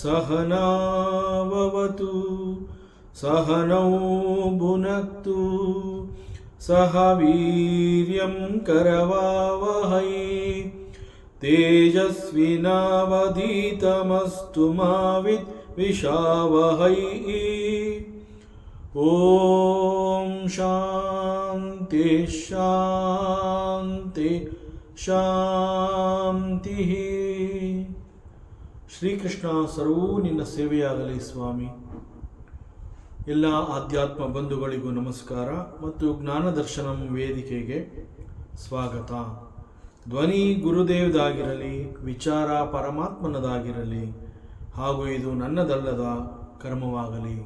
सहनाववतु सहनौ भुनक्तु सह वीर्यं करवावहै तेजस्विनावधीतमस्तु मा विद्विषावहै। ॐ शान्ति शान्ति ಶಾಂತಿ. ಶ್ರೀಕೃಷ್ಣ ಸರ್ವೂ ನಿನ್ನ ಸೇವೆಯಾಗಲಿ ಸ್ವಾಮಿ. ಎಲ್ಲ ಆಧ್ಯಾತ್ಮ ಬಂಧುಗಳಿಗೂ ನಮಸ್ಕಾರ ಮತ್ತು ಜ್ಞಾನದರ್ಶನಂ ವೇದಿಕೆಗೆ ಸ್ವಾಗತ. ಧ್ವನಿ ಗುರುದೇವದಾಗಿರಲಿ, ವಿಚಾರ ಪರಮಾತ್ಮನದಾಗಿರಲಿ, ಹಾಗೂ ಇದು ನನ್ನದಲ್ಲದ ಕರ್ಮವಾಗಲಿ.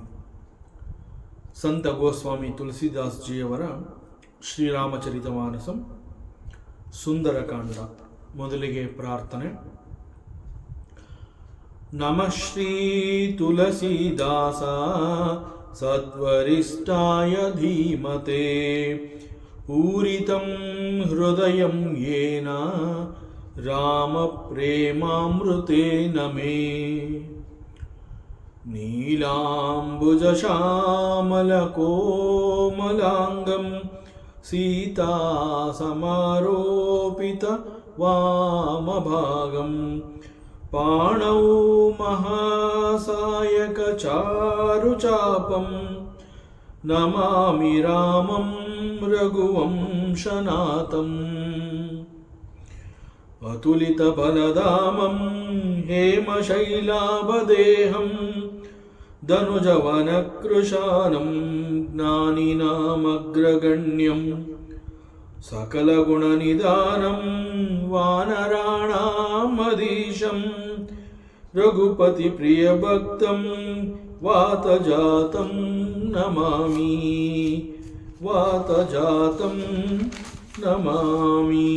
ಸಂತ ಗೋಸ್ವಾಮಿ ತುಳಸಿದಾಸ್ ಜಿಯವರ ಶ್ರೀರಾಮಚರಿತಮಾನಸಂ ಸುಂದರಕಾಂಡ. ಮೊದಲಿಗೆ ಪ್ರಾರ್ಥನೆ. ನಮಃ ಶ್ರೀ ತುಳಸೀದಾಸ ಸದ್ವರಿಷ್ಠಾಯ ಧೀಮತೆ ಪೂರಿತಂ ಹೃದಯಂ ಯೇನ ರಾಮ ಪ್ರೇಮಾಮೃತೇನ ಮೇ ನೀಲಾಂಬುಜ ಶ್ಯಾಮಲ ಕೋಮಲಾಂಗಂ ಸೀತಾ ಸಮಾರೋಪಿತ ವಾಮಭಾಗಂ ಪಾಣೌ ಮಹಾಸಾಯಕ ಚಾರುಚಾಪಂ ನಮಾಮಿ ರಾಮಂ ರಘುವಂಶನಾಥಂ ಅತುಲಿತ ಬಲಧಾಮಂ ಹೇಮಶೈಲಾಭದೇಹಂ ಧನುಜವನಕೃಶಾನಂ ಜ್ಞಾನಿನಾಮಗ್ರಗಣ್ಯಂ ಸಕಲಗುಣನಿಧಾನಂ ವಾನರಾಣಾಮಧೀಶಂ ರಘುಪತಿ ಪ್ರಿಯಭಕ್ತಂ ವಾತಜಾತಂ ನಮಾಮಿ ವಾತಜಾತಂ ನಮಾಮಿ.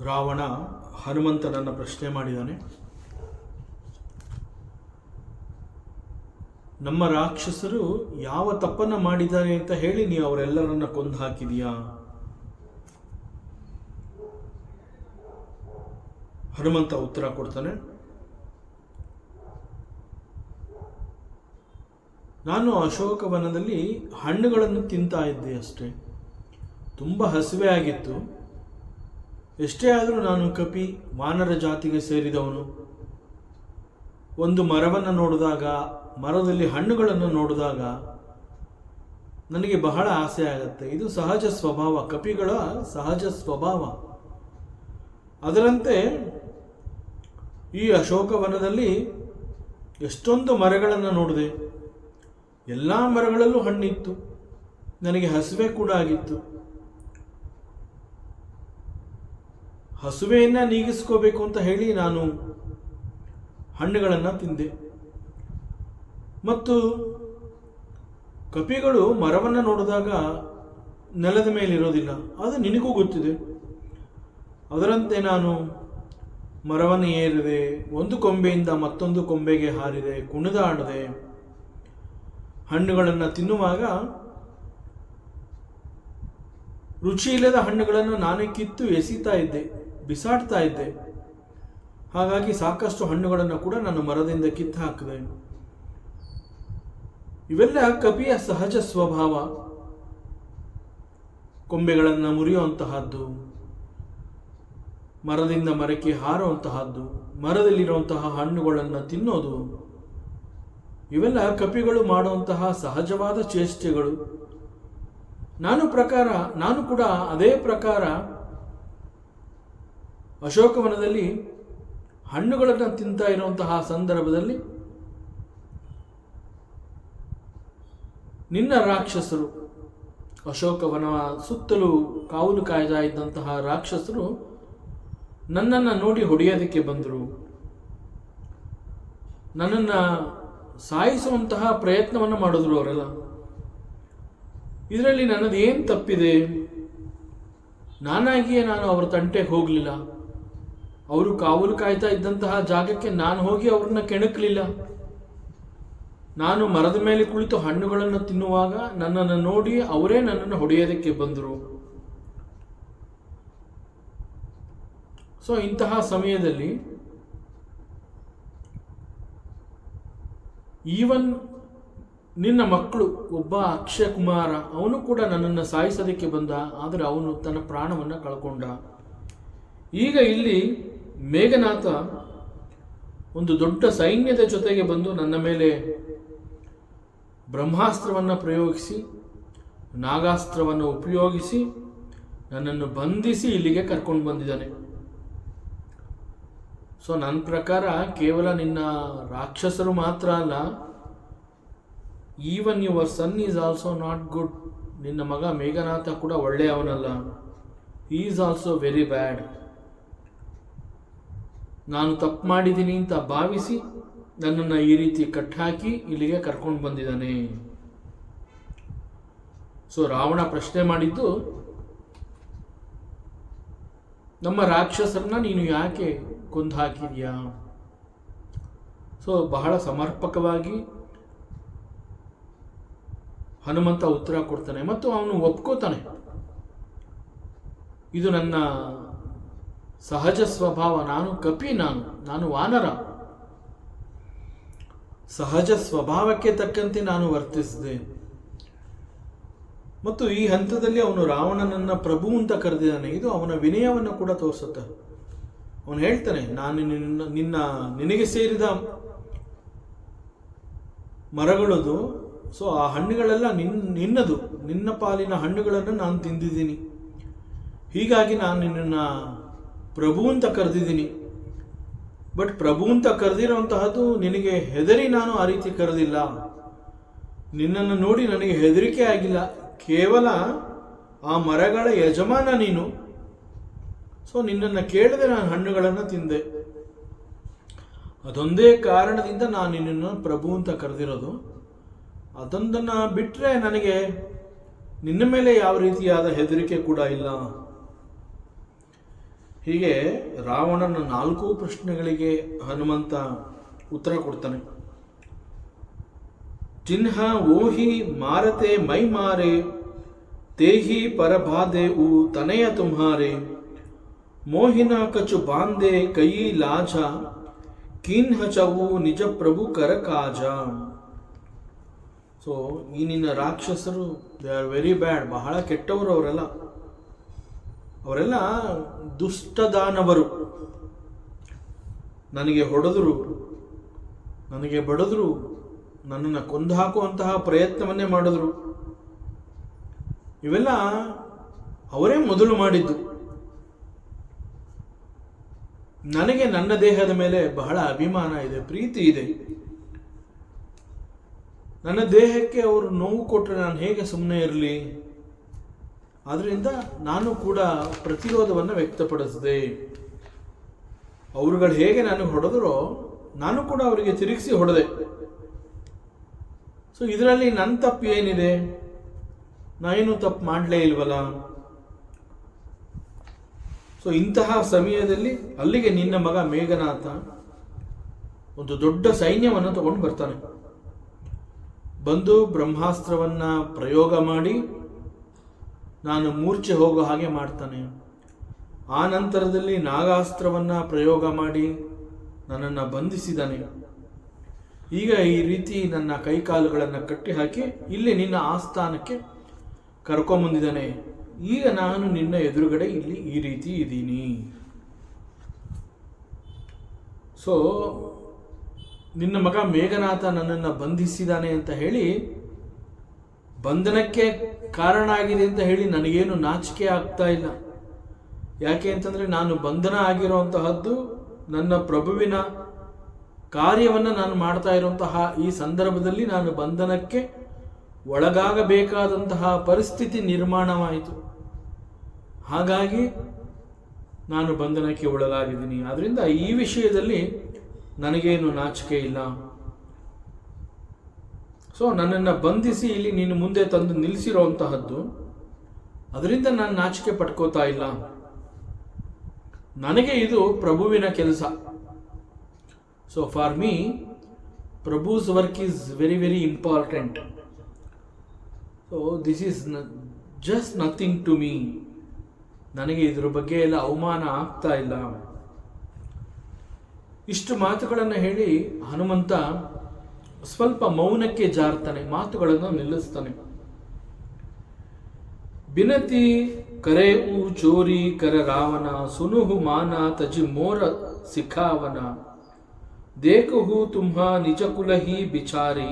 ರಾವಣ ಹನುಮಂತನನ್ನು ಪ್ರಶ್ನೆ ಮಾಡಿದ್ದಾನೆ. ನಮ್ಮ ರಾಕ್ಷಸರು ಯಾವ ತಪ್ಪನ್ನು ಮಾಡಿದ್ದಾರೆ ಅಂತ ಹೇಳಿ ನೀವು ಅವರೆಲ್ಲರನ್ನ ಕೊಂದು ಹಾಕಿದೀಯಾ? ಹನುಮಂತ ಉತ್ತರ ಕೊಡ್ತಾನೆ, ನಾನು ಅಶೋಕವನದಲ್ಲಿ ಹಣ್ಣುಗಳನ್ನು ತಿಂತಾ ಇದ್ದೆ ಅಷ್ಟೇ. ತುಂಬ ಹಸಿವೆ ಆಗಿತ್ತು. ಎಷ್ಟೇ ಆದರೂ ನಾನು ಕಪಿ, ವಾನರ ಜಾತಿಗೆ ಸೇರಿದವನು. ಒಂದು ಮರವನ್ನು ನೋಡಿದಾಗ, ಮರದಲ್ಲಿ ಹಣ್ಣುಗಳನ್ನು ನೋಡಿದಾಗ ನನಗೆ ಬಹಳ ಆಸೆ ಆಗುತ್ತೆ. ಇದು ಸಹಜ ಸ್ವಭಾವ, ಕಪಿಗಳ ಸಹಜ ಸ್ವಭಾವ. ಅದರಂತೆ ಈ ಅಶೋಕವನದಲ್ಲಿ ಎಷ್ಟೊಂದು ಮರಗಳನ್ನು ನೋಡಿದೆ. ಎಲ್ಲ ಮರಗಳಲ್ಲೂ ಹಣ್ಣಿತ್ತು. ನನಗೆ ಹಸಿವೆ ಕೂಡ ಆಗಿತ್ತು. ಹಸುವೆಯನ್ನು ನೀಗಿಸ್ಕೋಬೇಕು ಅಂತ ಹೇಳಿ ನಾನು ಹಣ್ಣುಗಳನ್ನು ತಿಂದೆ. ಮತ್ತು ಕಪಿಗಳು ಮರವನ್ನು ನೋಡಿದಾಗ ನೆಲದ ಮೇಲೆ ಇರೋದಿಲ್ಲ, ಅದು ನಿನಗೂ ಗೊತ್ತಿದೆ. ಅದರಂತೆ ನಾನು ಮರವನ್ನು ಏರಿದೆ, ಒಂದು ಕೊಂಬೆಯಿಂದ ಮತ್ತೊಂದು ಕೊಂಬೆಗೆ ಹಾರಿದೆ, ಕುಣಿದಾಡಿದೆ. ಹಣ್ಣುಗಳನ್ನು ತಿನ್ನುವಾಗ ರುಚಿ ಇಲ್ಲದ ಹಣ್ಣುಗಳನ್ನು ನಾನೇ ಕಿತ್ತು ಎಸೀತಾ ಇದ್ದೆ, ಬಿಸಾಡ್ತಾ ಇದ್ದೆ. ಹಾಗಾಗಿ ಸಾಕಷ್ಟು ಹಣ್ಣುಗಳನ್ನು ಕೂಡ ನಾನು ಮರದಿಂದ ಕಿತ್ತು ಹಾಕಿದೆ. ಇವೆಲ್ಲ ಕಪಿಯ ಸಹಜ ಸ್ವಭಾವ. ಕೊಂಬೆಗಳನ್ನು ಮುರಿಯುವಂತಹದ್ದು, ಮರದಿಂದ ಮರಕ್ಕೆ ಹಾರುವಂತಹದ್ದು, ಮರದಲ್ಲಿರುವಂತಹ ಹಣ್ಣುಗಳನ್ನು ತಿನ್ನೋದು, ಇವೆಲ್ಲ ಕಪಿಗಳು ಮಾಡುವಂತಹ ಸಹಜವಾದ ಚೇಷ್ಟೆಗಳು. ನಾನು ಕೂಡ ಅದೇ ಪ್ರಕಾರ ಅಶೋಕವನದಲ್ಲಿ ಹಣ್ಣುಗಳನ್ನು ತಿಂತಾ ಇರುವಂತಹ ಸಂದರ್ಭದಲ್ಲಿ ನಿನ್ನ ರಾಕ್ಷಸರು, ಅಶೋಕವನ ಸುತ್ತಲೂ ಕಾವಲು ಕಾಯ್ತಾ ಇದ್ದಂತಹ ರಾಕ್ಷಸರು ನನ್ನನ್ನು ನೋಡಿ ಹೊಡೆಯೋದಕ್ಕೆ ಬಂದರು. ನನ್ನನ್ನು ಸಾಯಿಸುವಂತಹ ಪ್ರಯತ್ನವನ್ನು ಮಾಡಿದ್ರು ಅವರೆಲ್ಲ. ಇದರಲ್ಲಿ ನನ್ನದು ಏನು ತಪ್ಪಿದೆ? ನಾನಾಗಿಯೇ ನಾನು ಅವರ ತಂಟೆಗೆ ಹೋಗಲಿಲ್ಲ. ಅವರು ಕಾವಲು ಕಾಯ್ತಾ ಇದ್ದಂತಹ ಜಾಗಕ್ಕೆ ನಾನು ಹೋಗಿ ಅವ್ರನ್ನ ಕೆಣಕಲಿಲ್ಲ. ನಾನು ಮರದ ಮೇಲೆ ಕುಳಿತು ಹಣ್ಣುಗಳನ್ನು ತಿನ್ನುವಾಗ ನನ್ನನ್ನು ನೋಡಿ ಅವರೇ ನನ್ನನ್ನು ಹೊಡೆಯೋದಕ್ಕೆ ಬಂದರು. ಸೊ ಇಂತಹ ಸಮಯದಲ್ಲಿ ಈವನ್ ನಿನ್ನ ಮಕ್ಕಳು ಒಬ್ಬ ಅಕ್ಷಯ ಕುಮಾರ, ಅವನು ಕೂಡ ನನ್ನನ್ನು ಸಾಯಿಸೋದಕ್ಕೆ ಬಂದ, ಆದರೆ ಅವನು ತನ್ನ ಪ್ರಾಣವನ್ನು ಕಳ್ಕೊಂಡ. ಈಗ ಇಲ್ಲಿ ಮೇಘನಾಥ ಒಂದು ದೊಡ್ಡ ಸೈನ್ಯದ ಜೊತೆಗೆ ಬಂದು ನನ್ನ ಮೇಲೆ ಬ್ರಹ್ಮಾಸ್ತ್ರವನ್ನು ಪ್ರಯೋಗಿಸಿ, ನಾಗಾಸ್ತ್ರವನ್ನು ಉಪಯೋಗಿಸಿ ನನ್ನನ್ನು ಬಂಧಿಸಿ ಇಲ್ಲಿಗೆ ಕರ್ಕೊಂಡು ಬಂದಿದ್ದಾನೆ. ಸೊ ನನ್ನ ಪ್ರಕಾರ ಕೇವಲ ನಿನ್ನ ರಾಕ್ಷಸರು ಮಾತ್ರ ಅಲ್ಲ, even your son is also not good. ನಿನ್ನ ಮಗ ಮೇಘನಾಥ ಕೂಡ ಒಳ್ಳೆಯವನಲ್ಲ. He is also very bad. ನಾನು ತಪ್ಪು ಮಾಡಿದ್ದೀನಿ ಅಂತ ಭಾವಿಸಿ ನನ್ನನ್ನು ಈ ರೀತಿ ಕಟ್ಟಾಕಿ ಇಲ್ಲಿಗೆ ಕರ್ಕೊಂಡು ಬಂದಿದ್ದಾನೆ. ಸೊ ರಾವಣ ಪ್ರಶ್ನೆ ಮಾಡಿದ್ದು, ನಮ್ಮ ರಾಕ್ಷಸರನ್ನ ನೀನು ಯಾಕೆ ಕೊಂದು ಹಾಕಿದ್ಯಾ? ಸೊ ಬಹಳ ಸಮರ್ಪಕವಾಗಿ ಹನುಮಂತ ಉತ್ತರ ಕೊಡ್ತಾನೆ ಮತ್ತು ಅವನು ಒಪ್ಕೋತಾನೆ. ಇದು ನನ್ನ ಸಹಜ ಸ್ವಭಾವ. ನಾನು ಕಪಿ, ನಾನು ವಾನರ. ಸಹಜ ಸ್ವಭಾವಕ್ಕೆ ತಕ್ಕಂತೆ ನಾನು ವರ್ತಿಸಿದೆ. ಮತ್ತು ಈ ಹಂತದಲ್ಲಿ ಅವನು ರಾವಣನನ್ನ ಪ್ರಭು ಅಂತ ಕರೆದಿದ್ದಾನೆ. ಇದು ಅವನ ವಿನಯವನ್ನು ಕೂಡ ತೋರಿಸುತ್ತೆ. ಅವನು ಹೇಳ್ತಾನೆ, ನಾನು ನಿನಗೆ ಸೇರಿದ ಮರಗಳದು, ಸೊ ಆ ಹಣ್ಣುಗಳೆಲ್ಲ ನಿನ್ನದು, ನಿನ್ನ ಪಾಲಿನ ಹಣ್ಣುಗಳನ್ನು ನಾನು ತಿಂದಿದ್ದೀನಿ. ಹೀಗಾಗಿ ನಾನು ನಿನ್ನನ್ನು ಪ್ರಭು ಅಂತ ಕರೆದಿದ್ದೀನಿ. ಬಟ್ ಪ್ರಭು ಅಂತ ಕರೆದಿರೋಂತಹದ್ದು ನಿನಗೆ ಹೆದರಿ ನಾನು ಆ ರೀತಿ ಕರೆದಿಲ್ಲ. ನಿನ್ನನ್ನು ನೋಡಿ ನನಗೆ ಹೆದರಿಕೆ ಆಗಿಲ್ಲ. ಕೇವಲ ಆ ಮರಗಳ ಯಜಮಾನ ನೀನು. ಸೊ ನಿನ್ನನ್ನು ಕೇಳದೆ ನಾನು ಹಣ್ಣುಗಳನ್ನು ತಿಂದೆ. ಅದೊಂದೇ ಕಾರಣದಿಂದ ನಾನು ನಿನ್ನನ್ನು ಪ್ರಭು ಅಂತ ಕರೆದಿರೋದು. ಅದೊಂದನ್ನು ಬಿಟ್ಟರೆ ನನಗೆ ನಿನ್ನ ಮೇಲೆ ಯಾವ ರೀತಿಯಾದ ಹೆದರಿಕೆ ಕೂಡ ಇಲ್ಲ. ಹೀಗೆ ರಾವಣನ 4 ಪ್ರಶ್ನೆಗಳಿಗೆ ಹನುಮಂತ ಉತ್ತರ ಕೊಡ್ತಾನೆ. ಚಿಹ್ನ ಓಹಿ ಮಾರತೆ ಮೈ ಮಾರೆ, ತೇಹಿ ಪರಬಾಧೆ ಉ ತನಯ ತುಮ್ಹಾರೆ, ಮೋಹಿನ ಕಚು ಬಾಂದೆ ಕಯಿ ಲಾಜ, ಕಿನ್ಹ ಚವು ನಿಜ ಪ್ರಭು ಕರ ಕಾಜ. ಸೊ ಈ ನಿನ್ನ ರಾಕ್ಷಸರು ದೇ ಆರ್ ವೆರಿ ಬ್ಯಾಡ್. ಬಹಳ ಕೆಟ್ಟವರು ಅವರೆಲ್ಲ ದುಷ್ಟದಾನವರು. ನನಗೆ ಹೊಡೆದರು, ನನಗೆ ಬಡಿದ್ರು, ನನ್ನನ್ನು ಕೊಂದು ಹಾಕುವಂತಹ ಪ್ರಯತ್ನವನ್ನೇ ಮಾಡಿದ್ರು. ಇವೆಲ್ಲ ಅವರೇ ಮೊದಲು ಮಾಡಿದ್ದು. ನನಗೆ ನನ್ನ ದೇಹದ ಮೇಲೆ ಬಹಳ ಅಭಿಮಾನ ಇದೆ, ಪ್ರೀತಿ ಇದೆ. ನನ್ನ ದೇಹಕ್ಕೆ ಅವರು ನೋವು ಕೊಟ್ಟರೆ ನಾನು ಹೇಗೆ ಸುಮ್ಮನೆ ಇರಲಿ? ಆದ್ದರಿಂದ ನಾನು ಕೂಡ ಪ್ರತಿರೋಧವನ್ನು ವ್ಯಕ್ತಪಡಿಸಿದೆ. ಅವರುಗಳು ಹೇಗೆ ನನಗೆ ಹೊಡೆದರೋ ನಾನು ಕೂಡ ಅವರಿಗೆ ತಿರುಗಿಸಿ ಹೊಡೆದೆ. ಸೊ ಇದರಲ್ಲಿ ನನ್ನ ತಪ್ಪು ಏನಿದೆ? ನಾನೇನು ತಪ್ಪು ಮಾಡಲೇ ಇಲ್ವಲ್ಲ. ಸೊ ಇಂತಹ ಸಮಯದಲ್ಲಿ ಅಲ್ಲಿಗೆ ನಿನ್ನ ಮಗ ಮೇಘನಾಥ ಒಂದು ದೊಡ್ಡ ಸೈನ್ಯವನ್ನು ತಗೊಂಡು ಬರ್ತಾನೆ. ಬಂದು ಬ್ರಹ್ಮಾಸ್ತ್ರವನ್ನು ಪ್ರಯೋಗ ಮಾಡಿ ನಾನು ಮೂರ್ಛೆ ಹೋಗೋ ಹಾಗೆ ಮಾಡ್ತಾನೆ. ಆ ನಂತರದಲ್ಲಿ ನಾಗಾಸ್ತ್ರವನ್ನು ಪ್ರಯೋಗ ಮಾಡಿ ನನ್ನನ್ನು ಬಂಧಿಸಿದ್ದಾನೆ. ಈಗ ಈ ರೀತಿ ನನ್ನ ಕೈಕಾಲುಗಳನ್ನು ಕಟ್ಟಿ ಹಾಕಿ ಇಲ್ಲಿ ನಿನ್ನ ಆಸ್ಥಾನಕ್ಕೆ ಕರ್ಕೊಂಬಂದಿದ್ದಾನೆ. ಈಗ ನಾನು ನಿನ್ನ ಎದುರುಗಡೆ ಇಲ್ಲಿ ಈ ರೀತಿ ಇದ್ದೀನಿ. ಸೊ ನಿನ್ನ ಮಗ ಮೇಘನಾಥ ನನ್ನನ್ನು ಬಂಧಿಸಿದಾನೆ ಅಂತ ಹೇಳಿ, ಬಂಧನಕ್ಕೆ ಕಾರಣ ಆಗಿದೆ ಅಂತ ಹೇಳಿ ನನಗೇನು ನಾಚಿಕೆ ಆಗ್ತಾ ಇಲ್ಲ. ಯಾಕೆ ಅಂತಂದರೆ ನಾನು ಬಂಧನ ಆಗಿರುವಂತಹದ್ದು ನನ್ನ ಪ್ರಭುವಿನ ಕಾರ್ಯವನ್ನು ನಾನು ಮಾಡ್ತಾ ಇರುವಂತಹ ಈ ಸಂದರ್ಭದಲ್ಲಿ ನಾನು ಬಂಧನಕ್ಕೆ ಒಳಗಾಗಬೇಕಾದಂತಹ ಪರಿಸ್ಥಿತಿ ನಿರ್ಮಾಣವಾಯಿತು. ಹಾಗಾಗಿ ನಾನು ಬಂಧನಕ್ಕೆ ಒಳಗಾಗಿದ್ದೀನಿ. ಆದ್ದರಿಂದ ಈ ವಿಷಯದಲ್ಲಿ ನನಗೇನು ನಾಚಿಕೆ ಇಲ್ಲ. ಸೊ ನನ್ನನ್ನು ಬಂಧಿಸಿ ಇಲ್ಲಿ ನೀನು ಮುಂದೆ ತಂದು ನಿಲ್ಲಿಸಿರುವಂತಹದ್ದು, ಅದರಿಂದ ನಾನು ನಾಚಿಕೆ ಪಟ್ಕೋತಾ ಇಲ್ಲ. ನನಗೆ ಇದು ಪ್ರಭುವಿನ ಕೆಲಸ. So for me Prabhu's work is very very important. So this is just nothing to me. ನನಗೆ ಇದ್ರ ಬಗ್ಗೆ ಎಲ್ಲ ಅವಮಾನ ಆಗ್ತಾ ಇಲ್ಲ. ಇಷ್ಟು ಮಾತುಗಳನ್ನು ಹೇಳಿ ಹನುಮಂತ ಸ್ವಲ್ಪ ಮೌನಕ್ಕೆ ಜಾರ್ತಾನೆ, ಮಾತುಗಳನ್ನು ನಿಲ್ಲಿಸ್ತಾನೆ. ಬಿನತಿ ಕರೆ ಉ ಚೋರಿ ಕರ ರಾವಣ ಸುನುಹು ಮಾನ ತಜಿ ಮೋರ ಸಿಖಾವನ ದೇಕುಹು तुम्हा ನಿಜ ಕುಲಹಿ ಬಿಚಾರಿ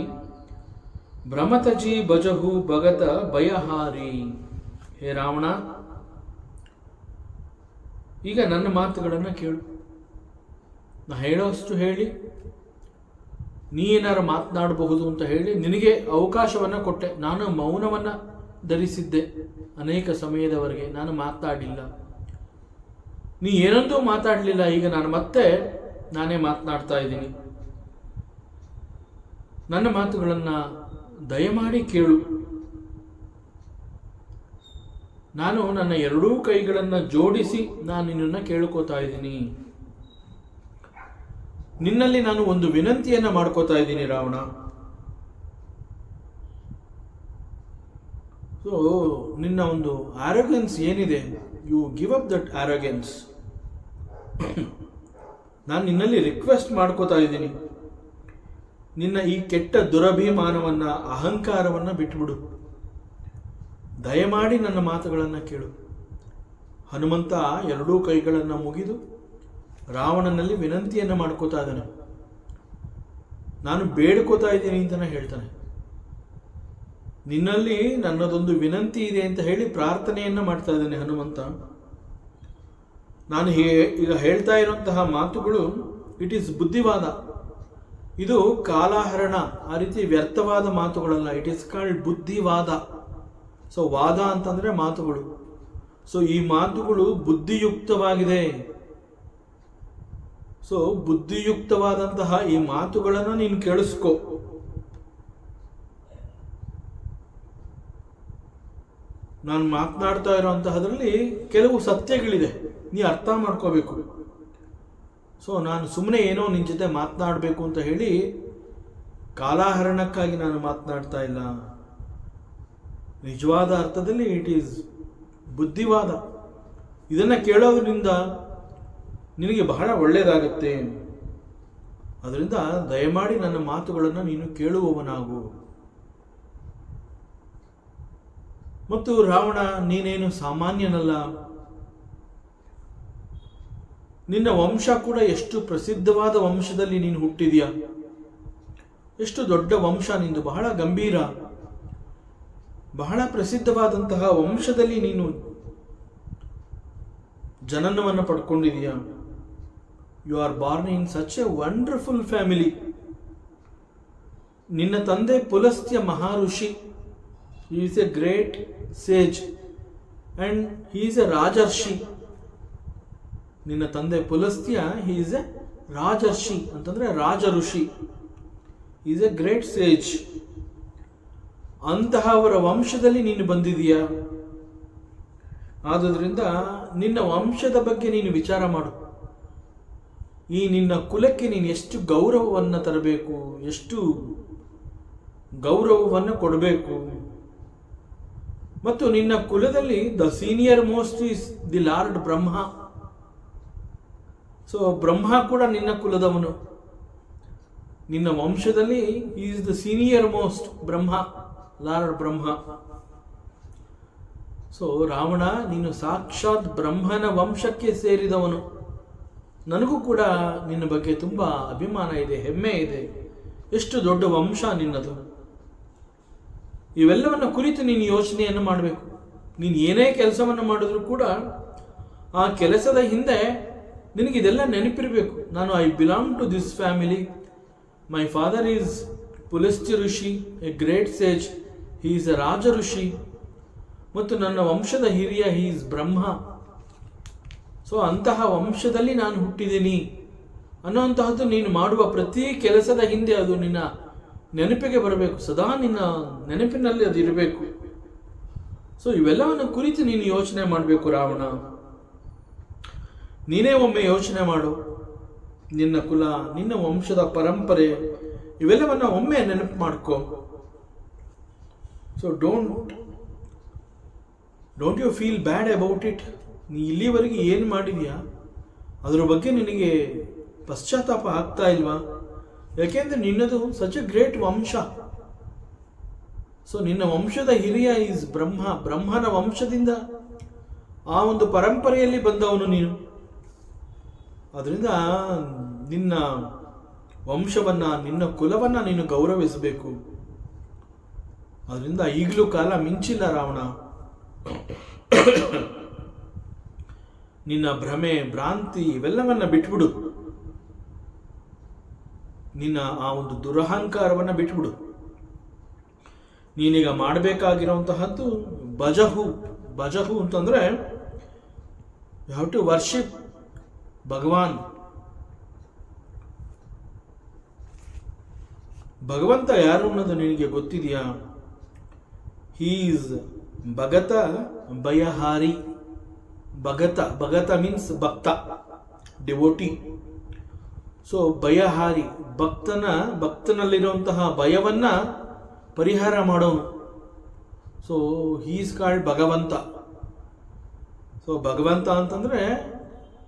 ಭ್ರಮತಜಿ ಬಜಹು ಭಗತ ಭಯಹಾರಿ. ಹೇ ರಾವಣ, ಈಗ ನನ್ನ ಮಾತುಗಳನ್ನು ಕೇಳು. ನಾ ಹೇಳೋಷ್ಟು ಹೇಳಿ ನೀ ಏನಾರು ಮಾತನಾಡಬಹುದು ಅಂತ ಹೇಳಿ ನಿನಗೆ ಅವಕಾಶವನ್ನು ಕೊಟ್ಟೆ. ನಾನು ಮೌನವನ್ನು ಧರಿಸಿದ್ದೆ ಅನೇಕ ಸಮಯದವರೆಗೆ, ನಾನು ಮಾತನಾಡಲಿಲ್ಲ. ನೀ ಏನಂತೂ ಮಾತಾಡಲಿಲ್ಲ. ಈಗ ನಾನೇ ಮಾತನಾಡ್ತಾ ಇದ್ದೀನಿ. ನನ್ನ ಮಾತುಗಳನ್ನು ದಯಮಾಡಿ ಕೇಳು. ನಾನು ನನ್ನ ಎರಡೂ ಕೈಗಳನ್ನು ಜೋಡಿಸಿ ನಾನು ನಿನ್ನನ್ನು ಕೇಳ್ಕೋತಾ ಇದ್ದೀನಿ. ನಿನ್ನಲ್ಲಿ ನಾನು ಒಂದು ವಿನಂತಿಯನ್ನು ಮಾಡ್ಕೋತಾ ಇದ್ದೀನಿ ರಾವಣ. ಸೊ ನಿನ್ನ ಒಂದು ಆರೋಗ್ಯನ್ಸ್ ಏನಿದೆ, ಯು ಗಿವ್ ಅಪ್ ದಟ್ ಆರೋಗ್ಯನ್ಸ್. ನಾನು ನಿನ್ನಲ್ಲಿ ರಿಕ್ವೆಸ್ಟ್ ಮಾಡ್ಕೋತಾ ಇದ್ದೀನಿ, ನಿನ್ನ ಈ ಕೆಟ್ಟ ದುರಭಿಮಾನವನ್ನು, ಅಹಂಕಾರವನ್ನು ಬಿಟ್ಟುಬಿಡು. ದಯಮಾಡಿ ನನ್ನ ಮಾತುಗಳನ್ನು ಕೇಳು. ಹನುಮಂತ ಎರಡೂ ಕೈಗಳನ್ನು ಮುಗಿದು ರಾವಣನಲ್ಲಿ ವಿನಂತಿಯನ್ನು ಮಾಡ್ಕೋತಾ ಇದ್ದಾನೆ. ನಾನು ಬೇಡ್ಕೋತಾ ಇದ್ದೀನಿ ಅಂತಲೇ ಹೇಳ್ತಾನೆ. ನಿನ್ನಲ್ಲಿ ನನ್ನದೊಂದು ವಿನಂತಿ ಇದೆ ಅಂತ ಹೇಳಿ ಪ್ರಾರ್ಥನೆಯನ್ನು ಮಾಡ್ತಾ ಇದ್ದಾನೆ ಹನುಮಂತ. ನಾನು ಈಗ ಹೇಳ್ತಾ ಇರುವಂತಹ ಮಾತುಗಳು ಇಟ್ ಈಸ್ ಬುದ್ಧಿವಾದ. ಇದು ಕಾಲಹರಣ, ಆ ರೀತಿ ವ್ಯರ್ಥವಾದ ಮಾತುಗಳಲ್ಲ. ಇಟ್ ಈಸ್ ಕಾಲ್ಡ್ ಬುದ್ಧಿವಾದ. ಸೊ ವಾದ ಅಂತಂದರೆ ಮಾತುಗಳು. ಸೊ ಈ ಮಾತುಗಳು ಬುದ್ಧಿಯುಕ್ತವಾಗಿದೆ. ಸೊ ಬುದ್ಧಿಯುಕ್ತವಾದಂತಹ ಈ ಮಾತುಗಳನ್ನು ನೀನು ಕೇಳಿಸ್ಕೊ. ನಾನು ಮಾತನಾಡ್ತಾ ಇರೋಂತಹದ್ರಲ್ಲಿ ಕೆಲವು ಸತ್ಯಗಳಿದೆ, ನೀ ಅರ್ಥ ಮಾಡ್ಕೋಬೇಕು. ಸೊ ನಾನು ಸುಮ್ಮನೆ ಏನೋ ನಿನ್ನ ಜೊತೆ ಮಾತನಾಡಬೇಕು ಅಂತ ಹೇಳಿ ಕಾಲಹರಣಕ್ಕಾಗಿ ನಾನು ಮಾತನಾಡ್ತಾ ಇಲ್ಲ. ನಿಜವಾದ ಅರ್ಥದಲ್ಲಿ ಇಟ್ ಈಸ್ ಬುದ್ಧಿವಾದ. ಇದನ್ನು ಕೇಳೋದ್ರಿಂದ ನಿನಗೆ ಬಹಳ ಒಳ್ಳೆಯದಾಗತ್ತೆ. ಅದರಿಂದ ದಯಮಾಡಿ ನನ್ನ ಮಾತುಗಳನ್ನು ನೀನು ಕೇಳುವವನಾಗು. ಮತ್ತು ರಾವಣ, ನೀನೇನು ಸಾಮಾನ್ಯನಲ್ಲ. ನಿನ್ನ ವಂಶ ಕೂಡ ಎಷ್ಟು ಪ್ರಸಿದ್ಧವಾದ ವಂಶದಲ್ಲಿ ನೀನು ಹುಟ್ಟಿದೀಯ. ಎಷ್ಟು ದೊಡ್ಡ ವಂಶ ನಿಂದು, ಬಹಳ ಗಂಭೀರ, ಬಹಳ ಪ್ರಸಿದ್ಧವಾದಂತಹ ವಂಶದಲ್ಲಿ ನೀನು ಜನನವನ್ನು ಪಡ್ಕೊಂಡಿದೀಯ. You are born in such a wonderful family. ನಿನ್ನ ತಂದೆ Pulastya ಮಹಾಋಷಿ. He is a great sage and he is a Rajarshi. ನಿನ್ನ ತಂದೆ Pulastya, he is a Rajarshi ಅಂತಂದ್ರೆ ರಾಜ ಋಷಿ. He is a great sage. ಅಂತಹವರ ವಂಶದಲ್ಲಿ ನೀನು ಬಂದಿದೀಯ. ಆದುದರಿಂದ ನಿನ್ನ ವಂಶದ ಬಗ್ಗೆ ನೀನು ವಿಚಾರ ಮಾಡು. ಈ ನಿನ್ನ ಕುಲಕ್ಕೆ ನೀನು ಎಷ್ಟು ಗೌರವವನ್ನು ತರಬೇಕು, ಎಷ್ಟು ಗೌರವವನ್ನು ಕೊಡಬೇಕು. ಮತ್ತು ನಿನ್ನ ಕುಲದಲ್ಲಿ the senior most is the lord Brahma. So Brahma ಕೂಡ ನಿನ್ನ ಕುಲದವನು. ನಿನ್ನ ವಂಶದಲ್ಲಿ is the senior most Brahma, lord Brahma. So Ravana, ನೀನು ಸಾಕ್ಷಾತ್ ಬ್ರಹ್ಮನ ವಂಶಕ್ಕೆ ಸೇರಿದವನು. ನನಗೂ ಕೂಡ ನಿನ್ನ ಬಗ್ಗೆ ತುಂಬ ಅಭಿಮಾನ ಇದೆ, ಹೆಮ್ಮೆ ಇದೆ. ಎಷ್ಟು ದೊಡ್ಡ ವಂಶ ನಿನ್ನದು. ಇವೆಲ್ಲವನ್ನು ಕುರಿತು ನೀನು ಯೋಚನೆಯನ್ನು ಮಾಡಬೇಕು. ನೀನು ಏನೇ ಕೆಲಸವನ್ನು ಮಾಡಿದ್ರೂ ಕೂಡ ಆ ಕೆಲಸದ ಹಿಂದೆ ನಿನಗಿದೆಲ್ಲ ನೆನಪಿರಬೇಕು. ನಾನು I belong to this family. My father is Pulastya Rishi, a great sage. He is a raja rishi. ಮತ್ತು ನನ್ನ ವಂಶದ ಹಿರಿಯ ಹಿ ಈಸ್ ಬ್ರಹ್ಮ. ಸೊ ಅಂತಹ ವಂಶದಲ್ಲಿ ನಾನು ಹುಟ್ಟಿದ್ದೀನಿ ಅನ್ನುವಂತಹದ್ದು ನೀನು ಮಾಡುವ ಪ್ರತಿ ಕೆಲಸದ ಹಿಂದೆ ಅದು ನಿನ್ನ ನೆನಪಿಗೆ ಬರಬೇಕು. ಸದಾ ನಿನ್ನ ನೆನಪಿನಲ್ಲಿ ಅದು ಇರಬೇಕು. ಸೊ ಇವೆಲ್ಲವನ್ನು ಕುರಿತು ನೀನು ಯೋಚನೆ ಮಾಡಬೇಕು ರಾವಣ. ನೀನೇ ಒಮ್ಮೆ ಯೋಚನೆ ಮಾಡು. ನಿನ್ನ ಕುಲ, ನಿನ್ನ ವಂಶದ ಪರಂಪರೆ ಇವೆಲ್ಲವನ್ನ ಒಮ್ಮೆ ನೆನಪು ಮಾಡ್ಕೋ. So don't you feel bad about it. ನೀ ಇಲ್ಲಿವರೆಗೆ ಏನು ಮಾಡಿದ್ಯಾ ಅದ್ರ ಬಗ್ಗೆ ನಿನಗೆ ಪಶ್ಚಾತ್ತಾಪ ಆಗ್ತಾ ಇಲ್ವಾ? ಯಾಕೆಂದ್ರೆ ನಿನ್ನದು ಸಚ್ ಎ ಗ್ರೇಟ್ ವಂಶ. ಸೊ ನಿನ್ನ ವಂಶದ ಹಿರಿಯ ಈಸ್ ಬ್ರಹ್ಮ. ಬ್ರಹ್ಮನ ವಂಶದಿಂದ ಆ ಒಂದು ಪರಂಪರೆಯಲ್ಲಿ ಬಂದವನು ನೀನು. ಅದರಿಂದ ನಿನ್ನ ವಂಶವನ್ನ, ನಿನ್ನ ಕುಲವನ್ನ ನೀನು ಗೌರವಿಸಬೇಕು. ಅದರಿಂದ ಈಗಲೂ ಕಾಲ ಮಿಂಚಿಲ್ಲ ರಾವಣ. ನಿನ್ನ ಭ್ರಮೆ, ಭ್ರಾಂತಿ ಇವೆಲ್ಲವನ್ನ ಬಿಟ್ಬಿಡು. ನಿನ್ನ ಆ ಒಂದು ದುರಹಂಕಾರವನ್ನ ಬಿಟ್ಬಿಡು. ನೀನೀಗ ಮಾಡಬೇಕಾಗಿರುವಂತಹದ್ದು ಭಜಹು ಅಂತಂದ್ರೆ you have to worship Bhagwan. ಭಗವಂತ ಯಾರು ಅನ್ನೋದು ನಿನಗೆ ಗೊತ್ತಿದೆಯಾ? ಹೀ ಈಸ್ ಭಗತ ಭಯಹಾರಿ. ಭಗತ ಮೀನ್ಸ್ ಭಕ್ತ, ಡಿವೋಟಿ. ಸೊ ಭಯಹಾರಿ, ಭಕ್ತನಲ್ಲಿರುವಂತಹ ಭಯವನ್ನ ಪರಿಹಾರ ಮಾಡೋನು. ಸೊ ಹೀ ಈಸ್ ಕಾಲ್ಡ್ ಭಗವಂತ. ಸೊ ಭಗವಂತ ಅಂತಂದ್ರೆ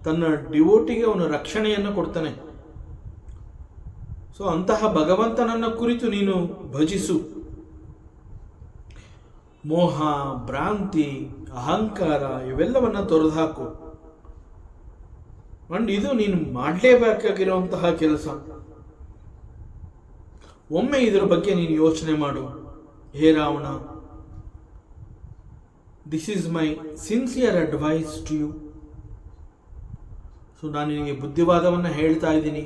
ತನ್ನ ಡಿವೋಟಿಗೆ ಅವನು ರಕ್ಷಣೆಯನ್ನು ಕೊಡ್ತಾನೆ. ಸೊ ಅಂತಹ ಭಗವಂತನನ್ನ ಕುರಿತು ನೀನು ಭಜಿಸು. ಮೋಹ, ಭ್ರಾಂತಿ, ಅಹಂಕಾರ ಇವೆಲ್ಲವನ್ನ ತೊರೆದುಹಾಕು. ಅಂಡ್ ಇದು ನೀನು ಮಾಡಲೇಬೇಕಾಗಿರುವಂತಹ ಕೆಲಸ. ಒಮ್ಮೆ ಇದರ ಬಗ್ಗೆ ನೀನು ಯೋಚನೆ ಮಾಡು. Hey Ravana, this is my sincere advice to you. So ನಾನು ನಿನಗೆ ಬುದ್ಧಿವಾದವನ್ನು ಹೇಳ್ತಾ ಇದ್ದೀನಿ.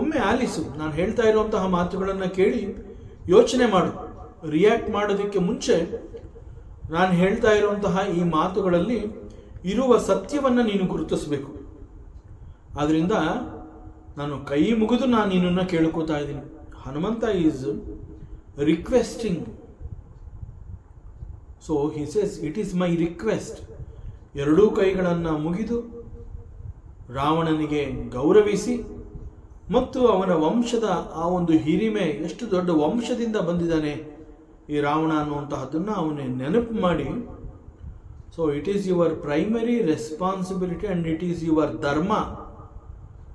ಒಮ್ಮೆ ಆಲಿಸು. ನಾನು ಹೇಳ್ತಾ ಇರುವಂತಹ ಮಾತುಗಳನ್ನು ಕೇಳಿ ಯೋಚನೆ ಮಾಡು. ರಿಯಾಕ್ಟ್ ಮಾಡೋದಕ್ಕೆ ಮುಂಚೆ ನಾನು ಹೇಳ್ತಾ ಇರುವಂತಹ ಈ ಮಾತುಗಳಲ್ಲಿ ಇರುವ ಸತ್ಯವನ್ನು ನೀನು ಗುರುತಿಸಬೇಕು. ಆದ್ರಿಂದ ನಾನು ಕೈ ಮುಗಿದು ನಾನು ನಿನ್ನನ್ನು ಕೇಳ್ಕೋತಾ ಇದ್ದೀನಿ. Hanumantha is requesting. So he says it is my request. ಎರಡೂ ಕೈಗಳನ್ನು ಮುಗಿದು ರಾವಣನಿಗೆ ಗೌರವಿಸಿ ಮತ್ತು ಅವನ ವಂಶದ ಆ ಒಂದು ಹಿರಿಮೆ, ಎಷ್ಟು ದೊಡ್ಡ ವಂಶದಿಂದ ಬಂದಿದ್ದಾನೆ ಈ ರಾವಣ ಅನ್ನುವಂತಹದ್ದನ್ನು ಅವನೇ ನೆನಪು ಮಾಡಿ, so it is your primary responsibility and it is your ಧರ್ಮ.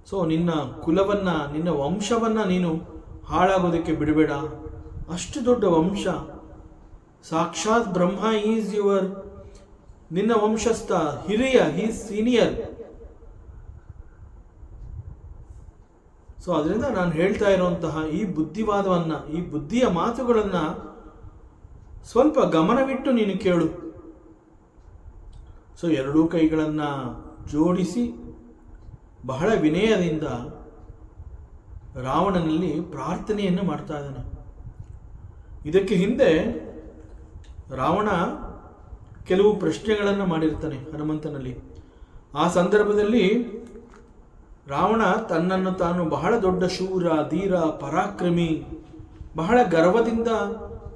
ಸೊ ನಿನ್ನ ಕುಲವನ್ನ, ನಿನ್ನ ವಂಶವನ್ನ ನೀನು ಹಾಳಾಗೋದಕ್ಕೆ ಬಿಡಬೇಡ. ಅಷ್ಟು ದೊಡ್ಡ ವಂಶ, ಸಾಕ್ಷಾತ್ ಬ್ರಹ್ಮ ಈಸ್ ಯುವರ್, ನಿನ್ನ ವಂಶಸ್ಥ ಹಿರಿಯ, ಹೀಸ್ ಸೀನಿಯರ್. ಸೊ ಅದರಿಂದ ನಾನು ಹೇಳ್ತಾ ಇರುವಂತಹ ಈ ಬುದ್ಧಿವಾದವನ್ನ, ಈ ಬುದ್ಧಿಯ ಮಾತುಗಳನ್ನ ಸ್ವಲ್ಪ ಗಮನವಿಟ್ಟು ನೀನು ಕೇಳು. ಸೊ ಎರಡೂ ಕೈಗಳನ್ನು ಜೋಡಿಸಿ ಬಹಳ ವಿನಯದಿಂದ ರಾವಣನಲ್ಲಿ ಪ್ರಾರ್ಥನೆಯನ್ನು ಮಾಡ್ತಾ ಇದ್ದಾನೆ. ಇದಕ್ಕೆ ಹಿಂದೆ ರಾವಣ ಕೆಲವು ಪ್ರಶ್ನೆಗಳನ್ನು ಮಾಡಿರ್ತಾನೆ ಹನುಮಂತನಲ್ಲಿ. ಆ ಸಂದರ್ಭದಲ್ಲಿ ರಾವಣ ತನ್ನನ್ನು ತಾನು ಬಹಳ ದೊಡ್ಡ ಶೂರ, ಧೀರ, ಪರಾಕ್ರಮಿ, ಬಹಳ ಗರ್ವದಿಂದ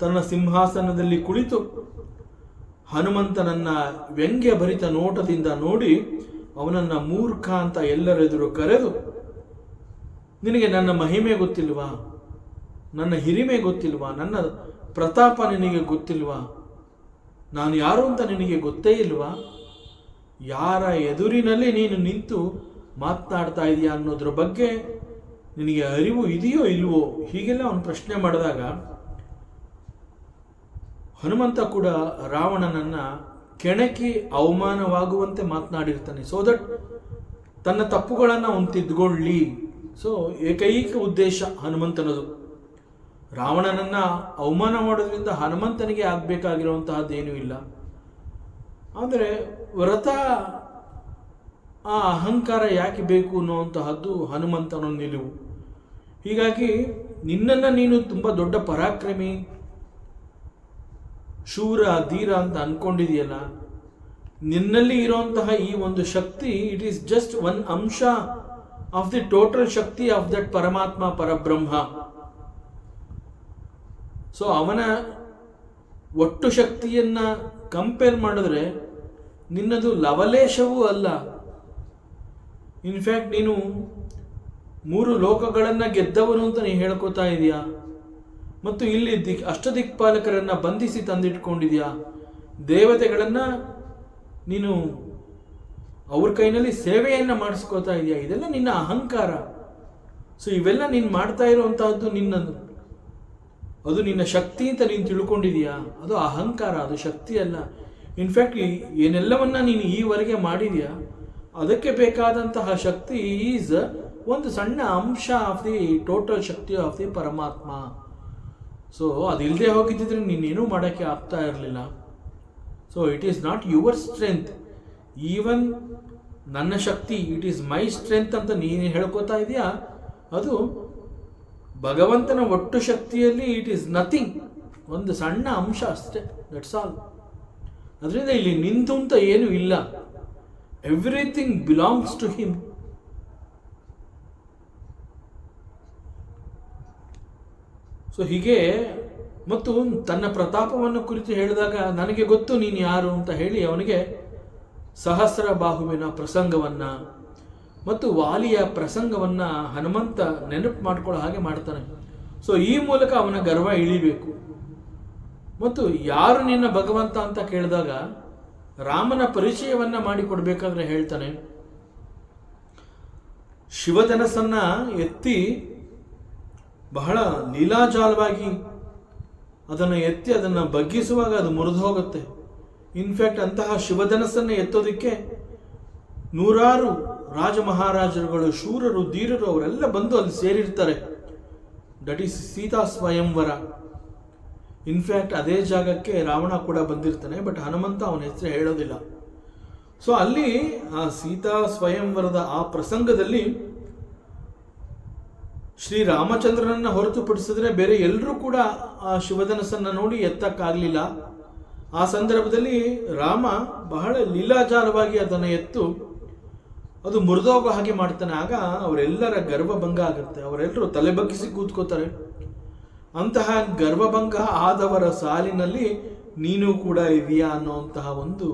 ತನ್ನ ಸಿಂಹಾಸನದಲ್ಲಿ ಕುಳಿತು ಹನುಮಂತನನ್ನ ವ್ಯಂಗ್ಯಭರಿತ ನೋಟದಿಂದ ನೋಡಿ ಅವನನ್ನ ಮೂರ್ಖ ಅಂತ ಎಲ್ಲರೆದುರು ಕರೆದು, ನಿನಗೆ ನನ್ನ ಮಹಿಮೆ ಗೊತ್ತಿಲ್ವಾ? ನನ್ನ ಹಿರಿಮೆ ಗೊತ್ತಿಲ್ವಾ? ನನ್ನ ಪ್ರತಾಪ ನಿನಗೆ ಗೊತ್ತಿಲ್ವಾ? ನಾನು ಯಾರು ಅಂತ ನಿನಗೆ ಗೊತ್ತೇ ಇಲ್ವಾ? ಯಾರ ಎದುರಿನಲ್ಲಿ ನೀನು ನಿಂತು ಮಾತನಾಡ್ತಾ ಇದೆಯಾ ಅನ್ನೋದ್ರ ಬಗ್ಗೆ ನಿನಗೆ ಅರಿವು ಇದೆಯೋ ಇಲ್ವೋ? ಹೀಗೆಲ್ಲ ಅವನು ಪ್ರಶ್ನೆ ಮಾಡಿದಾಗ ಹನುಮಂತ ಕೂಡ ರಾವಣನನ್ನ ಕೆಣಕಿ ಅವಮಾನವಾಗುವಂತೆ ಮಾತನಾಡಿರ್ತಾನೆ. ಸೊ ದಟ್ ತನ್ನ ತಪ್ಪುಗಳನ್ನು ಅವನು ತಿದ್ದುಕೊಳ್ಳಿ. ಸೊ ಏಕೈಕ ಉದ್ದೇಶ ಹನುಮಂತನದು. ರಾವಣನನ್ನು ಅವಮಾನ ಮಾಡೋದ್ರಿಂದ ಹನುಮಂತನಿಗೆ ಆಗಬೇಕಾಗಿರುವಂತಹದ್ದೇನೂ ಇಲ್ಲ. ಆದರೆ ವ್ರತ ಆ ಅಹಂಕಾರ ಯಾಕೆ ಬೇಕು ಅನ್ನುವಂತಹದ್ದು ಹನುಮಂತನ ನಿಲುವು. ಹೀಗಾಗಿ ನಿನ್ನನ್ನು ನೀನು ತುಂಬ ದೊಡ್ಡ ಪರಾಕ್ರಮಿ, ಶೂರ, ಧೀರ ಅಂತ ಅಂದ್ಕೊಂಡಿದೆಯಲ್ಲ, ನಿನ್ನಲ್ಲಿ ಇರುವಂತಹ ಈ ಒಂದು ಶಕ್ತಿ, ಇಟ್ ಈಸ್ ಜಸ್ಟ್ ಒನ್ ಅಂಶ of the total Shakti of that ಪರಮಾತ್ಮ, ಪರಬ್ರಹ್ಮ. ಸೊ ಅವನ ಒಟ್ಟು ಶಕ್ತಿಯನ್ನ ಕಂಪೇರ್ ಮಾಡಿದ್ರೆ ನಿನ್ನದು ಲವಲೇಶವೂ ಅಲ್ಲ. ಇನ್ಫ್ಯಾಕ್ಟ್ ನೀನು 3 ಲೋಕಗಳನ್ನು ಗೆದ್ದವನು ಅಂತ ನೀನು ಹೇಳ್ಕೊತಾ ಇದೆಯಾ, ಮತ್ತು ಇಲ್ಲಿ ಅಷ್ಟದಿಕ್ಪಾಲಕರನ್ನು ಬಂಧಿಸಿ ತಂದಿಟ್ಕೊಂಡಿದ್ಯಾ, ದೇವತೆಗಳನ್ನು ನೀನು ಅವ್ರ ಕೈನಲ್ಲಿ ಸೇವೆಯನ್ನು ಮಾಡಿಸ್ಕೋತಾ ಇದೆಯಾ. ಇದೆಲ್ಲ ನಿನ್ನ ಅಹಂಕಾರ. ಸೊ ಇವೆಲ್ಲ ನೀನು ಮಾಡ್ತಾ ಇರುವಂತಹದ್ದು ನಿನ್ನದು, ಅದು ನಿನ್ನ ಶಕ್ತಿ ಅಂತ ನೀನು ತಿಳ್ಕೊಂಡಿದೀಯಾ. ಅದು ಅಹಂಕಾರ, ಅದು ಶಕ್ತಿ ಅಲ್ಲ. ಇನ್ಫ್ಯಾಕ್ಟ್ ಏನೆಲ್ಲವನ್ನ ನೀನು ಈವರೆಗೆ ಮಾಡಿದೆಯಾ ಅದಕ್ಕೆ ಬೇಕಾದಂತಹ ಶಕ್ತಿ ಈಸ್ ಒಂದು ಸಣ್ಣ ಅಂಶ of the total Shakti of the ಪರಮಾತ್ಮ. ಸೊ ಅದಿಲ್ಲದೆ ಹೋಗಿದ್ದಿದ್ರೆ ನೀನೇನೂ ಮಾಡೋಕ್ಕೆ ಆಗ್ತಾ ಇರಲಿಲ್ಲ. So it is not your strength, even ನನ್ನ ಶಕ್ತಿ, ಇಟ್ ಈಸ್ ಮೈ ಸ್ಟ್ರೆಂತ್ ಅಂತ ನೀನು ಹೇಳ್ಕೊತಾ ಇದೆಯಾ, ಅದು ಭಗವಂತನ ಒಟ್ಟು ಶಕ್ತಿಯಲ್ಲಿ ಇಟ್ ಈಸ್ ನಥಿಂಗ್, ಒಂದು ಸಣ್ಣ ಅಂಶ ಅಷ್ಟೇ, ದಟ್ಸ್ ಆಲ್. ಅದರಿಂದ ಇಲ್ಲಿ ನಿಂತು ಅಂತ ಏನೂ ಇಲ್ಲ, everything belongs to him. So ಹೀಗೆ, ಮತ್ತು ತನ್ನ ಪ್ರತಾಪವನ್ನು ಕುರಿತು ಹೇಳಿದಾಗ ನನಗೆ ಗೊತ್ತು ನೀನು ಯಾರು ಅಂತ ಹೇಳಿ ಅವನಿಗೆ ಸಹಸ್ರ ಬಾಹುವಿನ ಪ್ರಸಂಗವನ್ನು ಮತ್ತು ವಾಲಿಯ ಪ್ರಸಂಗವನ್ನು ಹನುಮಂತ ನೆನಪು ಮಾಡ್ಕೊಳ್ಳೋ ಹಾಗೆ ಮಾಡ್ತಾನೆ. ಸೊ ಈ ಮೂಲಕ ಅವನ ಗರ್ವ ಇಳಿಬೇಕು. ಮತ್ತು ಯಾರು ನಿನ್ನ ಭಗವಂತ ಅಂತ ಕೇಳಿದಾಗ ರಾಮನ ಪರಿಚಯವನ್ನು ಮಾಡಿಕೊಡ್ಬೇಕಾದ್ರೆ ಹೇಳ್ತಾನೆ, ಶಿವಧನಸ್ಸನ್ನು ಎತ್ತಿ ಬಹಳ ಲೀಲಾಜಾಲವಾಗಿ ಅದನ್ನು ಎತ್ತಿ ಅದನ್ನು ಬಗ್ಗಿಸುವಾಗ ಅದು ಮುರಿದು ಹೋಗುತ್ತೆ. ಇನ್ಫ್ಯಾಕ್ಟ್ ಅಂತಹ ಶಿವಧನಸ್ಸನ್ನು ಎತ್ತೋದಕ್ಕೆ 100 ರಾಜ ಮಹಾರಾಜರುಗಳು, ಶೂರರು, ಧೀರರು ಅವರೆಲ್ಲ ಬಂದು ಅಲ್ಲಿ ಸೇರಿರ್ತಾರೆ. That is Sita Swayamvara. In fact ಅದೇ ಜಾಗಕ್ಕೆ ರಾವಣ ಕೂಡ ಬಂದಿರ್ತಾನೆ, ಬಟ್ ಹನುಮಂತ ಅವನ ಹೆಸರು ಹೇಳೋದಿಲ್ಲ. ಸೊ ಅಲ್ಲಿ ಆ ಸೀತಾ ಸ್ವಯಂವರದ ಆ ಪ್ರಸಂಗದಲ್ಲಿ ಶ್ರೀರಾಮಚಂದ್ರನನ್ನು ಹೊರತುಪಡಿಸಿದ್ರೆ ಬೇರೆ ಎಲ್ಲರೂ ಕೂಡ ಆ ಶಿವಧನಸ್ಸನ್ನು ನೋಡಿ ಎತ್ತಕ್ಕಾಗಲಿಲ್ಲ. ಆ ಸಂದರ್ಭದಲ್ಲಿ ರಾಮ ಬಹಳ ಲೀಲಾಜಾಲವಾಗಿ ಅದನ್ನು ಎತ್ತು ಅದು ಮುರಿದೋಗೋ ಹಾಗೆ ಮಾಡ್ತಾನೆ. ಆಗ ಅವರೆಲ್ಲರ ಗರ್ವಭಂಗ ಆಗುತ್ತೆ, ಅವರೆಲ್ಲರೂ ತಲೆ ಬಗ್ಗಿಸಿ ಕೂತ್ಕೋತಾರೆ. ಅಂತಹ ಗರ್ವಭಂಗ ಆದವರ ಸಾಲಿನಲ್ಲಿ ನೀನು ಕೂಡ ಇದೆಯಾ ಅನ್ನುವಂತಹ ಒಂದು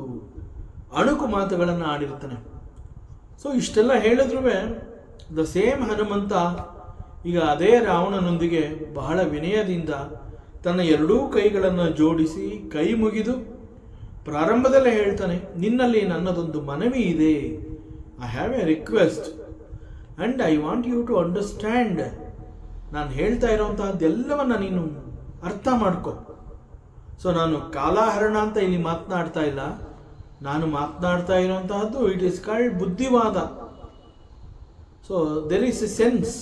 ಅಣುಕು ಮಾತುಗಳನ್ನು ಆಡಿರ್ತಾನೆ. ಸೊ ಇಷ್ಟೆಲ್ಲ ಹೇಳಿದ್ರೂ ದ ಸೇಮ್ ಹನುಮಂತ ಈಗ ಅದೇ ರಾವಣನೊಂದಿಗೆ ಬಹಳ ವಿನಯದಿಂದ ತನ್ನ 2 ಕೈಗಳನ್ನು ಜೋಡಿಸಿ ಕೈ ಮುಗಿದು ಪ್ರಾರಂಭದಲ್ಲೇ ಹೇಳ್ತಾನೆ, ನಿನ್ನಲ್ಲಿ ನನ್ನದೊಂದು ಮನವಿ ಇದೆ. I have a request and I want you to understand. ನಾನು ಹೇಳ್ತಾ ಇರೋವಂತಹದ್ದೆಲ್ಲವನ್ನು ನೀನು ಅರ್ಥ ಮಾಡ್ಕೊ. ಸೊ ನಾನು ಕಾಲಹರಣ ಅಂತ ಇಲ್ಲಿ ಮಾತನಾಡ್ತಾ ಇಲ್ಲ, ನಾನು ಮಾತನಾಡ್ತಾ ಇರುವಂತಹದ್ದು ಇಟ್ ಈಸ್ ಕಾಲ್ಡ್ ಬುದ್ಧಿವಾದ. So there is A sense.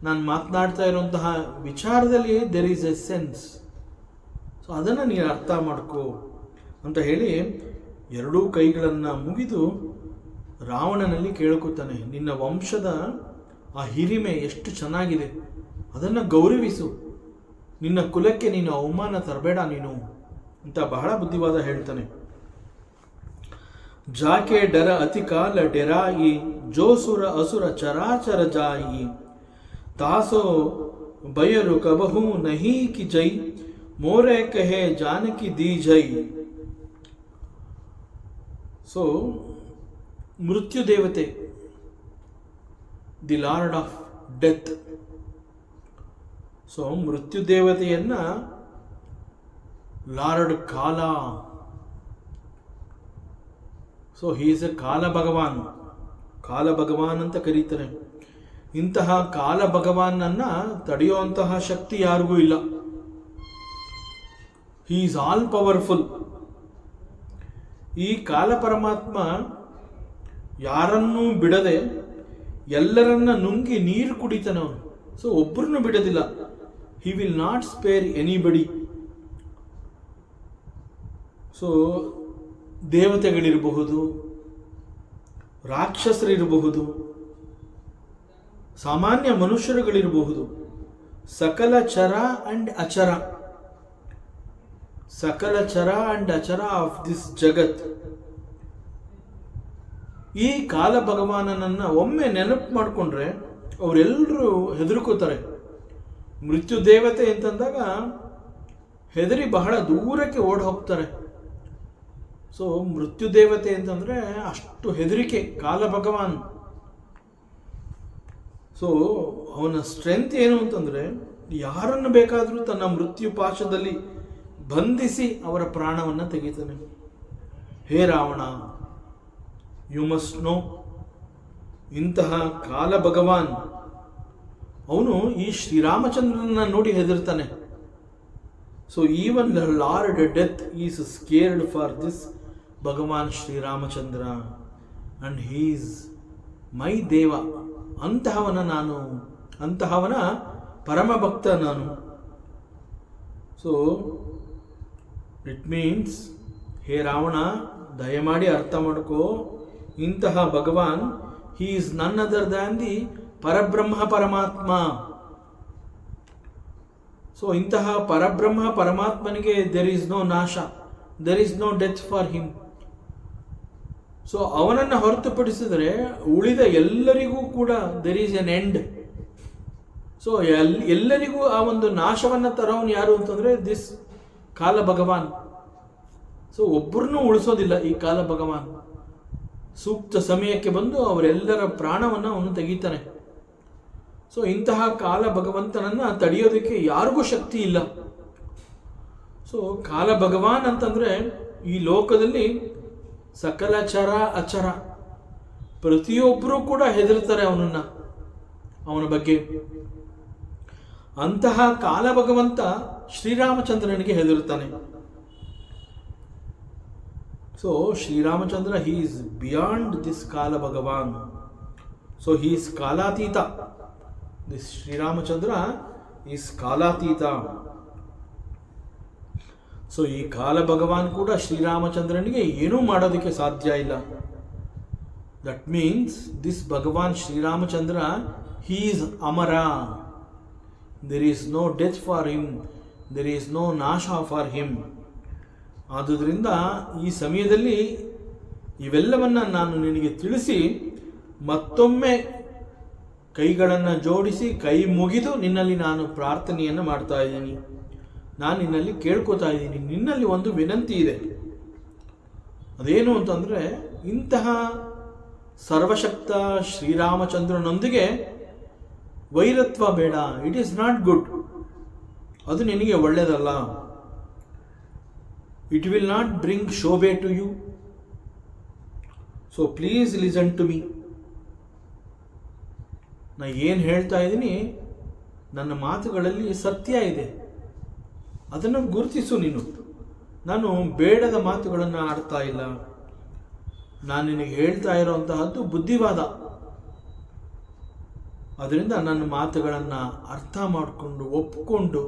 ನಾನು ಮಾತನಾಡ್ತಾ ಇರುವಂತಹ ವಿಚಾರದಲ್ಲಿ there is A sense. So ಅದನ್ನು ನೀನು ಅರ್ಥ ಮಾಡ್ಕೋ ಅಂತ ಹೇಳಿ 2 ಕೈಗಳನ್ನು ಮುಗಿದು ರಾವಣನಲ್ಲಿ ಕೇಳ್ಕೊತಾನೆ, ನಿನ್ನ ವಂಶದ ಆ ಹಿರಿಮೆ ಎಷ್ಟು ಚೆನ್ನಾಗಿದೆ, ಅದನ್ನು ಗೌರವಿಸು, ನಿನ್ನ ಕುಲಕ್ಕೆ ನೀನು ಅವಮಾನ ತರಬೇಡ ನೀನು ಅಂತ ಬಹಳ ಬುದ್ಧಿವಾದ ಹೇಳ್ತಾನೆ. ಜಾಕೆ ಡರ ಅತಿ ಕಾಲ ಡೆರಾಯಿ, ಜೋಸುರ ಅಸುರ ಚರಾಚರ ಜಾಯಿ, ತಾಸೋ ಬಯರು ಕಬಹು ನಹಿ ಕಿ ಜೈ, ಮೋರೆ ಕಹೆ ಜಾನಕಿ ದಿ ಜೈ. ಸೊ ಮೃತ್ಯು ದೇವತೆ, the lord of death. So ಮೃತ್ಯು ದೇವತೆಯನ್ನ ಲಾರ್ಡ್ ಕಾಲ, ಸೊ ಹಿ ಈಸ್ ಎ ಕಾಲ ಭಗವಾನ್, ಕಾಲ ಭಗವಾನ್ ಅಂತ ಕರೀತಾನೆ. ಇಂತಹ ಕಾಲ ಭಗವಾನನ್ನ ತಡೆಯುವಂತಹ ಶಕ್ತಿ ಯಾರಿಗೂ ಇಲ್ಲ. He is all powerful. ಈ ಕಾಲ ಪರಮಾತ್ಮ ಯಾರನ್ನೂ ಬಿಡದೆ ಎಲ್ಲರನ್ನ ನುಂಗಿ ನೀರು ಕುಡಿತಾನೆ ಅವನು. ಸೊ ಒಬ್ಬರನ್ನು ಬಿಡೋದಿಲ್ಲ. He will not spare anybody. So ದೇವತೆಗಳಿರಬಹುದು, ರಾಕ್ಷಸರಿರಬಹುದು, ಸಾಮಾನ್ಯ ಮನುಷ್ಯರುಗಳಿರಬಹುದು, ಸಕಲ ಚರ ಅಂಡ್ ಅಚರ, ಸಕಲ ಚರ ಅಂಡ್ ಅಚರ ಆಫ್ ದಿಸ್ ಜಗತ್, ಈ ಕಾಲ ಭಗವಾನನನ್ನ ಒಮ್ಮೆ ನೆನಪು ಮಾಡಿಕೊಂಡ್ರೆ ಅವರೆಲ್ಲರೂ ಹೆದರ್ಕೋತಾರೆ. ಮೃತ್ಯು ದೇವತೆ ಅಂತಂದಾಗ ಹೆದರಿ ಬಹಳ ದೂರಕ್ಕೆ ಓಡಿ ಹೋಗ್ತಾರೆ. ಸೊ ಮೃತ್ಯು ದೇವತೆ ಅಂತಂದ್ರೆ ಅಷ್ಟು ಹೆದರಿಕೆ ಕಾಲ ಭಗವಾನ್. ಸೊ ಅವನ ಸ್ಟ್ರೆಂತ್ ಏನು ಅಂತಂದ್ರೆ ಯಾರನ್ನು ಬೇಕಾದರೂ ತನ್ನ ಮೃತ್ಯು ಪಾಶದಲ್ಲಿ ಬಂಧಿಸಿ ಅವರ ಪ್ರಾಣವನ್ನು ತೆಗಿತಾನೆ. Hey Ravana, you must know, ಇಂತಹ ಕಾಲ ಭಗವಾನ್ ಅವನು ಈ ಶ್ರೀರಾಮಚಂದ್ರನ ನೋಡಿ ಹೆದರ್ತಾನೆ. So even the lord death is scared for this Bhagwan Sriramachandra and he's my ದೇವ. ಅಂತಹವನ ಪರಮ ಭಕ್ತ ನಾನು. So it means, hey Ravana, ದಯಮಾಡಿ ಅರ್ಥ ಮಾಡ್ಕೋ, ಇಂತಹ ಭಗವಾನ್ he is none other than the ಪರಬ್ರಹ್ಮ ಪರಮಾತ್ಮ. ಸೊ ಇಂತಹ ಪರಬ್ರಹ್ಮ ಪರಮಾತ್ಮನಿಗೆ ದೆರ್ ಈಸ್ ನೋ ನಾಶ, there is no death for him. So ಅವನನ್ನು ಹೊರತುಪಡಿಸಿದರೆ ಉಳಿದ ಎಲ್ಲರಿಗೂ ಕೂಡ there is N end. So ಎಲ್ಲರಿಗೂ ಆ ಒಂದು ನಾಶವನ್ನು ತರೋನು ಯಾರು ಅಂತಂದ್ರೆ ದಿಸ್ ಕಾಲ ಭಗವಾನ್. ಸೊ ಒಬ್ಬರನ್ನೂ ಉಳಿಸೋದಿಲ್ಲ ಈ ಕಾಲ ಭಗವಾನ್. ಸೂಕ್ತ ಸಮಯಕ್ಕೆ ಬಂದು ಅವರೆಲ್ಲರ ಪ್ರಾಣವನ್ನು ಅವನು ತೆಗಿತಾನೆ. ಸೊ ಇಂತಹ ಕಾಲ ಭಗವಂತನನ್ನ ತಡೆಯೋದಕ್ಕೆ ಯಾರಿಗೂ ಶಕ್ತಿ ಇಲ್ಲ. ಸೊ ಕಾಲ ಭಗವಾನ್ ಅಂತಂದ್ರೆ ಈ ಲೋಕದಲ್ಲಿ ಸಕಲ ಚರ ಅಚರ ಪ್ರತಿಯೊಬ್ಬರೂ ಕೂಡ ಹೆದರ್ತಾರೆ ಅವನ ಬಗ್ಗೆ. ಅಂತಹ ಕಾಲ ಭಗವಂತ ಶ್ರೀರಾಮಚಂದ್ರನಿಗೆ ಹೆದರುತ್ತಾನೆ. So Sriramachandra he is beyond this ಕಾಲ ಭಗವಾನ್. ಸೊ ಹಿ ಈಸ್ ಕಾಲಾತೀತ. ದಿಸ್ ಶ್ರೀರಾಮಚಂದ್ರ ಈಸ್ ಕಾಲಾತೀತ. ಸೊ ಈ ಕಾಲ ಭಗವಾನ್ ಕೂಡ ಶ್ರೀರಾಮಚಂದ್ರನಿಗೆ ಏನೂ ಮಾಡೋದಕ್ಕೆ ಸಾಧ್ಯ ಇಲ್ಲ. That means this Bhagwan Sriramachandra he is ಅಮರ. There is no death for him, there is no ನಾಶ ಫಾರ್ ಹಿಮ್. ಆದುದರಿಂದ ಈ ಸಮಯದಲ್ಲಿ ಇವೆಲ್ಲವನ್ನ ನಾನು ನಿನಗೆ ತಿಳಿಸಿ ಮತ್ತೊಮ್ಮೆ ಕೈಗಳನ್ನು ಜೋಡಿಸಿ ಕೈ ಮುಗಿದು ನಿನ್ನಲ್ಲಿ ನಾನು ಪ್ರಾರ್ಥನೆಯನ್ನು ಮಾಡ್ತಾ ಇದ್ದೀನಿ. ನಾನು ನಿನ್ನಲ್ಲಿ ಕೇಳ್ಕೊತಾ ಇದ್ದೀನಿ. ನಿನ್ನಲ್ಲಿ ಒಂದು ವಿನಂತಿ ಇದೆ. ಅದೇನು ಅಂತಂದರೆ, ಇಂತಹ ಸರ್ವಶಕ್ತ ಶ್ರೀರಾಮಚಂದ್ರನೊಂದಿಗೆ ವೈರತ್ವ ಬೇಡ. It is not good. ಅದು ನಿನಗೆ ಒಳ್ಳೆಯದಲ್ಲ. ಇಟ್ ವಿಲ್ ನಾಟ್ ಬ್ರಿಂಗ್ ಶೋಭೆ to you. So please listen to me. ನಾ ಏನು ಹೇಳ್ತಾ ಇದ್ದೀನಿ, ನನ್ನ ಮಾತುಗಳಲ್ಲಿ ಸತ್ಯ ಇದೆ. ಅದನ್ನು ಗುರುತಿಸು ನೀನು. ನಾನು ಬೇಡದ ಮಾತುಗಳನ್ನು ಆಡ್ತಾ ಇಲ್ಲ. ನಾನು ನಿನಗೆ ಹೇಳ್ತಾ ಇರೋಂತಹದ್ದು ಬುದ್ಧಿವಾದ. ಅದರಿಂದ ನನ್ನ ಮಾತುಗಳನ್ನು ಅರ್ಥ ಮಾಡಿಕೊಂಡು ಒಪ್ಪಿಕೊಂಡು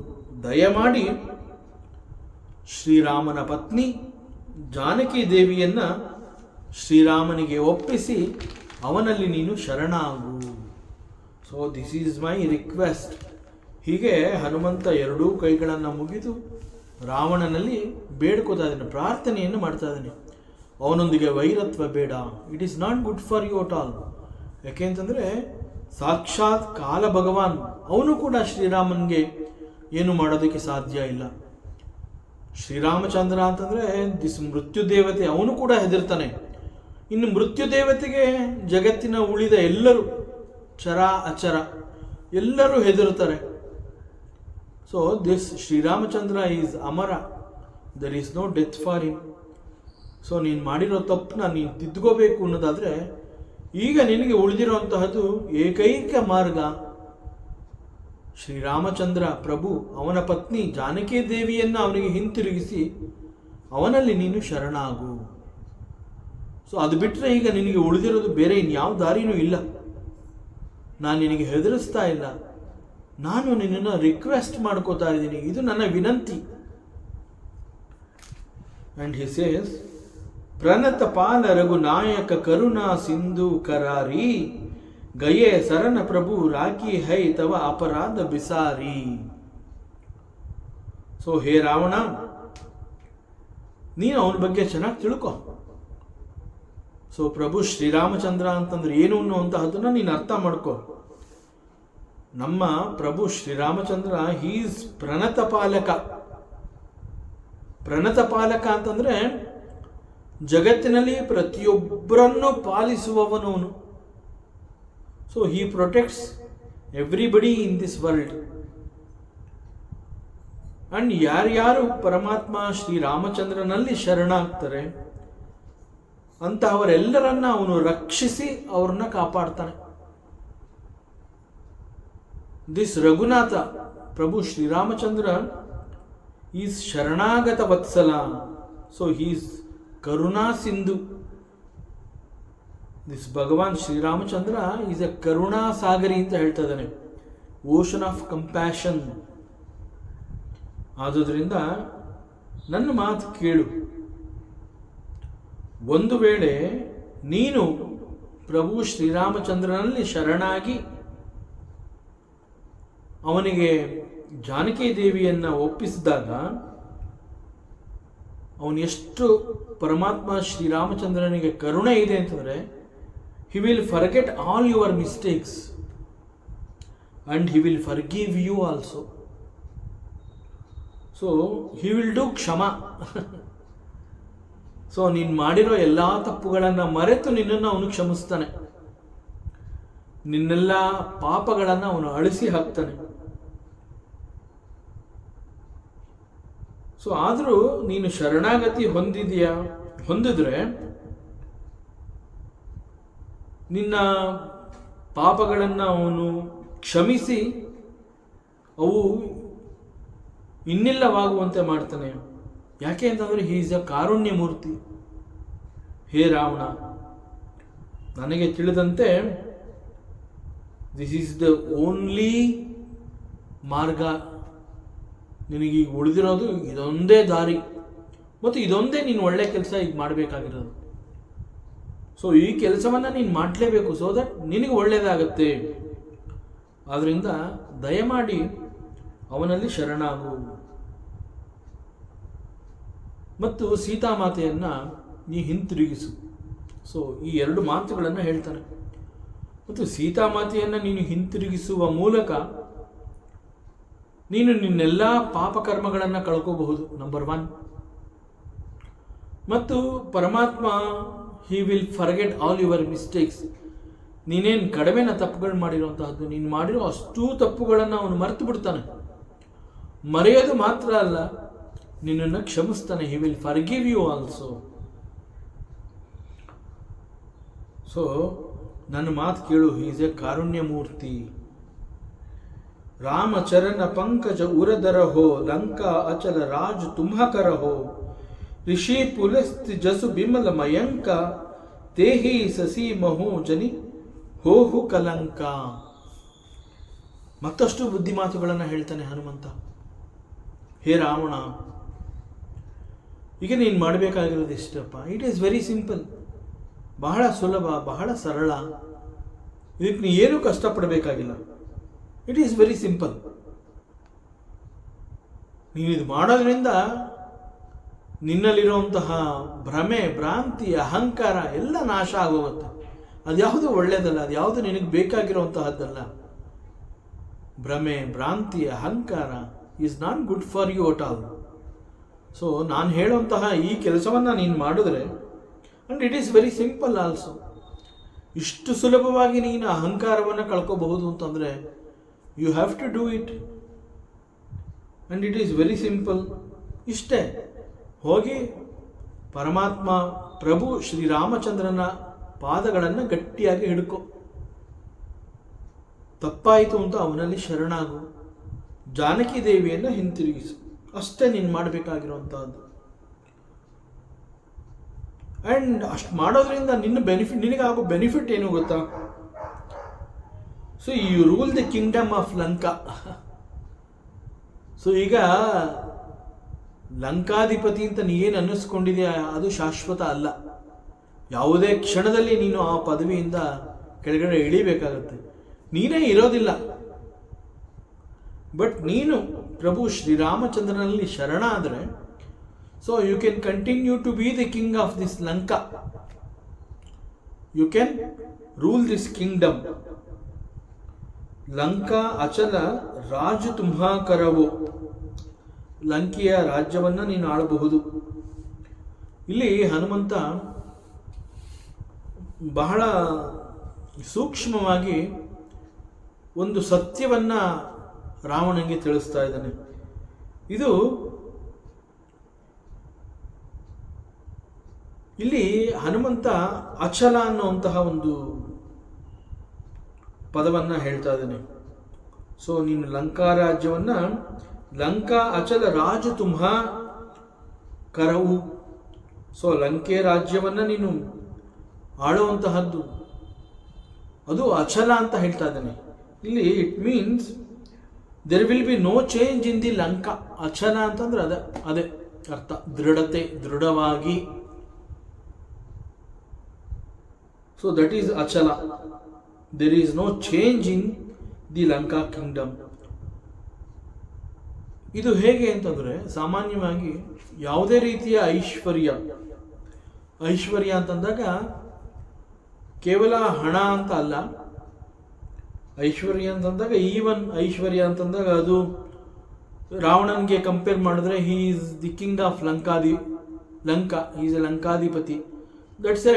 ದಯಮಾಡಿ ಶ್ರೀರಾಮನ ಪತ್ನಿ ಜಾನಕಿ ದೇವಿಯನ್ನು ಶ್ರೀರಾಮನಿಗೆ ಒಪ್ಪಿಸಿ ಅವನಲ್ಲಿ ನೀನು ಶರಣಾಗು. So this is my request. ಹೀಗೆ ಹನುಮಂತ ಎರಡೂ ಕೈಗಳನ್ನು ಮುಗಿದು ರಾವಣನಲ್ಲಿ ಬೇಡ್ಕೋತಾ ಇದ್ದಾನೆ, ಪ್ರಾರ್ಥನೆಯನ್ನು ಮಾಡ್ತಾ ಇದ್ದಾನೆ. ಅವನೊಂದಿಗೆ ವೈರತ್ವ ಬೇಡ. It is not good for you at all. ಯಾಕೆಂತಂದರೆ ಸಾಕ್ಷಾತ್ ಕಾಲ ಭಗವಾನ್ ಅವನು ಕೂಡ ಶ್ರೀರಾಮನಿಗೆ ಏನು ಮಾಡೋದಕ್ಕೆ ಸಾಧ್ಯ ಇಲ್ಲ. ಶ್ರೀರಾಮಚಂದ್ರ ಅಂತಂದರೆ ದಿಸ್ ಮೃತ್ಯು ದೇವತೆ, ಅವನು ಕೂಡ ಹೆದರ್ತಾನೆ. ಇನ್ನು ಮೃತ್ಯು ದೇವತೆಗೆ ಜಗತ್ತಿನ ಉಳಿದ ಎಲ್ಲರೂ ಚರ ಅಚರ ಎಲ್ಲರೂ ಹೆದರುತ್ತಾರೆ. ಸೊ ದಿಸ್ ಶ್ರೀರಾಮಚಂದ್ರ ಈಸ್ ಅಮರ. There is no death for him. So ನೀನು ಮಾಡಿರೋ ತಪ್ಪನ್ನ ನೀನು ತಿದ್ದುಕೋಬೇಕು ಅನ್ನೋದಾದರೆ ಈಗ ನಿನಗೆ ಉಳಿದಿರುವಂತಹದ್ದು ಏಕೈಕ ಮಾರ್ಗ. ಶ್ರೀರಾಮಚಂದ್ರ ಪ್ರಭು ಅವನ ಪತ್ನಿ ಜಾನಕಿ ದೇವಿಯನ್ನು ಅವನಿಗೆ ಹಿಂತಿರುಗಿಸಿ ಅವನಲ್ಲಿ ನೀನು ಶರಣಾಗು. ಸೊ ಅದು ಬಿಟ್ಟರೆ ಈಗ ನಿನಗೆ ಉಳಿದಿರೋದು ಬೇರೆ ಇನ್ಯಾವ ದಾರಿನೂ ಇಲ್ಲ. ನಾನು ನಿನಗೆ ಹೆದರಿಸ್ತಾ ಇಲ್ಲ, ನಾನು ನಿನ್ನನ್ನು ರಿಕ್ವೆಸ್ಟ್ ಮಾಡ್ಕೋತಾ ಇದ್ದೀನಿ, ಇದು ನನ್ನ ವಿನಂತಿ. ಆ್ಯಂಡ್ ಹಿ ಸೇಸ್, ಪ್ರಣತ ಪಾಲ ರಘುನಾಯಕ ಕರುಣಾ ಸಿಂಧು ಕರಾರಿ ಗಯೇ ಸರಣ ಪ್ರಭು ರಾಖಿ ಹೈ ತವ ಅಪರಾಧ ಬಿಸಾರಿ. ಸೊ ಹೇ ರಾವಣ, ನೀನು ಅವನ ಬಗ್ಗೆ ಚೆನ್ನಾಗಿ ತಿಳ್ಕೊ. ಸೊ ಪ್ರಭು ಶ್ರೀರಾಮಚಂದ್ರ ಅಂತಂದ್ರೆ ಏನು ಅನ್ನುವಂತಹದ್ದನ್ನ ನೀನು ಅರ್ಥ ಮಾಡ್ಕೊ. ನಮ್ಮ ಪ್ರಭು ಶ್ರೀರಾಮಚಂದ್ರ ಹೀಸ್ ಪ್ರಣತ ಪಾಲಕ. ಪ್ರಣತ ಪಾಲಕ ಅಂತಂದ್ರೆ ಜಗತ್ತಿನಲ್ಲಿ ಪ್ರತಿಯೊಬ್ಬರನ್ನು ಪಾಲಿಸುವವನವನು. So he protects everybody in this world. And ಯಾರ್ಯಾರು ಪರಮಾತ್ಮ ಶ್ರೀರಾಮಚಂದ್ರನಲ್ಲಿ ಶರಣಾಗ್ತಾರೆ ಅಂತಹವರೆಲ್ಲರನ್ನ ಅವನು ರಕ್ಷಿಸಿ ಅವ್ರನ್ನ ಕಾಪಾಡ್ತಾನೆ. ದಿಸ್ ರಘುನಾಥ ಪ್ರಭು ಶ್ರೀರಾಮಚಂದ್ರ ಈಸ್ ಶರಣಾಗತ ವತ್ಸಲ. ಸೊ ಹೀಸ್ ಕರುಣಾ ಸಿಂಧು. This Bhagwan Sriramachandra is a ಕರುಣಾ ಸಾಗರಿ ಅಂತ ಹೇಳ್ತಾ ಇದ್ದಾನೆ, ಓಷನ್ ಆಫ್ ಕಂಪ್ಯಾಷನ್. ಆದುದರಿಂದ ನನ್ನ ಮಾತು ಕೇಳು. ಒಂದು ವೇಳೆ ನೀನು ಪ್ರಭು ಶ್ರೀರಾಮಚಂದ್ರನಲ್ಲಿ ಶರಣಾಗಿ ಅವನಿಗೆ ಜಾನಕಿ ದೇವಿಯನ್ನ ಒಪ್ಪಿಸಿದಾಗ ಅವನು ಎಷ್ಟು ಪರಮಾತ್ಮ ಶ್ರೀರಾಮಚಂದ್ರನಿಗೆ ಕರುಣೆ ಇದೆ ಅಂತಂದರೆ, he will forget all your mistakes and he will forgive you also. So he will do ಕ್ಷಮ. ಸೊ ನೀನು ಮಾಡಿರೋ ಎಲ್ಲ ತಪ್ಪುಗಳನ್ನು ಮರೆತು ನಿನ್ನನ್ನು ಅವನು ಕ್ಷಮಿಸ್ತಾನೆ. ನಿನ್ನೆಲ್ಲ ಪಾಪಗಳನ್ನು ಅವನು ಅಳಿಸಿ ಹಾಕ್ತಾನೆ. ಸೊ ಆದರೂ ನೀನು ಶರಣಾಗತಿ ಹೊಂದಿದ್ರೆ ನಿನ್ನ ಪಾಪಗಳನ್ನು ಅವನು ಕ್ಷಮಿಸಿ ಅವು ಇನ್ನಿಲ್ಲವಾಗುವಂತೆ ಮಾಡ್ತಾನೆ. ಯಾಕೆ ಅಂತಂದರೆ ಹಿ ಈಸ್ ಅ ಕಾರುಣ್ಯ ಮೂರ್ತಿ. ಹೇ ರಾವಣ, ನನಗೆ ತಿಳಿದಂತೆ ದಿಸ್ ಈಸ್ ದ ಓನ್ಲಿ ಮಾರ್ಗ. ನಿನಗೆ ಉಳಿದಿರೋದು ಇದೊಂದೇ ದಾರಿ ಮತ್ತು ಇದೊಂದೇ ನೀನು ಒಳ್ಳೆ ಕೆಲಸ ಈಗ ಮಾಡಬೇಕಾಗಿರೋದು. ಸೊ ಈ ಕೆಲಸವನ್ನು ನೀನು ಮಾಡಲೇಬೇಕು, ಸೊ ದಟ್ ನಿನಗೆ ಒಳ್ಳೆಯದಾಗತ್ತೆ. ಆದ್ದರಿಂದ ದಯಮಾಡಿ ಅವನಲ್ಲಿ ಶರಣಾಗು ಮತ್ತು ಸೀತಾಮಾತೆಯನ್ನು ನೀ ಹಿಂತಿರುಗಿಸು. ಸೊ ಈ ಎರಡು ಮಾತುಗಳನ್ನು ಹೇಳ್ತಾನೆ. ಮತ್ತು ಸೀತಾಮಾತೆಯನ್ನು ನೀನು ಹಿಂತಿರುಗಿಸುವ ಮೂಲಕ ನೀನು ನಿನ್ನೆಲ್ಲ ಪಾಪಕರ್ಮಗಳನ್ನು ಕಳ್ಕೋಬಹುದು, ನಂಬರ್ 1. ಮತ್ತು ಪರಮಾತ್ಮ ಹಿ will forget all your mistakes. ನೀನೇನು ಕಡಿಮೆನ ತಪ್ಪುಗಳು ಮಾಡಿರುವಂತಹದ್ದು, ನೀನು ಮಾಡಿರೋ ಅಷ್ಟೂ ತಪ್ಪುಗಳನ್ನು ಅವನು ಮರೆತು ಬಿಡ್ತಾನೆ. ಮರೆಯೋದು ಮಾತ್ರ ಅಲ್ಲ, ನಿನ್ನನ್ನು ಕ್ಷಮಿಸ್ತಾನೆ. He will forgive you also. So ನನ್ನ ಮಾತು ಕೇಳು, ಹಿ ಈಸ್ ಎ ಕಾರುಣ್ಯ ಮೂರ್ತಿ. ರಾಮಚರಣ ಪಂಕಜ ಉರದರ ಹೋ, ಲಂಕಾ ಅಚಲ ರಾಜ ತುಂಬಕರ ಹೋ, ಋಷಿ ಪುಲಸ್ತಿ ಜಸು ಬಿಮಲ ಮಯಂಕ, ತೇಹಿ ಸಸಿ ಮಹು ಜನಿ ಹೋಹು ಕಲಂಕ. ಮತ್ತಷ್ಟು ಬುದ್ಧಿ ಮಾತುಗಳನ್ನು ಹೇಳ್ತಾನೆ ಹನುಮಂತ. ಹೇ ರಾವಣ, ಈಗ ನೀನು ಮಾಡಬೇಕಾಗಿರೋದು ಇಷ್ಟಪ್ಪ. ಇಟ್ ಈಸ್ ವೆರಿ ಸಿಂಪಲ್, ಬಹಳ ಸುಲಭ, ಬಹಳ ಸರಳ. ಇದಕ್ಕೆ ನೀ ಏನೂ ಕಷ್ಟಪಡಬೇಕಾಗಿಲ್ಲ. It is very simple. ನೀನು ಇದು ಮಾಡೋದ್ರಿಂದ ನಿನ್ನಲ್ಲಿರುವಂತಹ ಭ್ರಮೆ, ಭ್ರಾಂತಿ, ಅಹಂಕಾರ ಎಲ್ಲ ನಾಶ ಆಗೋಗುತ್ತೆ. ಅದ್ಯಾವುದು ಒಳ್ಳೆಯದಲ್ಲ, ಅದ್ಯಾವುದು ನಿನಗೆ ಬೇಕಾಗಿರುವಂತಹದ್ದಲ್ಲ. ಭ್ರಮೆ, ಭ್ರಾಂತಿ, ಅಹಂಕಾರ is not good for you at all. So ನಾನು ಹೇಳುವಂತಹ ಈ ಕೆಲಸವನ್ನು ನೀನು ಮಾಡಿದ್ರೆ, and it is very simple also. ಇಷ್ಟು ಸುಲಭವಾಗಿ ನೀನು ಅಹಂಕಾರವನ್ನು ಕಳ್ಕೋಬಹುದು ಅಂತಂದರೆ you have to do it, and it is very simple. ಇಷ್ಟೇ. ಹೋಗಿ ಪರಮಾತ್ಮ ಪ್ರಭು ಶ್ರೀರಾಮಚಂದ್ರನ ಪಾದಗಳನ್ನು ಗಟ್ಟಿಯಾಗಿ ಹಿಡ್ಕೊ. ತಪ್ಪಾಯಿತು ಅಂತ ಅವನಲ್ಲಿ ಶರಣಾಗು. ಜಾನಕಿ ದೇವಿಯನ್ನು ಹಿಂತಿರುಗಿಸು. ಅಷ್ಟೇ ನೀನು ಮಾಡಬೇಕಾಗಿರುವಂತಹದ್ದು. ಆ್ಯಂಡ್ ಅಷ್ಟು ಮಾಡೋದ್ರಿಂದ ನಿನಗಾಗೋ ಬೆನಿಫಿಟ್ ಏನು ಗೊತ್ತಾ? So you rule the kingdom of Lanka. So ಈಗ ಲಂಕಾಧಿಪತಿ ಅಂತ ನೀನು ಅನ್ನಿಸ್ಕೊಂಡಿದೆಯಾ, ಅದು ಶಾಶ್ವತ ಅಲ್ಲ. ಯಾವುದೇ ಕ್ಷಣದಲ್ಲಿ ನೀನು ಆ ಪದವಿಯಿಂದ ಕೆಳಗಡೆ ಇಳಿಬೇಕಾಗತ್ತೆ. ನೀನೇ ಇರೋದಿಲ್ಲ. ಬಟ್ ನೀನು ಪ್ರಭು ಶ್ರೀರಾಮಚಂದ್ರನಲ್ಲಿ ಶರಣ ಆದರೆ, so you can continue to be the king of this Lanka. You can rule this kingdom. Lanka ಅಚಲ ರಾಜ ತುಂಬಾ ಕರವು. ಲಂಕೆಯ ರಾಜ್ಯವನ್ನು ನೀನು ಆಳಬಹುದು. ಇಲ್ಲಿ ಹನುಮಂತ ಬಹಳ ಸೂಕ್ಷ್ಮವಾಗಿ ಒಂದು ಸತ್ಯವನ್ನ ರಾವಣನಿಗೆ ತಿಳಿಸ್ತಾ ಇದ್ದಾನೆ. ಇದು ಇಲ್ಲಿ ಹನುಮಂತ ಅಚಲ ಅನ್ನುವಂತಹ ಒಂದು ಪದವನ್ನು ಹೇಳ್ತಾ ಇದ್ದಾನೆ. ಸೊ ನೀನು ಲಂಕಾ ರಾಜ್ಯವನ್ನ, ಲಂಕಾ ಅಚಲ ರಾಜ ತುಂಬಾ ಕರವು. ಸೊ ಲಂಕೆ ರಾಜ್ಯವನ್ನ ನೀನು ಆಳುವಂತಹದ್ದು, ಅದು ಅಚಲ ಅಂತ ಹೇಳ್ತಾ ಇದ್ದಾನೆ. ಇಲ್ಲಿ it means there will be no change in the Lanka. ಅಚಲ ಅಂತಂದ್ರೆ ಅದೇ ಅರ್ಥ, ದೃಢತೆ, ದೃಢವಾಗಿ. ಸೊ ದಟ್ ಈಸ್ ಅಚಲ. There is no change in the Lanka kingdom. ಇದು ಹೇಗೆ ಅಂತಂದ್ರೆ, ಸಾಮಾನ್ಯವಾಗಿ ಯಾವುದೇ ರೀತಿಯ ಐಶ್ವರ್ಯ ಅಂತಂದಾಗ ಕೇವಲ ಹಣ ಅಂತ ಅಲ್ಲ. ಐಶ್ವರ್ಯ ಅಂತಂದಾಗ, ಈವನ್ ಐಶ್ವರ್ಯ ಅಂತಂದಾಗ ಅದು ರಾವಣನ್ಗೆ ಕಂಪೇರ್ ಮಾಡಿದ್ರೆ he is the king of Lanka, is a ಲಂಕಾಧಿಪತಿ. That's a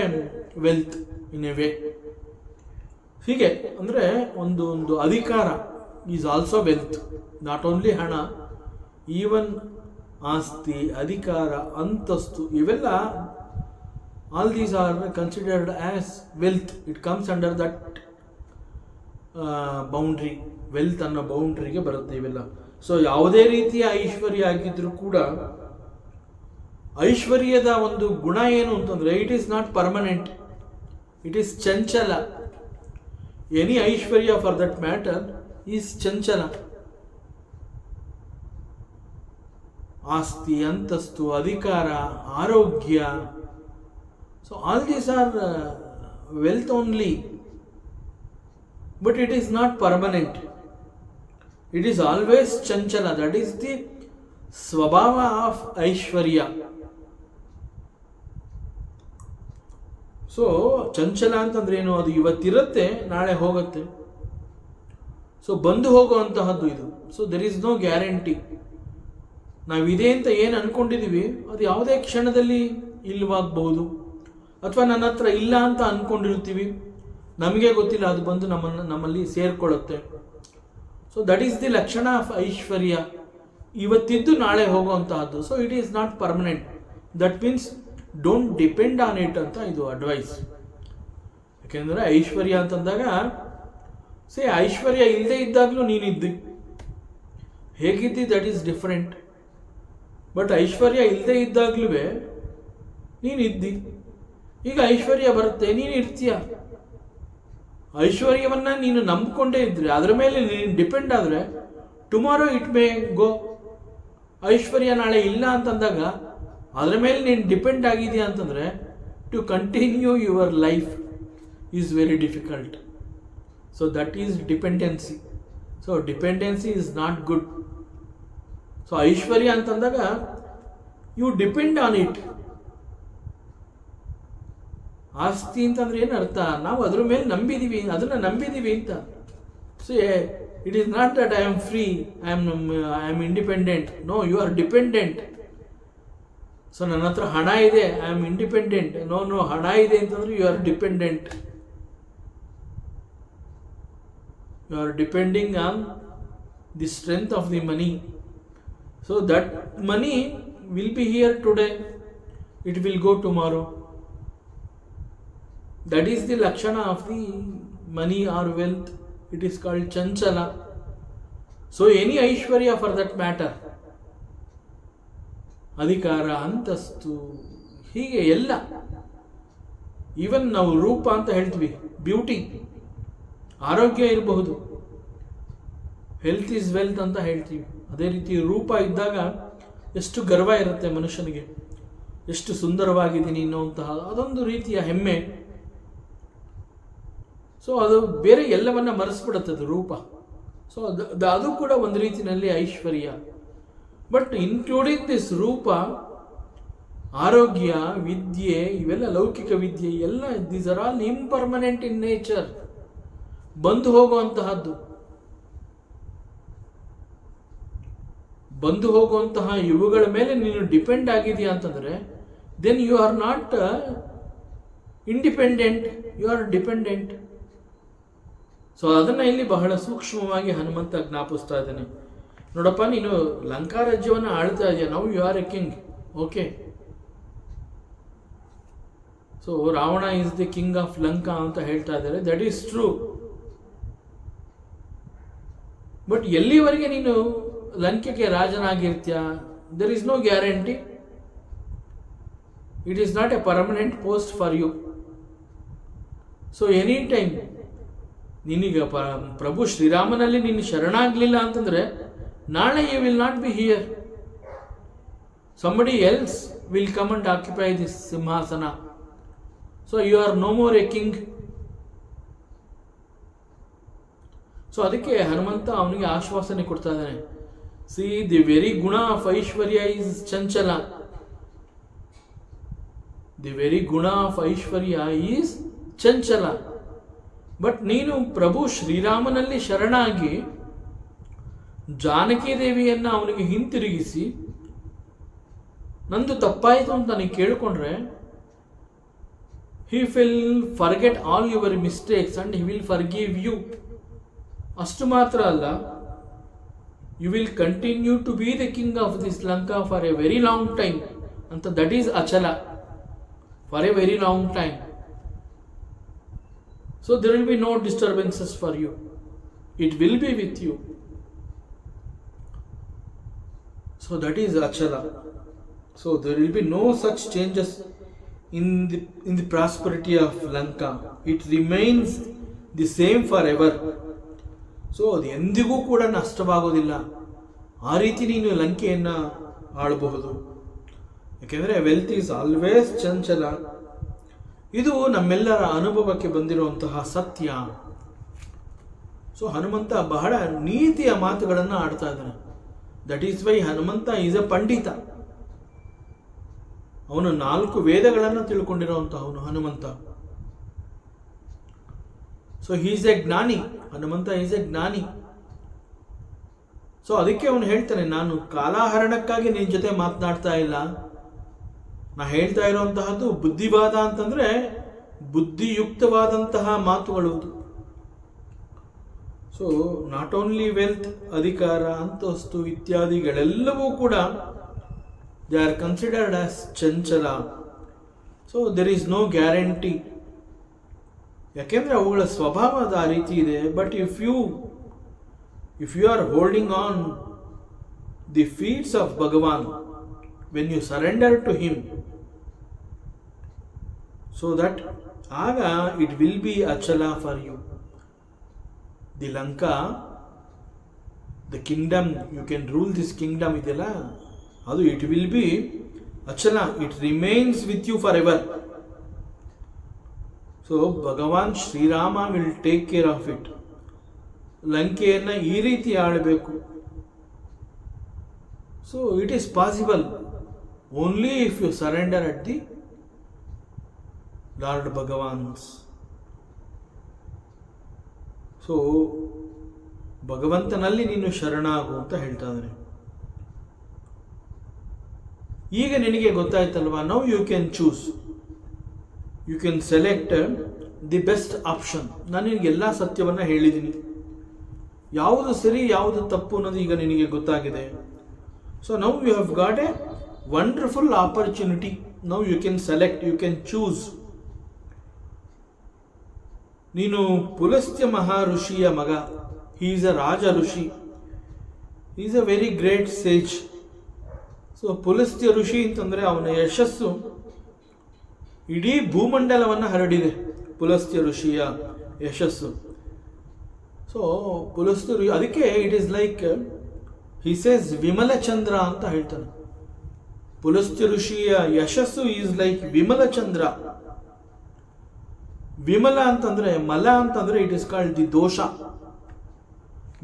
wealth in a way. ಹೀಗೆ ಅಂದರೆ ಒಂದು ಅಧಿಕಾರ is also wealth, not only ಹಣ, ಈವನ್ ಆಸ್ತಿ, ಅಧಿಕಾರ, ಅಂತಸ್ತು, ಇವೆಲ್ಲ all these are considered as wealth. It comes under that boundary. Wealth ಅನ್ನೋ ಬೌಂಡ್ರಿಗೆ ಬರುತ್ತೆ ಇವೆಲ್ಲ. ಸೊ ಯಾವುದೇ ರೀತಿಯ ಐಶ್ವರ್ಯ ಆಗಿದ್ರೂ ಕೂಡ ಐಶ್ವರ್ಯದ ಒಂದು ಗುಣ ಏನು ಅಂತಂದ್ರೆ, it is not permanent, it is ಚಂಚಲ. ಎನಿ ಐಶ್ವರ್ಯ ಫಾರ್ ದಟ್ ಮ್ಯಾಟರ್ ಈಸ್ ಚಂಚಲ. ಆಸ್ತಿ, ಅಂತಸ್ತು, ಅಧಿಕಾರ, ಆರೋಗ್ಯ, so all these are wealth only, but it is not permanent. It is always chanchala. That is the swabhava of aishwarya. So ಚಂಚಲ ಅಂತಂದ್ರೆ ಏನು? ಅದು ಇವತ್ತಿರುತ್ತೆ, ನಾಳೆ ಹೋಗುತ್ತೆ. ಸೊ ಬಂದು ಹೋಗುವಂತಹದ್ದು ಇದು. So there is no guarantee. ನಾವಿದೆ ಅಂತ ಏನು ಅನ್ಕೊಂಡಿದೀವಿ ಅದು ಯಾವುದೇ ಕ್ಷಣದಲ್ಲಿ ಇಲ್ಲವಾಗಬಹುದು, ಅಥವಾ ನನ್ನ ಹತ್ರ ಇಲ್ಲ ಅಂತ ಅನ್ಕೊಂಡಿರ್ತೀವಿ, ನಮಗೆ ಗೊತ್ತಿಲ್ಲ, ಅದು ಬಂದು ನಮ್ಮಲ್ಲಿ ಸೇರ್ಕೊಳ್ಳುತ್ತೆ. ಸೊ ದಟ್ ಈಸ್ ದಿ ಲಕ್ಷಣ ಆಫ್ ಐಶ್ವರ್ಯ. ಇವತ್ತಿದ್ದು ನಾಳೆ ಹೋಗುವಂತಹದ್ದು. So it is not permanent. That means don't depend on it ಅಂತ ಇದು ಅಡ್ವೈಸ್. ಯಾಕೆಂದರೆ ಐಶ್ವರ್ಯ ಅಂತಂದಾಗ, ಐಶ್ವರ್ಯ ಇಲ್ಲದೆ ಇದ್ದಾಗಲೂ ನೀನಿದ್ದಿ, ಹೇಗಿದ್ದಿ ದಟ್ ಈಸ್ ಡಿಫರೆಂಟ್. ಬಟ್ ಐಶ್ವರ್ಯ ಇಲ್ಲದೆ ಇದ್ದಾಗ್ಲೂ ನೀನಿದ್ದಿ. ಈಗ ಐಶ್ವರ್ಯ ಬರುತ್ತೆ, ನೀನು ಇರ್ತೀಯ. ಐಶ್ವರ್ಯವನ್ನ ನೀನು ನಂಬಿಕೊಂಡೇ ಇದ್ರೆ, ಅದರ ಮೇಲೆ ನೀನು ಡಿಪೆಂಡ್ ಆದರೆ, ಟುಮಾರೋ ಇಟ್ ಮೇ ಗೋ. ಐಶ್ವರ್ಯ ನಾಳೆ ಇಲ್ಲ ಅಂತಂದಾಗ ಅದರ ಮೇಲೆ ನೀನು ಡಿಪೆಂಡ್ ಆಗಿದೆಯಾ ಅಂತಂದರೆ, to continue your life is very difficult. So that is dependency. So dependency is not good. So ಐಶ್ವರ್ಯ ಅಂತಂದಾಗ ಯು ಡಿಪೆಂಡ್ ಆನ್ ಇಟ್. ಆಸ್ತಿ ಅಂತಂದ್ರೆ ಏನು ಅರ್ಥ? ನಾವು ಅದ್ರ ಮೇಲೆ ಅದನ್ನ ನಂಬಿದೀವಿ ಅಂತ. So it is not that I am free, I am independent. No, you are dependent. So ನನ್ನ ಹತ್ರ ಹಣ ಇದೆ, ಐ ಆಮ್ ಇಂಡಿಪೆಂಡೆಂಟ್. ನೋ, ಹಣ ಇದೆ ಅಂತಂದ್ರೆ you are dependent. You are depending on the strength of the money. So that money will be here today, it will go tomorrow. That is the lakshana of the money or wealth. It is called chanchala. So any aishwarya for that matter, ಅಧಿಕಾರ, ಅಂತಸ್ತು, ಹೀಗೆ ಎಲ್ಲ even ನಾವು ರೂಪ ಅಂತ ಹೇಳ್ತೀವಿ, beauty, ಆರೋಗ್ಯ ಇರಬಹುದು, ಹೆಲ್ತ್ ಈಸ್ ವೆಲ್ತ್ ಅಂತ ಹೇಳ್ತೀವಿ. ಅದೇ ರೀತಿ ರೂಪ ಇದ್ದಾಗ ಎಷ್ಟು ಗರ್ವ ಇರುತ್ತೆ ಮನುಷ್ಯನಿಗೆ, ಎಷ್ಟು ಸುಂದರವಾಗಿದ್ದೀನಿ ಅನ್ನುವಂತಹ ಅದೊಂದು ರೀತಿಯ ಹೆಮ್ಮೆ. ಸೊ ಅದು ಬೇರೆ ಎಲ್ಲವನ್ನ ಮರೆಸ್ಬಿಡುತ್ತದೆ ರೂಪ. ಸೊ ಅದು ಕೂಡ ಒಂದು ರೀತಿಯಲ್ಲಿ ಐಶ್ವರ್ಯ. ಬಟ್ ಇನ್ಕ್ಲೂಡಿಂಗ್ ದಿಸ್ ರೂಪ, ಆರೋಗ್ಯ, ವಿದ್ಯೆ, ಇವೆಲ್ಲ ಲೌಕಿಕ ವಿದ್ಯೆ ಎಲ್ಲ, these are all impermanent in nature, ಬಂದು ಹೋಗುವಂತಹದ್ದು. ಬಂದು ಹೋಗುವಂತಹ ಇವುಗಳ ಮೇಲೆ ನೀನು ಡಿಪೆಂಡ್ ಆಗಿದೆಯಾ ಅಂತಂದ್ರೆ then you are not independent, you are dependent. So ಅದನ್ನ ಇಲ್ಲಿ ಬಹಳ ಸೂಕ್ಷ್ಮವಾಗಿ ಹನುಮಂತ ಜ್ಞಾಪಿಸ್ತಾ ಇದ್ದಾನೆ. ನೋಡಪ್ಪ, ನೀನು ಲಂಕಾ ರಾಜ್ಯವನ್ನು ಆಳ್ತಾ ಇದೆಯಾ, now you are a king, okay. So Ravana is the king of Lanka ಅಂತ ಹೇಳ್ತಾ ಇದ್ದಾರೆ, ದಟ್ ಈಸ್ ಟ್ರೂ. ಬಟ್ ಎಲ್ಲಿವರೆಗೆ ನೀನು ಲಂಕೆಗೆ ರಾಜನಾಗಿರ್ತೀಯ, there is no guarantee. It is not a permanent post for you. So any time ನಿನಗೆ ಪ್ರಭು ಶ್ರೀರಾಮನಲ್ಲಿ ನೀನು ಶರಣಾಗಲಿಲ್ಲ ಅಂತಂದ್ರೆ ನಾಳೆ you will not be here. somebody else will come and occupy this simhasana. So you are no more a king. So ಅದಕ್ಕೆ ಹನುಮಂತ ಅವನಿಗೆ ಆಶ್ವಾಸನೆ ಕೊಡ್ತಾ ಇದ್ದಾನೆ. ಸಿ, ದಿ ವೆರಿ ಗುಣ ಆಫ್ ಐಶ್ವರ್ಯ ಈಸ್ ಚಂಚಲ. ದಿ ವೆರಿ ಗುಣ ಆಫ್ ಐಶ್ವರ್ಯ ಈಸ್ ಚಂಚಲ. But ನೀನು ಪ್ರಭು ಶ್ರೀರಾಮನಲ್ಲಿ ಶರಣಾಗಿ ಜಾನಕಿ ದೇವಿಯನ್ನ ಅವನಿಗೆ ಹಿಂತಿರುಗಿಸಿ ನಂದು ತಪ್ಪಾಯಿತು ಅಂತ ನೀನು ಕೇಳಿಕೊಂಡ್ರೆ he will forget all your mistakes and he will forgive you. ಅಷ್ಟು ಮಾತ್ರ ಅಲ್ಲ, you will continue to be the king of this Lanka for a very long time ಅಂತ, that is achala, for a very long time. So there will be no disturbances for you, it will be with you. So that is achala. So there will be no such changes in the prosperity of Lanka. It remains the same forever. So ಅದು ಎಂದಿಗೂ ಕೂಡ ನಷ್ಟವಾಗೋದಿಲ್ಲ. ಆ ರೀತಿ ನೀನು ಲಂಕೆಯನ್ನು ಆಳಬಹುದು. ಯಾಕೆಂದರೆ wealth is always ಚಂಚಲ. ಇದು ನಮ್ಮೆಲ್ಲರ ಅನುಭವಕ್ಕೆ ಬಂದಿರುವಂತಹ ಸತ್ಯ. ಸೊ ಹನುಮಂತ ಬಹಳ ನೀತಿಯ ಮಾತುಗಳನ್ನು ಆಡ್ತಾ ಇದ್ದಾನೆ. That is why Hanumantha is a pandit. ಅವನು 4 ವೇದಗಳನ್ನು ತಿಳ್ಕೊಂಡಿರುವಂತಹವನು Hanumantha. So he is a ಜ್ಞಾನಿ. ಹನುಮಂತ ಈಸ್ ಎ ಜ್ಞಾನಿ. ಸೊ ಅದಕ್ಕೆ ಅವನು ಹೇಳ್ತಾನೆ, ನಾನು ಕಾಲಹರಣಕ್ಕಾಗಿ ನಿನ್ನ ಜೊತೆ ಮಾತನಾಡ್ತಾ ಇಲ್ಲ, ನಾ ಹೇಳ್ತಾ ಇರುವಂತಹದ್ದು ಬುದ್ಧಿವಾದ ಅಂತಂದ್ರೆ ಬುದ್ಧಿಯುಕ್ತವಾದಂತಹ ಮಾತುಗಳು. ಸೊ ನಾಟ್ ಓನ್ಲಿ ವೆಲ್ತ್, ಅಧಿಕಾರ, ಅಂತಸ್ತು ಇತ್ಯಾದಿಗಳೆಲ್ಲವೂ ಕೂಡ they are considered as chanchala. So there is no guarantee. ಯಾಕೆಂದ್ರೆ ಅವುಗಳ ಸ್ವಭಾವದ ಆ ರೀತಿ ಇದೆ. But if you are holding on the feets of Bhagwan, when you surrender to him, so that ಆಗ ಇಟ್ ವಿಲ್ ಬಿ ಅಚಲ for you. The Lanka, the kingdom, you can rule this kingdom ಇದೆಯಲ್ಲ, ಅದು ಇಟ್ ವಿಲ್ ಬಿ ಅಚಲ, it remains with you for ever. So Bhagwan Srirama will take care of it. ಲಂಕೆಯನ್ನು ಈ ರೀತಿ ಆಳಬೇಕು. So it is possible only if you surrender at the lord Bhagwan's. So ಭಗವಂತನಲ್ಲಿ ನೀನು ಶರಣಾಗು ಅಂತ ಹೇಳ್ತಾ ಇದ್ದಾನೆ. ಈಗ ನಿನಗೆ ಗೊತ್ತಾಯ್ತಲ್ವಾ, now you can choose, you can select the best option. ನಾನು ನಿನಗೆ ಎಲ್ಲ ಸತ್ಯವನ್ನು ಹೇಳಿದ್ದೀನಿ, ಯಾವುದು ಸರಿ ಯಾವುದು ತಪ್ಪು ಅನ್ನೋದು ಈಗ ನಿನಗೆ ಗೊತ್ತಾಗಿದೆ. So now you have got a wonderful opportunity. Now you can select, you can choose. ನೀನು ಪುಲಸ್ತ್ಯ ಮಹಾಋಷಿಯ ಮಗ. He is a raja rishi, he is a very great sage. So Pulastya Rishi ಅಂತಂದರೆ ಅವನ ಯಶಸ್ಸು ಇಡೀ ಭೂಮಂಡಲವನ್ನು ಹರಡಿದೆ ಪುಲಸ್ತ್ಯ ಋಷಿಯ ಯಶಸ್ಸು. ಸೊ ಪುಲಸ್ತ್ಯ ಅದಕ್ಕೆ it is like he says ವಿಮಲ ಚಂದ್ರ ಅಂತ ಹೇಳ್ತಾನೆ. ಪುಲಸ್ತ್ಯ ಋಷಿಯ ಯಶಸ್ಸು ಈಸ್ ಲೈಕ್ ವಿಮಲ ಚಂದ್ರ. ವಿಮಲ ಅಂತಂದ್ರೆ, ಮಲ ಅಂತಂದ್ರೆ ಇಟ್ ಇಸ್ ಕಾಲ್ಡ್ ದಿ ದೋಷ.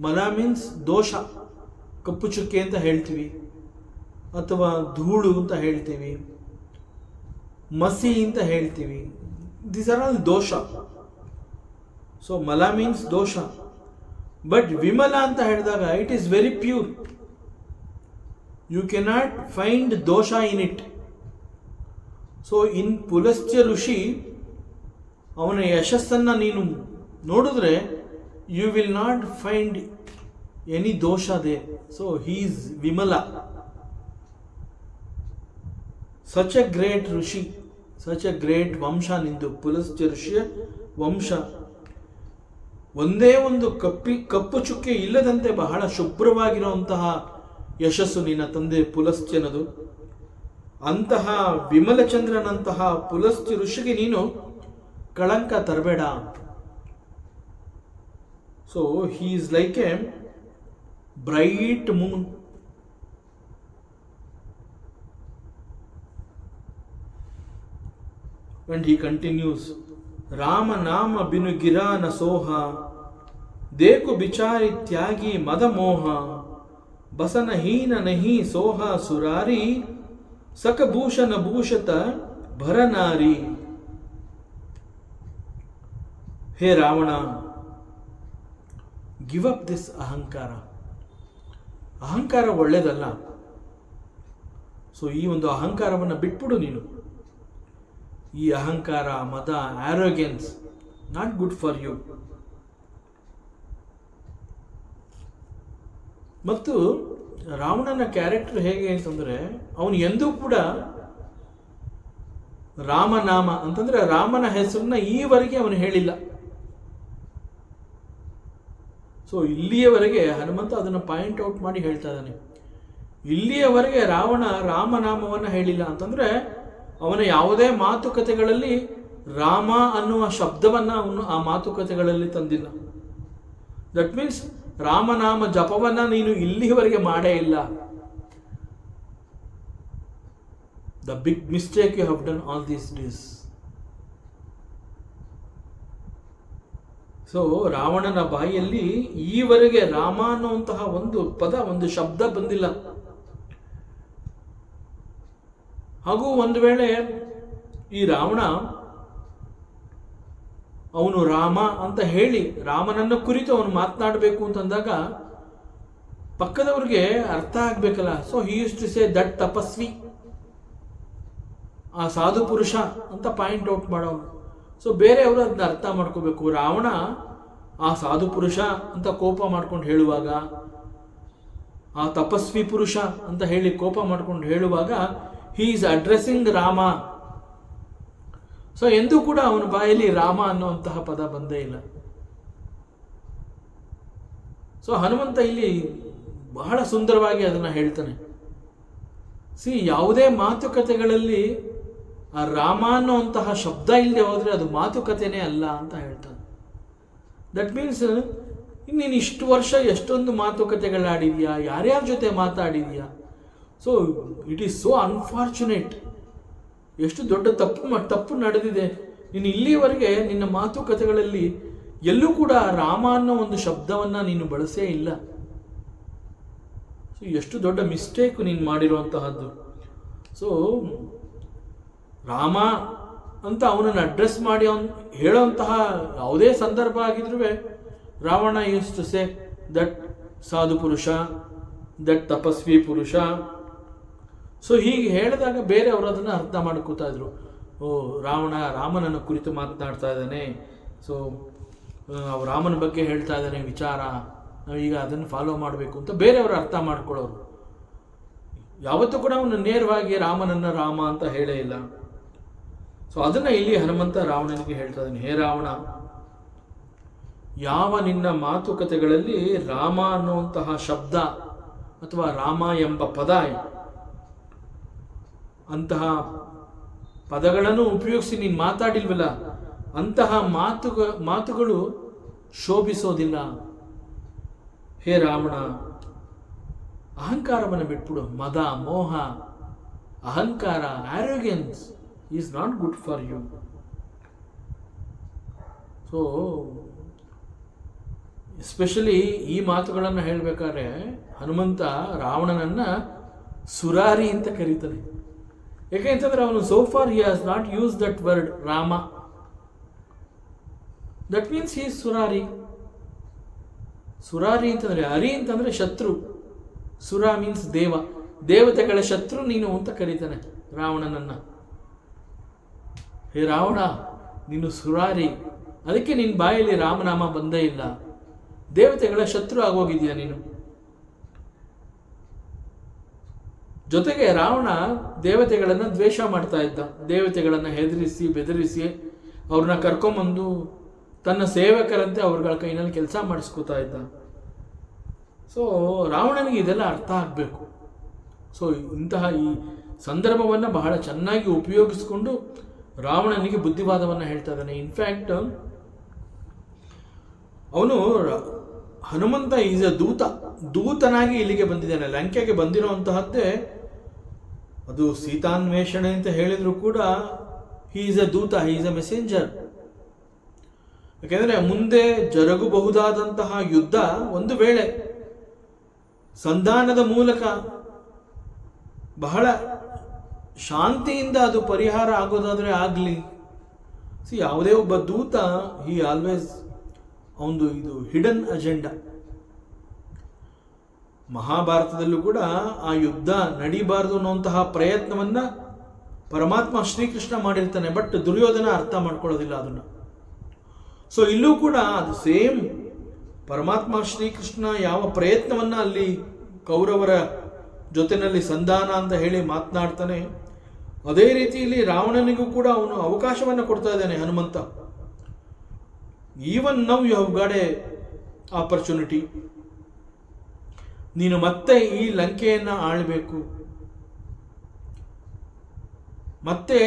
ಮಲ ಮೀನ್ಸ್ ದೋಷ, ಕಪ್ಪು ಚುಕ್ಕೆ ಅಂತ ಹೇಳ್ತೀವಿ, ಅಥವಾ ಧೂಳು ಅಂತ ಹೇಳ್ತೀವಿ, ಮಸಿ ಅಂತ ಹೇಳ್ತೀವಿ. ದಿಸ್ ಆರ್ ಆಲ್ ದೋಷ. ಸೊ ಮಲ ಮೀನ್ಸ್ ದೋಷ. ಬಟ್ ವಿಮಲ ಅಂತ ಹೇಳಿದಾಗ it is very pure. You cannot find ದೋಷ in it. So in Pulastya Rishi ಅವನ ಯಶಸ್ಸನ್ನು ನೀನು ನೋಡಿದ್ರೆ you will not find any ದೋಷ ದೇ. ಸೊ ಹೀ ಈಸ್ ವಿಮಲ. Such a great rishi, such a great ವಂಶ ನಿಂದು, ಪುಲಸ್ತ್ಯ ಋಷಿಯ ವಂಶ. ಒಂದೇ ಒಂದು ಕಪ್ಪು ಚುಕ್ಕೆ ಇಲ್ಲದಂತೆ ಬಹಳ ಶುಭ್ರವಾಗಿರುವಂತಹ ಯಶಸ್ಸು ನಿನ್ನ ತಂದೆ ಪುಲಸ್ತ್ಯನದು. ಅಂತಹ ವಿಮಲಚಂದ್ರನಂತಹ ಪುಲಸ್ತ್ಯ ಋಷಿಗೆ ನೀನು ಕಳಂಕ ತರಬೇಡ. So he is like a bright moon. And he continues, Rama ನಾಮ ಬಿನು ಗಿರಾ ನ ಸೋಹ, ದೇಕು ಬಿಚಾರಿ ತ್ಯಾಗಿ ಮದ ಮೋಹ, ಬಸನ ಹೀನ ನಹಿ ಸೋಹ ಸುರಾರಿ, ಸಕಭೂಷಣ ಭೂಷತ ಭರನಾರಿ. ಹೇ ರಾವಣ, ಗಿವ್ ಅಪ್ ದಿಸ್ ಅಹಂಕಾರ. ಅಹಂಕಾರ ಒಳ್ಳೆಯದಲ್ಲ. ಸೊ ಈ ಒಂದು ಅಹಂಕಾರವನ್ನು ಬಿಟ್ಬಿಡು ನೀನು. ಈ ಅಹಂಕಾರ, ಮದ, ಆರೋಗ್ಯನ್ಸ್ ನಾಟ್ ಗುಡ್ ಫಾರ್ ಯು. ಮತ್ತು ರಾವಣನ ಕ್ಯಾರೆಕ್ಟರ್ ಹೇಗೆ ಅಂತಂದ್ರೆ, ಅವನು ಎಂದೂ ಕೂಡ ರಾಮನಾಮ ಅಂತಂದ್ರೆ ರಾಮನ ಹೆಸರನ್ನ ಈವರೆಗೆ ಅವನು ಹೇಳಿಲ್ಲ. ಸೊ ಇಲ್ಲಿಯವರೆಗೆ ಹನುಮಂತ ಅದನ್ನು ಪಾಯಿಂಟ್ ಔಟ್ ಮಾಡಿ ಹೇಳ್ತಾ ಇದ್ದಾನೆ. ಇಲ್ಲಿಯವರೆಗೆ ರಾವಣ ರಾಮನಾಮವನ್ನು ಹೇಳಿಲ್ಲ ಅಂತಂದ್ರೆ ಅವನ ಯಾವುದೇ ಮಾತುಕತೆಗಳಲ್ಲಿ ರಾಮ ಅನ್ನುವ ಶಬ್ದವನ್ನು ಅವನು ಆ ಮಾತುಕತೆಗಳಲ್ಲಿ ತಂದಿಲ್ಲ. ದಟ್ ಮೀನ್ಸ್ ರಾಮನಾಮ ಜಪವನ್ನ ನೀನು ಇಲ್ಲಿವರೆಗೆ ಮಾಡೇ ಇಲ್ಲ. The big mistake you have done all these days. So ರಾವಣನ ಬಾಯಿಯಲ್ಲಿ ಈವರೆಗೆ ರಾಮ ಅನ್ನುವಂತಹ ಒಂದು ಪದ, ಒಂದು ಶಬ್ದ ಬಂದಿಲ್ಲ. ಹಾಗೂ ಒಂದು ವೇಳೆ ಈ ರಾವಣ ಅವನು ರಾಮ ಅಂತ ಹೇಳಿ ರಾಮನನ್ನ ಕುರಿತು ಅವನು ಮಾತನಾಡಬೇಕು ಅಂತಂದಾಗ ಪಕ್ಕದವ್ರಿಗೆ ಅರ್ಥ ಆಗ್ಬೇಕಲ್ಲ. So he used to say that ತಪಸ್ವಿ, ಆ ಸಾಧು ಪುರುಷ ಅಂತ ಪಾಯಿಂಟ್ ಔಟ್ ಮಾಡೋನು. ಸೊ ಬೇರೆಯವರು ಅದನ್ನ ಅರ್ಥ ಮಾಡ್ಕೋಬೇಕು. ರಾವಣ ಆ ಸಾಧು ಪುರುಷ ಅಂತ ಕೋಪ ಮಾಡ್ಕೊಂಡು ಹೇಳುವಾಗ, ಆ ತಪಸ್ವಿ ಪುರುಷ ಅಂತ ಹೇಳಿ ಕೋಪ ಮಾಡ್ಕೊಂಡು ಹೇಳುವಾಗ he is addressing Rama. So ಎಂದೂ ಕೂಡ ಅವನ ಬಾಯಲ್ಲಿ ರಾಮ ಅನ್ನುವಂತಹ ಪದ ಬಂದೇ ಇಲ್ಲ. ಸೊ ಹನುಮಂತ ಇಲ್ಲಿ ಬಹಳ ಸುಂದರವಾಗಿ ಅದನ್ನು ಹೇಳ್ತಾನೆ. ಯಾವುದೇ ಮಾತುಕತೆಗಳಲ್ಲಿ ಆ ರಾಮ ಅನ್ನುವಂತಹ ಶಬ್ದ ಇಲ್ಲದೆ ಹೋದ್ರೆ ಅದು ಮಾತುಕತೆನೇ ಅಲ್ಲ ಅಂತ ಹೇಳ್ತಾನೆ. ದಟ್ ಮೀನ್ಸ್ ನೀನು ಇಷ್ಟು ವರ್ಷ ಎಷ್ಟೊಂದು ಮಾತುಕತೆಗಳಾಡಿದ್ಯಾ, ಯಾರ್ಯಾರ ಜೊತೆ ಮಾತಾಡಿದ್ಯಾ. So it is so unfortunate. ಎಷ್ಟು ದೊಡ್ಡ ತಪ್ಪು ನಡೆದಿದೆ. ನೀನು ಇಲ್ಲಿಯವರೆಗೆ ನಿನ್ನ ಮಾತುಕತೆಗಳಲ್ಲಿ ಎಲ್ಲೂ ಕೂಡ ರಾಮ ಅನ್ನೋ ಒಂದು ಶಬ್ದವನ್ನು ನೀನು ಬಳಸೇ ಇಲ್ಲ. ಸೊ ಎಷ್ಟು ದೊಡ್ಡ ಮಿಸ್ಟೇಕ್ ನೀನು ಮಾಡಿರುವಂತಹದ್ದು. ಸೊ ರಾಮ ಅಂತ ಅವನನ್ನು ಅಡ್ರೆಸ್ ಮಾಡಿ ಅವನು ಹೇಳೋಂತಹ ಯಾವುದೇ ಸಂದರ್ಭ ಆಗಿದ್ರೂ Ravana used to say that ಸಾಧು ಪುರುಷ, ದಟ್ ತಪಸ್ವಿ ಪುರುಷ. ಸೊ ಹೀಗೆ ಹೇಳಿದಾಗ ಬೇರೆಯವರು ಅದನ್ನು ಅರ್ಥ ಮಾಡ್ಕೋತಾ ಇದ್ರು. ಓ, ರಾಮನನ್ನು ಕುರಿತು ಮಾತನಾಡ್ತಾ ಇದ್ದಾನೆ, ಸೊ ರಾಮನ ಬಗ್ಗೆ ಹೇಳ್ತಾ ಇದ್ದಾನೆ ವಿಚಾರ, ನಾವೀಗ ಅದನ್ನು ಫಾಲೋ ಮಾಡಬೇಕು ಅಂತ ಬೇರೆಯವರು ಅರ್ಥ ಮಾಡ್ಕೊಳ್ಳೋರು. ಯಾವತ್ತೂ ಕೂಡ ಅವನು ನೇರವಾಗಿ ರಾಮನನ್ನು ರಾಮ ಅಂತ ಹೇಳೇ ಇಲ್ಲ. ಸೊ ಅದನ್ನು ಇಲ್ಲಿ ಹನುಮಂತ ರಾವಣನಿಗೆ ಹೇಳ್ತಾ ಇದ್ದಾನೆ. ಹೇ ರಾವಣ, ಯಾವ ನಿನ್ನ ಮಾತುಕತೆಗಳಲ್ಲಿ ರಾಮ ಅನ್ನುವಂತಹ ಶಬ್ದ ಅಥವಾ ರಾಮ ಎಂಬ ಪದ ಅಂತಹ ಪದಗಳನ್ನು ಉಪಯೋಗಿಸಿ ನೀನು ಮಾತಾಡಿಲ್ವಲ್ಲ, ಅಂತಹ ಮಾತುಗಳು ಶೋಭಿಸೋದಿಲ್ಲ. ಹೇ ರಾವಣ, ಅಹಂಕಾರವನ್ನು ಬಿಟ್ಬಿಡು. ಮದ, ಮೋಹ, ಅಹಂಕಾರ, arrogance is not good for you. So especially ಈ ಮಾತುಗಳನ್ನು ಹೇಳಬೇಕಾದ್ರೆ ಹನುಮಂತ ರಾವಣನನ್ನು ಸುರಾರಿ ಅಂತ ಕರೀತಾನೆ. ಯಾಕೆಂತಂದ್ರೆ ಅವನು so for he has not use that word Rama. That means he is Surari. ಸುರಾರಿ ಅಂತಂದ್ರೆ, ಹರಿ ಅಂತಂದ್ರೆ ಶತ್ರು, ಸುರ ಮೀನ್ಸ್ ದೇವ, ದೇವತೆಗಳ ಶತ್ರು ನೀನು ಅಂತ ಕರೀತಾನೆ ರಾವಣನನ್ನ. ಹೇ ರಾವಣ, ನೀನು ಸುರಾರಿ, ಅದಕ್ಕೆ ನಿನ್ನ ಬಾಯಲ್ಲಿ ರಾಮನಾಮ ಬಂದೇ ಇಲ್ಲ. ದೇವತೆಗಳ ಶತ್ರು ಆಗೋಗಿದೆಯಾ ನೀನು. ಜೊತೆಗೆ ರಾವಣ ದೇವತೆಗಳನ್ನು ದ್ವೇಷ ಮಾಡ್ತಾ ಇದ್ದ. ದೇವತೆಗಳನ್ನು ಹೆದರಿಸಿ ಬೆದರಿಸಿ ಅವ್ರನ್ನ ಕರ್ಕೊಂಬಂದು ತನ್ನ ಸೇವಕರಂತೆ ಅವ್ರಗಳ ಕೈನಲ್ಲಿ ಕೆಲಸ ಮಾಡಿಸ್ಕೋತಾ ಇದ್ದ. ಸೊ ರಾವಣನಿಗೆ ಇದೆಲ್ಲ ಅರ್ಥ ಆಗಬೇಕು. ಸೊ ಇಂತಹ ಈ ಸಂದರ್ಭವನ್ನು ಬಹಳ ಚೆನ್ನಾಗಿ ಉಪಯೋಗಿಸ್ಕೊಂಡು ರಾವಣನಿಗೆ ಬುದ್ಧಿವಾದವನ್ನು ಹೇಳ್ತಾ ಇದ್ದಾನೆ. ಇನ್ಫ್ಯಾಕ್ಟ್ ಅವನು ಹನುಮಂತ ಈಸ್ ಅ ದೂತನಾಗಿ ಇಲ್ಲಿಗೆ ಬಂದಿದ್ದಾನೆ. ಲಂಕೆಗೆ ಬಂದಿರುವಂತಹದ್ದೇ ಅದು ಸೀತಾನ್ವೇಷಣೆ ಅಂತ ಹೇಳಿದ್ರು ಕೂಡ ಹಿ is a Dhootha, he is a messenger. ಯಾಕೆಂದರೆ ಮುಂದೆ ಜರುಗಬಹುದಾದಂತಹ ಯುದ್ಧ ಒಂದು ವೇಳೆ ಸಂಧಾನದ ಮೂಲಕ ಬಹಳ ಶಾಂತಿಯಿಂದ ಅದು ಪರಿಹಾರ ಆಗೋದಾದರೆ ಆಗಲಿ. ಯಾವುದೇ ಒಬ್ಬ ದೂತ ಹಿ ಆಲ್ವೇಸ್ ಒಂದು ಇದು ಹಿಡನ್ ಅಜೆಂಡಾ. ಮಹಾಭಾರತದಲ್ಲೂ ಕೂಡ ಆ ಯುದ್ಧ ನಡೀಬಾರದು ಅನ್ನುವಂತಹ ಪ್ರಯತ್ನವನ್ನ ಪರಮಾತ್ಮ ಶ್ರೀಕೃಷ್ಣ ಮಾಡಿರ್ತಾನೆ. ಬಟ್ ದುರ್ಯೋಧನ ಅರ್ಥ ಮಾಡ್ಕೊಳ್ಳೋದಿಲ್ಲ ಅದನ್ನು. ಸೊ ಇಲ್ಲೂ ಕೂಡ ಅದು ಸೇಮ್ ಪರಮಾತ್ಮ ಶ್ರೀಕೃಷ್ಣ ಯಾವ ಪ್ರಯತ್ನವನ್ನ ಅಲ್ಲಿ ಕೌರವರ ಜೊತೆನಲ್ಲಿ ಸಂಧಾನ ಅಂತ ಹೇಳಿ ಮಾತನಾಡ್ತಾನೆ, ಅದೇ ರೀತಿಯಲ್ಲಿ ರಾವಣನಿಗೂ ಕೂಡ ಅವನು ಅವಕಾಶವನ್ನು ಕೊಡ್ತಾ ಇದ್ದಾನೆ Hanumantha. Even now you have got a opportunity. ನೀನು ಮತ್ತೆ ಈ ಲಂಕೆಯನ್ನು ಆಳಬೇಕು, ಮತ್ತೆ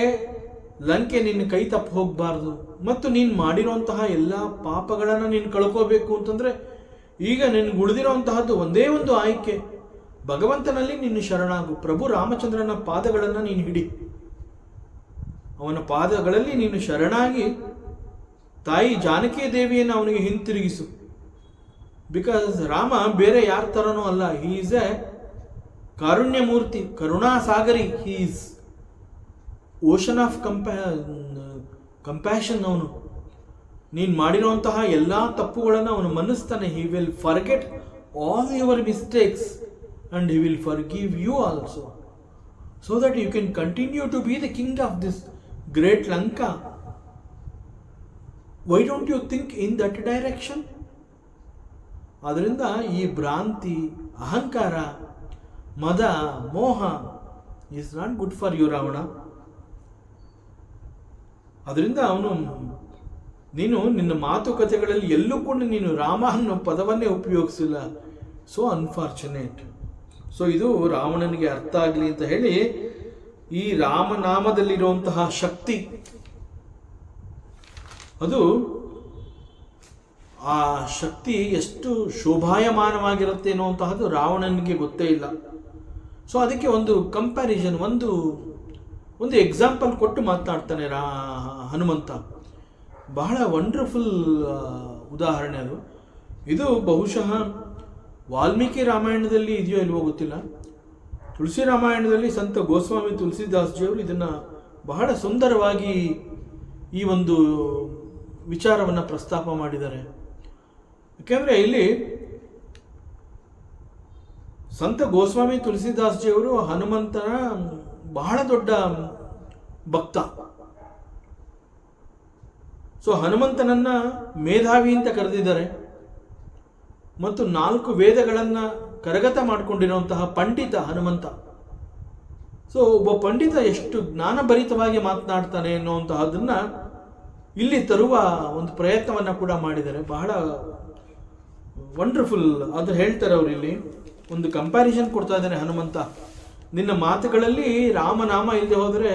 ಲಂಕೆ ನಿನ್ನ ಕೈ ತಪ್ಪು ಹೋಗಬಾರ್ದು, ಮತ್ತು ನೀನು ಮಾಡಿರುವಂತಹ ಎಲ್ಲ ಪಾಪಗಳನ್ನು ನೀನು ಕಳ್ಕೋಬೇಕು ಅಂತಂದ್ರೆ ಈಗ ನಿನ್ಗೆ ಉಳಿದಿರುವಂತಹದ್ದು ಒಂದೇ ಒಂದು ಆಯ್ಕೆ, ಭಗವಂತನಲ್ಲಿ ನಿನ್ನ ಶರಣಾಗು. ಪ್ರಭು ರಾಮಚಂದ್ರನ ಪಾದಗಳನ್ನು ನೀನು ಹಿಡಿ, ಅವನ ಪಾದಗಳಲ್ಲಿ ನೀನು ಶರಣಾಗಿ ತಾಯಿ ಜಾನಕಿ ದೇವಿಯನ್ನು ಅವನಿಗೆ ಹಿಂತಿರುಗಿಸು. ಬಿಕಾಸ್ ರಾಮ ಬೇರೆ ಯಾರ ಥರನೂ ಅಲ್ಲ. ಹಿ ಈಸ್ ಎ ಕಾರುಣ್ಯ ಮೂರ್ತಿ, ಕರುಣಾಸಾಗರಿ. He is ocean of compassion. ಅವನು ನೀನು ಮಾಡಿರುವಂತಹ ಎಲ್ಲ ತಪ್ಪುಗಳನ್ನು ಅವನು ಮನ್ನಿಸ್ತಾನೆ. He will forget all your mistakes and he will forgive you also, so that you can continue to be the king of this great Lanka. Why don't you think in that direction? ಅದರಿಂದ ಈ ಭ್ರಾಂತಿ, ಅಹಂಕಾರ, ಮದ, ಮೋಹ is not good for you Ravana. ಅದರಿಂದ ಅವನು ನೀನು ನಿನ್ನ ಮಾತುಕತೆಗಳಲ್ಲಿ ಎಲ್ಲೂ ಕೂಡ ನೀನು ರಾಮ ಅನ್ನೋ ಪದವನ್ನೇ ಉಪಯೋಗಿಸಿಲ್ಲ. So unfortunate. ಸೊ ಇದು ರಾವಣನಿಗೆ ಅರ್ಥ ಆಗಲಿ ಅಂತ ಹೇಳಿ ಈ ರಾಮನಾಮದಲ್ಲಿರುವಂತಹ ಶಕ್ತಿ, ಅದು ಆ ಶಕ್ತಿ ಎಷ್ಟು ಶೋಭಾಯಮಾನವಾಗಿರುತ್ತೆ ಅನ್ನುವಂತಹದ್ದು ರಾವಣನಿಗೆ ಗೊತ್ತೇ ಇಲ್ಲ. ಸೊ ಅದಕ್ಕೆ ಒಂದು ಕಂಪ್ಯಾರಿಸನ್, ಒಂದು ಎಕ್ಸಾಂಪಲ್ ಕೊಟ್ಟು ಮಾತನಾಡ್ತಾನೆ ಹನುಮಂತ. ಬಹಳ ವಂಡರ್ಫುಲ್ ಉದಾಹರಣೆ ಅದು. ಇದು ಬಹುಶಃ ವಾಲ್ಮೀಕಿ ರಾಮಾಯಣದಲ್ಲಿ ಇದೆಯೋ ಇಲ್ವೋ ಗೊತ್ತಿಲ್ಲ. ತುಳಸಿ ರಾಮಾಯಣದಲ್ಲಿ ಸಂತ ಗೋಸ್ವಾಮಿ ತುಳಸಿದಾಸ್ಜಿಯವರು ಇದನ್ನು ಬಹಳ ಸುಂದರವಾಗಿ ಈ ಒಂದು ವಿಚಾರವನ್ನು ಪ್ರಸ್ತಾಪ ಮಾಡಿದ್ದಾರೆ. ಯಾಕೆಂದರೆ ಇಲ್ಲಿ ಸಂತ ಗೋಸ್ವಾಮಿ ತುಳಸಿದಾಸ್ಜಿಯವರು ಹನುಮಂತನ ಬಹಳ ದೊಡ್ಡ ಭಕ್ತ. ಸೊ ಹನುಮಂತನನ್ನ ಮೇಧಾವಿ ಅಂತ ಕರೆದಿದ್ದಾರೆ, ಮತ್ತು 4 ವೇದಗಳನ್ನು ಕರಗತ ಮಾಡಿಕೊಂಡಿರುವಂತಹ ಪಂಡಿತ ಹನುಮಂತ. ಸೊ ಒಬ್ಬ ಪಂಡಿತ ಎಷ್ಟು ಜ್ಞಾನಭರಿತವಾಗಿ ಮಾತನಾಡ್ತಾನೆ ಅನ್ನುವಂತಹದನ್ನ ಇಲ್ಲಿ ತರುವ ಒಂದು ಪ್ರಯತ್ನವನ್ನು ಕೂಡ ಮಾಡಿದ್ದಾರೆ. ಬಹಳ ವಂಡರ್ಫುಲ್ ಅದು ಹೇಳ್ತಾರೆ ಅವರು. ಇಲ್ಲಿ ಒಂದು ಕಂಪ್ಯಾರಿಸನ್ ಕೊಡ್ತಾ ಇದ್ದಾನೆ ಹನುಮಂತ. ನಿನ್ನ ಮಾತುಗಳಲ್ಲಿ ರಾಮನಾಮ ಇಲ್ಲದೆ ಹೋದರೆ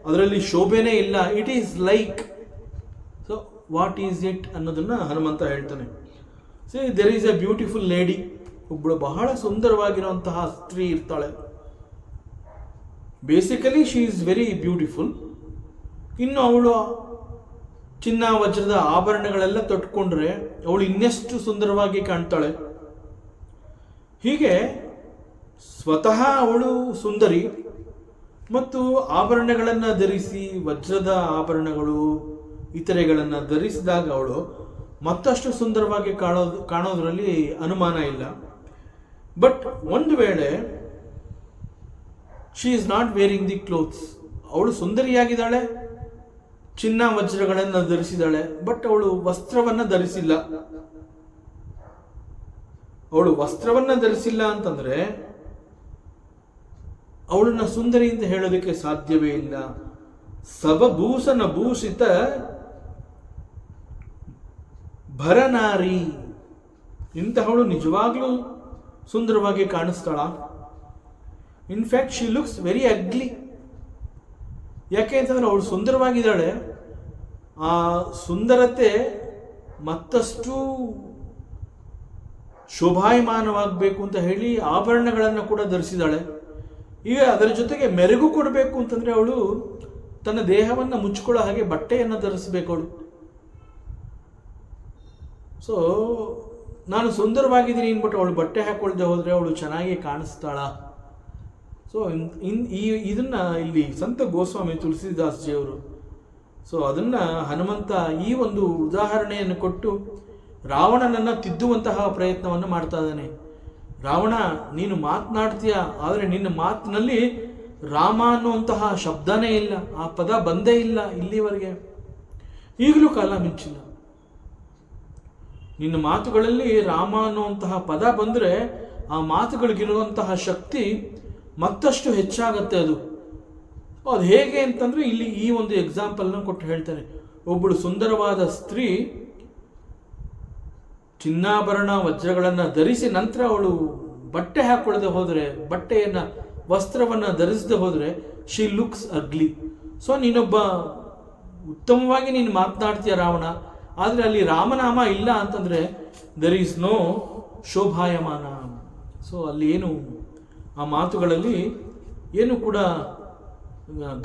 ಅದರಲ್ಲಿ ಶೋಭೆನೇ ಇಲ್ಲ. It is like, so what is it ಅನ್ನೋದನ್ನು ಹನುಮಂತ ಹೇಳ್ತಾನೆ. See there is A beautiful lady, ಒಬ್ಬಳು ಬಹಳ ಸುಂದರವಾಗಿರುವಂತಹ ಸ್ತ್ರೀ ಇರ್ತಾಳೆ. Basically she is very beautiful. ಇನ್ನು ಅವಳು ಚಿನ್ನ ವಜ್ರದ ಆಭರಣಗಳೆಲ್ಲ ತೊಟ್ಕೊಂಡ್ರೆ ಅವಳು ಇನ್ನೆಷ್ಟು ಸುಂದರವಾಗಿ ಕಾಣ್ತಾಳೆ. ಹೀಗೆ ಸ್ವತಃ ಅವಳು ಸುಂದರಿ ಮತ್ತು ಆಭರಣಗಳನ್ನು ಧರಿಸಿ, ವಜ್ರದ ಆಭರಣಗಳು ಇತರೆಗಳನ್ನು ಧರಿಸಿದಾಗ ಅವಳು ಮತ್ತಷ್ಟು ಸುಂದರವಾಗಿ ಕಾಣೋದ್ರಲ್ಲಿ ಅನುಮಾನ ಇಲ್ಲ. ಬಟ್ ಒಂದು ವೇಳೆ she is not varying the clothes, ಅವಳು ಸುಂದರಿಯಾಗಿದ್ದಾಳೆ, ಚಿನ್ನ ವಜ್ರಗಳನ್ನು ಧರಿಸಿದಾಳೆ, ಬಟ್ ಅವಳು ವಸ್ತ್ರವನ್ನು ಧರಿಸಿಲ್ಲ. ಅವಳು ವಸ್ತ್ರವನ್ನು ಧರಿಸಿಲ್ಲ ಅಂತಂದ್ರೆ ಅವಳನ್ನ ಸುಂದರಿ ಅಂತ ಹೇಳೋದಕ್ಕೆ ಸಾಧ್ಯವೇ ಇಲ್ಲ. ಸಬಭೂಷಣ ಭೂಷಿತ ಭರನಾರಿ, ಇಂತಹವಳು ನಿಜವಾಗ್ಲೂ ಸುಂದರವಾಗಿ ಕಾಣಿಸ್ತಾಳ? ಇನ್ಫ್ಯಾಕ್ಟ್ ಶಿ ಲುಕ್ಸ್ ವೆರಿ ಅಗ್ಲಿ. ಯಾಕೆ ಅಂತಂದ್ರೆ ಅವಳು ಸುಂದರವಾಗಿದ್ದಾಳೆ, ಆ ಸುಂದರತೆ ಮತ್ತಷ್ಟು ಶೋಭಾಯಮಾನವಾಗಬೇಕು ಅಂತ ಹೇಳಿ ಆಭರಣಗಳನ್ನು ಕೂಡ ಧರಿಸಿದಾಳೆ. ಈಗ ಅದರ ಜೊತೆಗೆ ಮೆರುಗು ಕೊಡಬೇಕು ಅಂತಂದ್ರೆ ಅವಳು ತನ್ನ ದೇಹವನ್ನು ಮುಚ್ಕೊಳ್ಳೋ ಹಾಗೆ ಬಟ್ಟೆಯನ್ನು ಧರಿಸಬೇಕು ಅವಳು. ಸೊ ನಾನು ಸುಂದರವಾಗಿದ್ದೀನಿ ಅಂದ್ಬಿಟ್ಟು ಅವಳು ಬಟ್ಟೆ ಹಾಕೊಳ್ದೆ ಹೋದರೆ ಅವಳು ಚೆನ್ನಾಗಿ ಕಾಣಿಸ್ತಾಳ? ಸೊ ಇದನ್ನ ಇಲ್ಲಿ ಸಂತ ಗೋಸ್ವಾಮಿ ತುಳಸಿದಾಸ್ ಜಿಯವರು ಅದನ್ನು ಹನುಮಂತ ಈ ಒಂದು ಉದಾಹರಣೆಯನ್ನು ಕೊಟ್ಟು ರಾವಣನನ್ನು ತಿದ್ದುವಂತಹ ಪ್ರಯತ್ನವನ್ನು ಮಾಡ್ತಾ ಇದ್ದಾನೆ. ರಾವಣ, ನೀನು ಮಾತನಾಡ್ತೀಯ, ಆದರೆ ನಿನ್ನ ಮಾತಿನಲ್ಲಿ ರಾಮ ಅನ್ನುವಂತಹ ಶಬ್ದನೇ ಇಲ್ಲ, ಆ ಪದ ಬಂದೇ ಇಲ್ಲ ಇಲ್ಲಿವರೆಗೆ, ಈಗಲೂ ಕಾಲ ಮಿಂಚಿಲ್ಲ. ನಿನ್ನ ಮಾತುಗಳಲ್ಲಿ ರಾಮ ಅನ್ನುವಂತಹ ಪದ ಬಂದರೆ ಆ ಮಾತುಗಳಿಗಿರುವಂತಹ ಶಕ್ತಿ ಮತ್ತಷ್ಟು ಹೆಚ್ಚಾಗತ್ತೆ. ಅದು ಹೇಗೆ ಅಂತಂದ್ರೆ ಇಲ್ಲಿ ಈ ಒಂದು ಎಕ್ಸಾಂಪಲ್ನ ಕೊಟ್ಟು ಹೇಳ್ತಾನೆ. ಒಬ್ಬಳು ಸುಂದರವಾದ ಸ್ತ್ರೀ ಚಿನ್ನಾಭರಣ ವಜ್ರಗಳನ್ನು ಧರಿಸಿ ನಂತರ ಅವಳು ಬಟ್ಟೆ ಹಾಕೊಳ್ಳದೆ ಹೋದರೆ, ವಸ್ತ್ರವನ್ನು ಧರಿಸದೆ ಹೋದರೆ ಶಿ ಲುಕ್ಸ್ ಅಗ್ಲಿ. ಸೊ ನೀನೊಬ್ಬ ಉತ್ತಮವಾಗಿ ನೀನು ಮಾತನಾಡ್ತೀಯ ರಾವಣ, ಆದರೆ ಅಲ್ಲಿ ರಾಮನಾಮ ಇಲ್ಲ ಅಂತಂದರೆ ದೆರ್ ಈಸ್ ನೋ ಶೋಭಾಯಮಾನ. ಸೊ ಅಲ್ಲಿ ಏನು ಆ ಮಾತುಗಳಲ್ಲಿ ಏನು ಕೂಡ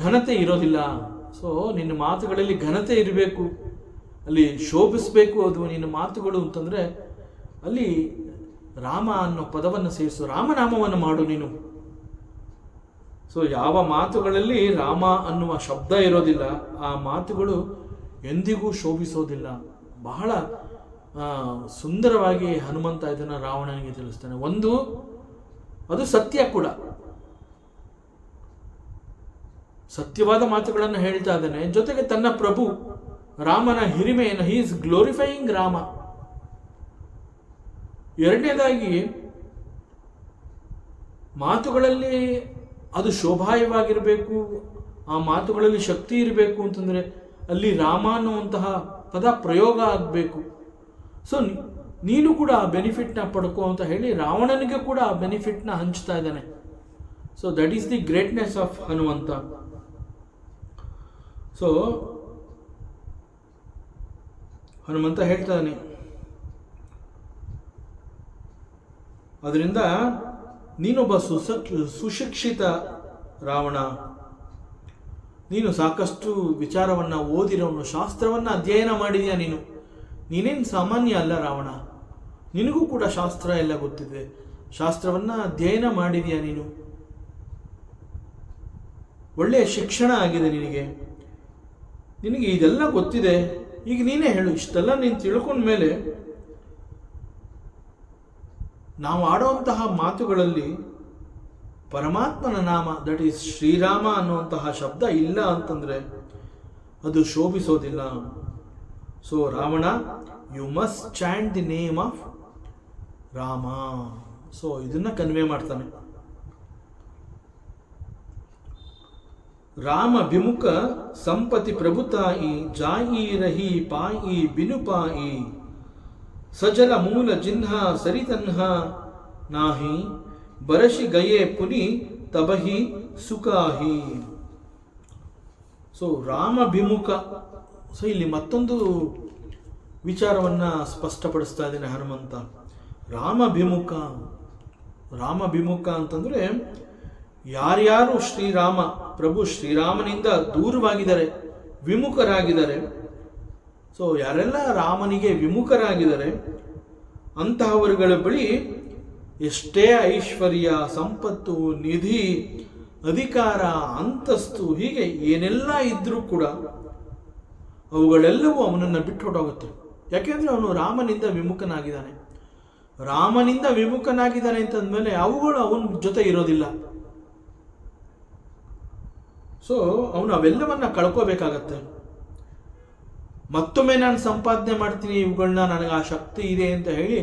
ಘನತೆ ಇರೋದಿಲ್ಲ. ಸೊ ನಿನ್ನ ಮಾತುಗಳಲ್ಲಿ ಘನತೆ ಇರಬೇಕು, ಅಲ್ಲಿ ಶೋಭಿಸಬೇಕು ಅದು ನಿನ್ನ ಮಾತುಗಳು ಅಂತಂದರೆ ಅಲ್ಲಿ ರಾಮ ಅನ್ನೋ ಪದವನ್ನು ಸೇರಿಸು, ರಾಮನಾಮವನ್ನು ಮಾಡು ನೀನು. ಸೊ ಯಾವ ಮಾತುಗಳಲ್ಲಿ ರಾಮ ಅನ್ನುವ ಶಬ್ದ ಇರೋದಿಲ್ಲ ಆ ಮಾತುಗಳು ಎಂದಿಗೂ ಶೋಭಿಸೋದಿಲ್ಲ. ಬಹಳ ಸುಂದರವಾಗಿ ಹನುಮಂತ ಇದನ್ನು ರಾವಣನಿಗೆ ತಿಳಿಸ್ತಾನೆ. ಒಂದು ಅದು ಸತ್ಯ ಕೂಡ, ಸತ್ಯವಾದ ಮಾತುಗಳನ್ನು ಹೇಳ್ತಾ ಇದ್ದಾನೆ. ಜೊತೆಗೆ ತನ್ನ ಪ್ರಭು ರಾಮನ ಹಿರಿಮೆಯನ್ನು, ಹಿ ಈಸ್ ಗ್ಲೋರಿಫೈಯಿಂಗ್ ರಾಮ. ಎರಡನೇದಾಗಿ ಮಾತುಗಳಲ್ಲಿ ಅದು ಶೋಭಾಯವಾಗಿರಬೇಕು, ಆ ಮಾತುಗಳಲ್ಲಿ ಶಕ್ತಿ ಇರಬೇಕು ಅಂತಂದರೆ ಅಲ್ಲಿ ರಾಮ ಅನ್ನುವಂತಹ ಪದ ಪ್ರಯೋಗ ಆಗಬೇಕು. ಸೊ ನೀನು ಕೂಡ ಆ ಬೆನಿಫಿಟ್ನ ಪಡ್ಕೋ ಅಂತ ಹೇಳಿ ರಾವಣನಿಗೆ ಕೂಡ ಆ ಬೆನಿಫಿಟ್ನ ಹಂಚ್ತಾ ಇದ್ದಾನೆ. So that is the greatness of Hanumantha. So Hanumantha ಹೇಳ್ತಾನೆ, ಅದರಿಂದ ನೀನೊಬ್ಬ ಸುಶಿಕ್ಷಿತ ರಾವಣ, ನೀನು ಸಾಕಷ್ಟು ವಿಚಾರವನ್ನು ಓದಿರೋನು, ಶಾಸ್ತ್ರವನ್ನು ಅಧ್ಯಯನ ಮಾಡಿದೀಯ ನೀನೇನು ಸಾಮಾನ್ಯ ಅಲ್ಲ ರಾವಣ, ನಿನಗೂ ಕೂಡ ಶಾಸ್ತ್ರ ಎಲ್ಲ ಗೊತ್ತಿದೆ, ಶಾಸ್ತ್ರವನ್ನು ಅಧ್ಯಯನ ಮಾಡಿದೀಯ ನೀನು, ಒಳ್ಳೆಯ ಶಿಕ್ಷಣ ಆಗಿದೆ ನಿನಗೆ ಇದೆಲ್ಲ ಗೊತ್ತಿದೆ. ಈಗ ನೀನೇ ಹೇಳು, ಇಷ್ಟೆಲ್ಲ ನೀನು ತಿಳ್ಕೊಂಡ್ಮೇಲೆ ನಾವು ಆಡುವಂತಹ ಮಾತುಗಳಲ್ಲಿ ಪರಮಾತ್ಮನ ನಾಮ, ದಟ್ ಈಸ್ ಶ್ರೀರಾಮ ಅನ್ನುವಂತಹ ಶಬ್ದ ಇಲ್ಲ ಅಂತಂದರೆ ಅದು ಶೋಭಿಸೋದಿಲ್ಲ. So Ravana, you must chant the name of Rama. So ಇದನ್ನ ಕನ್ವೆ ಮಾಡ್ತಾನೆ. ರಾಮ ವಿಮುಖ ಸಂಪತಿ ಪ್ರಭುತಾಯಿ, ಜಾಯಿ ರಹಿ ಪಾಯಿ ಬಿನುಪಾಯಿ, ಸಜಲ ಮೂಲ ಜಿನ್ಹ ಸರಿತನ್ಹ ನಾಹಿ, ಬರಶಿ ಗಯೆ ಪುನಿ ತಬಹಿ ಸುಖಾಹಿ. ಸೊ ರಾಮಭಿಮುಖ. ಸೊ ಇಲ್ಲಿ ಮತ್ತೊಂದು ವಿಚಾರವನ್ನು ಸ್ಪಷ್ಟಪಡಿಸ್ತಾ ಇದ್ದೇನೆ ಹನುಮಂತ. ರಾಮಭಿಮುಖ ಅಂತಂದರೆ ಯಾರ್ಯಾರು ಶ್ರೀರಾಮ ಪ್ರಭು ಶ್ರೀರಾಮನಿಂದ ದೂರವಾಗಿದ್ದಾರೆ, ವಿಮುಖರಾಗಿದ್ದಾರೆ, ಸೊ ಯಾರೆಲ್ಲ ರಾಮನಿಗೆ ವಿಮುಖರಾಗಿದ್ದಾರೆ ಅಂತಹವರುಗಳ ಬಳಿ ಎಷ್ಟೇ ಐಶ್ವರ್ಯ, ಸಂಪತ್ತು, ನಿಧಿ, ಅಧಿಕಾರ, ಅಂತಸ್ತು, ಹೀಗೆ ಏನೆಲ್ಲ ಇದ್ರೂ ಕೂಡ ಅವುಗಳೆಲ್ಲವೂ ಅವನನ್ನು ಬಿಟ್ಟು ಹೊರಟೋಗುತ್ತೆ. ಯಾಕೆಂದರೆ ಅವನು ರಾಮನಿಂದ ವಿಮುಖನಾಗಿದ್ದಾನೆ. ರಾಮನಿಂದ ವಿಮುಖನಾಗಿದ್ದಾನೆ ಅಂತಂದಮೇಲೆ ಅವುಗಳು ಅವನ ಜೊತೆ ಇರೋದಿಲ್ಲ. ಸೊ ಅವನು ಅವೆಲ್ಲವನ್ನ ಕಳ್ಕೋಬೇಕಾಗತ್ತೆ. ಮತ್ತೊಮ್ಮೆ ನಾನು ಸಂಪಾದನೆ ಮಾಡ್ತೀನಿ, ಇವುಗಳನ್ನ ನನಗೆ ಆ ಶಕ್ತಿ ಇದೆ ಅಂತ ಹೇಳಿ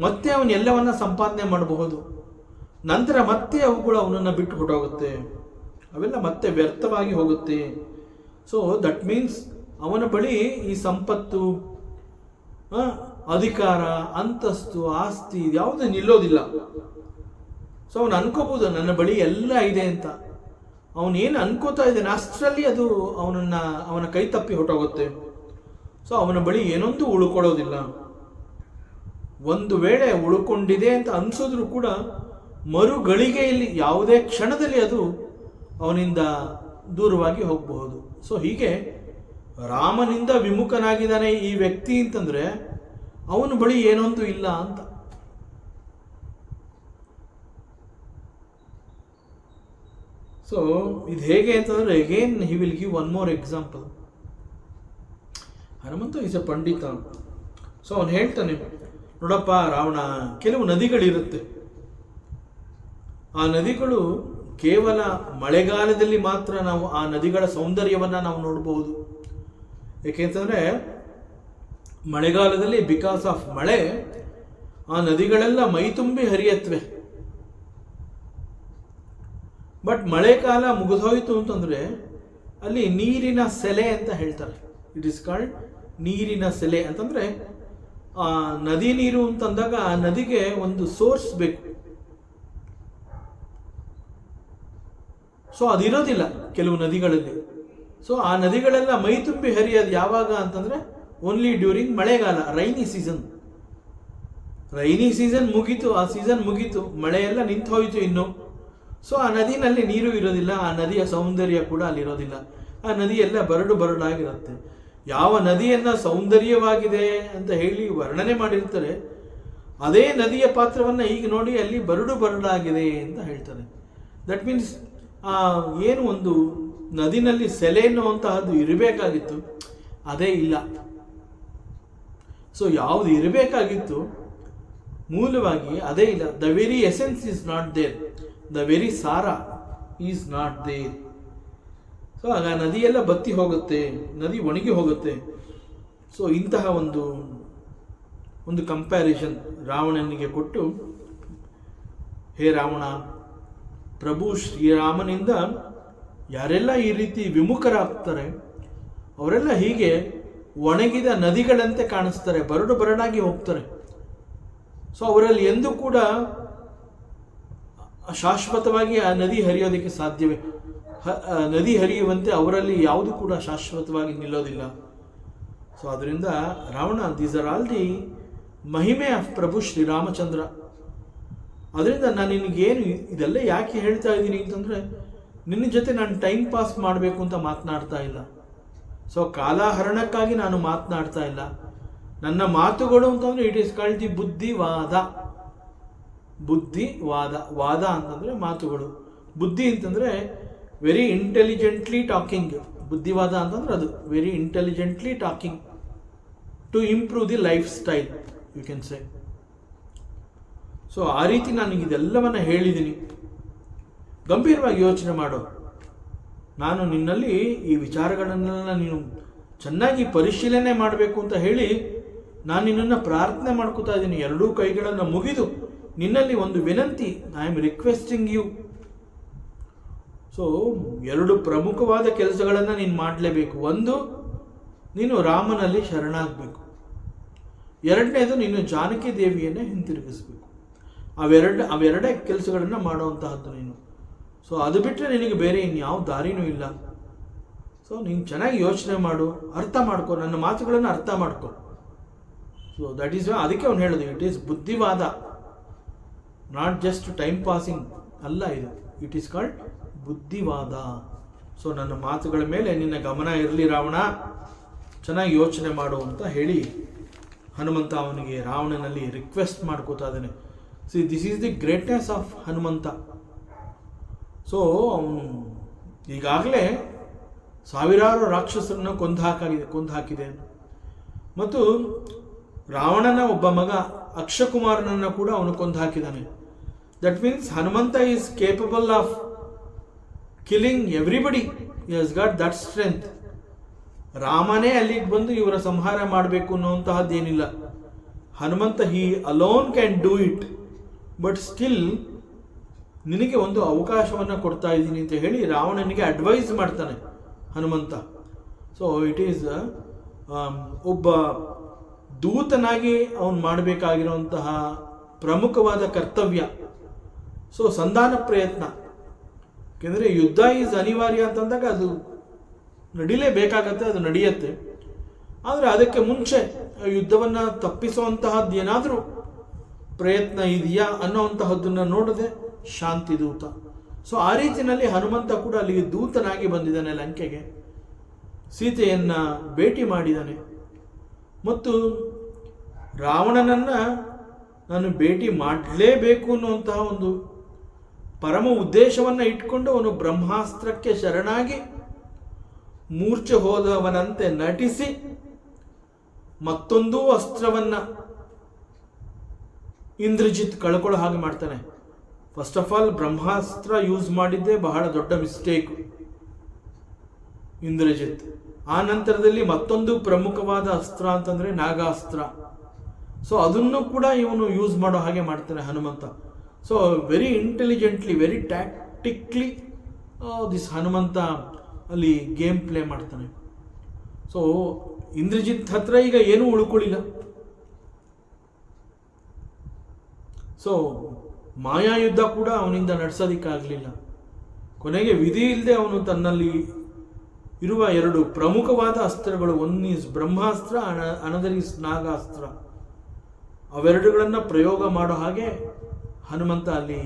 ಮತ್ತೆ ಅವನು ಎಲ್ಲವನ್ನ ಸಂಪಾದನೆ ಮಾಡಬಹುದು. ನಂತರ ಮತ್ತೆ ಅವುಗಳು ಅವನನ್ನು ಬಿಟ್ಟು ಹೊರಟೋಗುತ್ತೆ, ಅವೆಲ್ಲ ಮತ್ತೆ ವ್ಯರ್ಥವಾಗಿ ಹೋಗುತ್ತೆ. ಸೊ ದಟ್ ಮೀನ್ಸ್ ಅವನ ಬಳಿ ಈ ಸಂಪತ್ತು, ಅಧಿಕಾರ, ಅಂತಸ್ತು, ಆಸ್ತಿ ಯಾವುದು ನಿಲ್ಲೋದಿಲ್ಲ. ಸೊ ಅವನು ಅನ್ಕೋಬಹುದು ನನ್ನ ಬಳಿ ಎಲ್ಲ ಇದೆ ಅಂತ. ಅವನೇನು ಅನ್ಕೋತಾ ಇದ್ದಾನೆ ಅಷ್ಟರಲ್ಲಿ ಅದು ಅವನ ಕೈ ತಪ್ಪಿ ಹೊರಟೋಗುತ್ತೆ. ಸೊ ಅವನ ಬಳಿ ಏನೊಂದು ಉಳ್ಕೊಳ್ಳೋದಿಲ್ಲ. ಒಂದು ವೇಳೆ ಉಳ್ಕೊಂಡಿದೆ ಅಂತ ಅನ್ಸಿದ್ರು ಕೂಡ ಮರುಗಳಿಗೆಯಲ್ಲಿ ಯಾವುದೇ ಕ್ಷಣದಲ್ಲಿ ಅದು ಅವನಿಂದ ದೂರವಾಗಿ ಹೋಗಬಹುದು. ಸೊ ಹೀಗೆ ರಾಮನಿಂದ ವಿಮುಖನಾಗಿದ್ದಾನೆ ಈ ವ್ಯಕ್ತಿ ಅಂತಂದ್ರೆ ಅವನ ಬಳಿ ಏನೊಂದು ಇಲ್ಲ ಅಂತ. ಸೊ ಇದು ಹೇಗೆ ಅಂತಂದ್ರೆ again he will give one more example. Hanumantha is a pandita. So ಅವನು ಹೇಳ್ತಾನೆ, ನೋಡಪ್ಪ ರಾವಣ, ಕೆಲವು ನದಿಗಳಿರುತ್ತೆ. ಆ ನದಿಗಳು ಕೇವಲ ಮಳೆಗಾಲದಲ್ಲಿ ಮಾತ್ರ ನಾವು ಆ ನದಿಗಳ ಸೌಂದರ್ಯವನ್ನು ನಾವು ನೋಡಬಹುದು. ಏಕೆಂತಂದರೆ ಮಳೆಗಾಲದಲ್ಲಿ ಬಿಕಾಸ್ ಆಫ್ ಮಳೆ ಆ ನದಿಗಳೆಲ್ಲ ಮೈತುಂಬಿ ಹರಿಯತ್ವೆ. ಬಟ್ ಮಳೆಗಾಲ ಮುಗಿದೋಯ್ತು ಅಂತಂದರೆ ಅಲ್ಲಿ ನೀರಿನ ಸೆಲೆ ಅಂತ ಹೇಳ್ತಾರೆ. ಇಟ್ ಇಸ್ ಕಾಲ್ಡ್ ನೀರಿನ ಸೆಲೆ ಅಂತಂದರೆ ಆ ನದಿ ನೀರು ಅಂತಂದಾಗ ಆ ನದಿಗೆ ಒಂದು ಸೋರ್ಸ್ ಬೇಕು. ಸೊ ಅದಿರೋದಿಲ್ಲ ಕೆಲವು ನದಿಗಳಲ್ಲಿ. ಸೊ ಆ ನದಿಗಳೆಲ್ಲ ಮೈ ತುಂಬಿ ಹರಿಯೋದು ಯಾವಾಗ ಅಂತಂದರೆ ಓನ್ಲಿ ಡ್ಯೂರಿಂಗ್ ಮಳೆಗಾಲ, ರೈನಿ ಸೀಸನ್. ರೈನಿ ಸೀಸನ್ ಮುಗೀತು, ಆ ಸೀಸನ್ ಮುಗೀತು, ಮಳೆಯೆಲ್ಲ ನಿಂತು ಹೋಯಿತು ಇನ್ನು. ಸೊ ಆ ನದಿನಲ್ಲಿ ನೀರು ಇರೋದಿಲ್ಲ, ಆ ನದಿಯ ಸೌಂದರ್ಯ ಕೂಡ ಅಲ್ಲಿರೋದಿಲ್ಲ. ಆ ನದಿ ಎಲ್ಲ ಬರಡಾಗಿರುತ್ತೆ. ಯಾವ ನದಿಯನ್ನು ಸೌಂದರ್ಯವಾಗಿದೆ ಅಂತ ಹೇಳಿ ವರ್ಣನೆ ಮಾಡಿರ್ತಾರೆ, ಅದೇ ನದಿಯ ಪಾತ್ರವನ್ನು ಈಗ ನೋಡಿ ಅಲ್ಲಿ ಬರಡಾಗಿದೆ ಅಂತ ಹೇಳ್ತಾರೆ. ದಟ್ ಮೀನ್ಸ್ ಏನು ಒಂದು ನದಿನಲ್ಲಿ ಸೆಲೆ ಅನ್ನುವಂತಹದ್ದು ಇರಬೇಕಾಗಿತ್ತು, ಅದೇ ಇಲ್ಲ. ಸೊ ಯಾವುದು ಇರಬೇಕಾಗಿತ್ತು ಮೂಲವಾಗಿ ಅದೇ ಇಲ್ಲ. The very essence is not there, the very sara is not there. So ಆಗ ನದಿಯೆಲ್ಲ ಬತ್ತಿ ಹೋಗುತ್ತೆ, ನದಿ ಒಣಗಿ ಹೋಗುತ್ತೆ. ಸೊ ಇಂತಹ ಒಂದು ಕಂಪ್ಯಾರಿಸನ್ ರಾವಣನಿಗೆ ಕೊಟ್ಟು, ಹೇ ರಾವಣ, ಪ್ರಭು ಶ್ರೀರಾಮನಿಂದ ಯಾರೆಲ್ಲ ಈ ರೀತಿ ವಿಮುಖರಾಗ್ತಾರೆ ಅವರೆಲ್ಲ ಹೀಗೆ ಒಣಗಿದ ನದಿಗಳಂತೆ ಕಾಣಿಸ್ತಾರೆ, ಬರಡಾಗಿ ಹೋಗ್ತಾರೆ. ಸೊ ಅವರಲ್ಲಿ ಎಂದೂ ಕೂಡ ಶಾಶ್ವತವಾಗಿ ಆ ನದಿ ಹರಿಯೋದಕ್ಕೆ ಸಾಧ್ಯವೇ? ನದಿ ಹರಿಯುವಂತೆ ಅವರಲ್ಲಿ ಯಾವುದು ಕೂಡ ಶಾಶ್ವತವಾಗಿ ನಿಲ್ಲೋದಿಲ್ಲ. ಸೊ ಅದರಿಂದ Ravana, these are all the ಮಹಿಮೆ ಆಫ್ ಪ್ರಭು ಶ್ರೀರಾಮಚಂದ್ರ. ಅದರಿಂದ ನಾನು ನಿನಗೇನು ಇದೆಲ್ಲ ಯಾಕೆ ಹೇಳ್ತಾ ಇದ್ದೀನಿ ಅಂತಂದರೆ, ನಿನ್ನ ಜೊತೆ ನಾನು ಟೈಮ್ ಪಾಸ್ ಮಾಡಬೇಕು ಅಂತ ಮಾತನಾಡ್ತಾ ಇಲ್ಲ. ಸೊ ಕಾಲಹರಣಕ್ಕಾಗಿ ನಾನು ಮಾತನಾಡ್ತಾ ಇಲ್ಲ. ನನ್ನ ಮಾತುಗಳು ಅಂತಂದರೆ ಇಟ್ ಈಸ್ ಕಾಲ್ಡ್ ದಿ ಬುದ್ಧಿವಾದ. ವಾದ ಅಂತಂದರೆ ಮಾತುಗಳು. ಬುದ್ಧಿ ಅಂತಂದರೆ ವೆರಿ ಇಂಟೆಲಿಜೆಂಟ್ಲಿ ಟಾಕಿಂಗ್. ಬುದ್ಧಿವಾದ ಅಂತಂದ್ರೆ ಅದು very intelligently talking to improve the life style, you can say. So ಆ ರೀತಿ ನಾನು ಇದೆಲ್ಲವನ್ನ ಹೇಳಿದ್ದೀನಿ. ಗಂಭೀರವಾಗಿ ಯೋಚನೆ ಮಾಡು. ನಾನು ನಿನ್ನಲ್ಲಿ ಈ ವಿಚಾರಗಳನ್ನೆಲ್ಲ ನೀನು ಚೆನ್ನಾಗಿ ಪರಿಶೀಲನೆ ಮಾಡಬೇಕು ಅಂತ ಹೇಳಿ ನಾನು ನಿನ್ನನ್ನು ಪ್ರಾರ್ಥನೆ ಮಾಡ್ಕೋತಾ ಇದ್ದೀನಿ. ಎರಡೂ ಕೈಗಳನ್ನು ಮುಗಿದು ನಿನ್ನಲ್ಲಿ ಒಂದು ವಿನಂತಿ, I am requesting you. So ಎರಡು ಪ್ರಮುಖವಾದ ಕೆಲಸಗಳನ್ನು ನೀನು ಮಾಡಲೇಬೇಕು. ಒಂದು, ನೀನು ರಾಮನಲ್ಲಿ ಶರಣಾಗಬೇಕು. ಎರಡನೇದು, ನೀನು ಜಾನಕಿ ದೇವಿಯನ್ನೇ ಹಿಂತಿರುಗಿಸ್ಬೇಕು. ಅವೆರಡೇ ಕೆಲಸಗಳನ್ನು ಮಾಡುವಂತಹದ್ದು ನೀನು. ಸೊ ಅದು ಬಿಟ್ಟರೆ ನಿನಗೆ ಬೇರೆ ಇನ್ಯಾವ ದಾರಿನೂ ಇಲ್ಲ. ಸೊ ನೀನು ಚೆನ್ನಾಗಿ ಯೋಚನೆ ಮಾಡು, ಅರ್ಥ ಮಾಡ್ಕೊ, ನನ್ನ ಮಾತುಗಳನ್ನು ಅರ್ಥ ಮಾಡ್ಕೊ. ಸೊ ದಟ್ ಈಸ್ ಅದಕ್ಕೆ ಅವ್ನು ಹೇಳೋದು, ಇಟ್ ಈಸ್ ಬುದ್ಧಿವಾದ, ನಾಟ್ ಜಸ್ಟ್ ಟೈಮ್ ಪಾಸಿಂಗ್ ಅಲ್ಲ ಇದು, ಇಟ್ ಈಸ್ ಕಾಲ್ಡ್ ಬುದ್ಧಿವಾದ. ಸೊ ನನ್ನ ಮಾತುಗಳ ಮೇಲೆ ನಿನ್ನ ಗಮನ ಇರಲಿ ರಾವಣ, ಚೆನ್ನಾಗಿ ಯೋಚನೆ ಮಾಡು ಅಂತ ಹೇಳಿ ಹನುಮಂತ ಅವನಿಗೆ ರಾವಣನಲ್ಲಿ ರಿಕ್ವೆಸ್ಟ್ ಮಾಡ್ಕೋತಾ ಇದ್ದಾನೆ. See this is the greatness of Hanumantha. So ಅವನು ಈಗಾಗಲೇ ಸಾವಿರಾರು ರಾಕ್ಷಸರನ್ನು ಕೊಂದು ಹಾಕಿದೆ ಮತ್ತು ರಾವಣನ ಒಬ್ಬ ಮಗ ಅಕ್ಷಕುಮಾರನನ್ನು ಕೂಡ ಅವನು ಕೊಂದು ಹಾಕಿದ್ದಾನೆ. That means Hanumantha is capable of killing everybody. He has got that strength. ರಾಮನೇ ಅಲ್ಲಿಗೆ ಬಂದು ಇವರ ಸಂಹಾರ ಮಾಡಬೇಕು ಅನ್ನುವಂತಹದ್ದೇನಿಲ್ಲ. Hanumantha he alone can do it, but still ನಿನಗೆ ಒಂದು ಅವಕಾಶವನ್ನು ಕೊಡ್ತಾ ಇದ್ದೀನಿ ಅಂತ ಹೇಳಿ ರಾವಣನಿಗೆ ಅಡ್ವೈಸ್ ಮಾಡ್ತಾನೆ ಹನುಮಂತ. ಸೊ ಇಟ್ ಈಸ್ ಒಬ್ಬ ದೂತನಾಗಿ ಅವನು ಮಾಡಬೇಕಾಗಿರುವಂತಹ ಪ್ರಮುಖವಾದ ಕರ್ತವ್ಯ. ಸೊ ಸಂಧಾನ ಪ್ರಯತ್ನ, ಯಾಕೆಂದರೆ ಯುದ್ಧ ಈಸ್ ಅನಿವಾರ್ಯ ಅಂತಂದಾಗ ಅದು ನಡೀಲೇಬೇಕಾಗತ್ತೆ, ಅದು ನಡೆಯುತ್ತೆ. ಆದರೆ ಅದಕ್ಕೆ ಮುಂಚೆ ಯುದ್ಧವನ್ನು ತಪ್ಪಿಸುವಂತಹದ್ದು ಏನಾದರೂ ಪ್ರಯತ್ನ ಇದೆಯಾ ಅನ್ನೋವಂತಹದ್ದನ್ನು ನೋಡದೆ ಶಾಂತಿ ದೂತ. ಸೊ ಆ ರೀತಿಯಲ್ಲಿ ಹನುಮಂತ ಕೂಡ ಅಲ್ಲಿಗೆ ದೂತನಾಗಿ ಬಂದಿದ್ದಾನೆ, ಲಂಕೆಗೆ ಸೀತೆಯನ್ನು ಭೇಟಿ ಮಾಡಿದ್ದಾನೆ ಮತ್ತು ರಾವಣನನ್ನು ನಾನು ಭೇಟಿ ಮಾಡಲೇಬೇಕು ಅನ್ನುವಂತಹ ಒಂದು ಪರಮ ಉದ್ದೇಶವನ್ನು ಇಟ್ಕೊಂಡು ಅವನು ಬ್ರಹ್ಮಾಸ್ತ್ರಕ್ಕೆ ಶರಣಾಗಿ ಮೂರ್ಛೆ ಹೋದವನಂತೆ ನಟಿಸಿ ಮತ್ತೊಂದು ಅಸ್ತ್ರವನ್ನು ಇಂದ್ರಜಿತ್ ಕಳ್ಕೊಳ್ಳೋ ಹಾಗೆ ಮಾಡ್ತಾನೆ. First of all Brahmastra use ಮಾಡಿದ್ದೇ ಬಹಳ ದೊಡ್ಡ ಮಿಸ್ಟೇಕ್ ಇಂದ್ರಜಿತ್. ಆ ನಂತರದಲ್ಲಿ ಮತ್ತೊಂದು ಪ್ರಮುಖವಾದ ಅಸ್ತ್ರ ಅಂತಂದರೆ ನಾಗಾಸ್ತ್ರ. ಸೊ ಅದನ್ನು ಕೂಡ ಇವನು ಯೂಸ್ ಮಾಡೋ ಹಾಗೆ ಮಾಡ್ತಾನೆ Hanumantha. So very intelligently, very tactically this Hanumantha ಅಲ್ಲಿ ಗೇಮ್ ಪ್ಲೇ ಮಾಡ್ತಾನೆ. ಸೊ ಇಂದ್ರಜಿತ್ ಹತ್ರ ಈಗ ಏನೂ ಉಳ್ಕೊಳ್ಳಿಲ್ಲ. ಸೊ ಮಾಯಾಯುದ್ಧ ಕೂಡ ಅವನಿಂದ ನಡೆಸೋದಕ್ಕಾಗಲಿಲ್ಲ. ಕೊನೆಗೆ ವಿಧಿ ಇಲ್ಲದೆ ಅವನು ತನ್ನಲ್ಲಿ ಇರುವ ಎರಡು ಪ್ರಮುಖವಾದ ಅಸ್ತ್ರಗಳು, one is brahmastra, another is nagastra, ಅವೆರಡುಗಳನ್ನು ಪ್ರಯೋಗ ಮಾಡೋ ಹಾಗೆ ಹನುಮಂತ ಅಲ್ಲಿ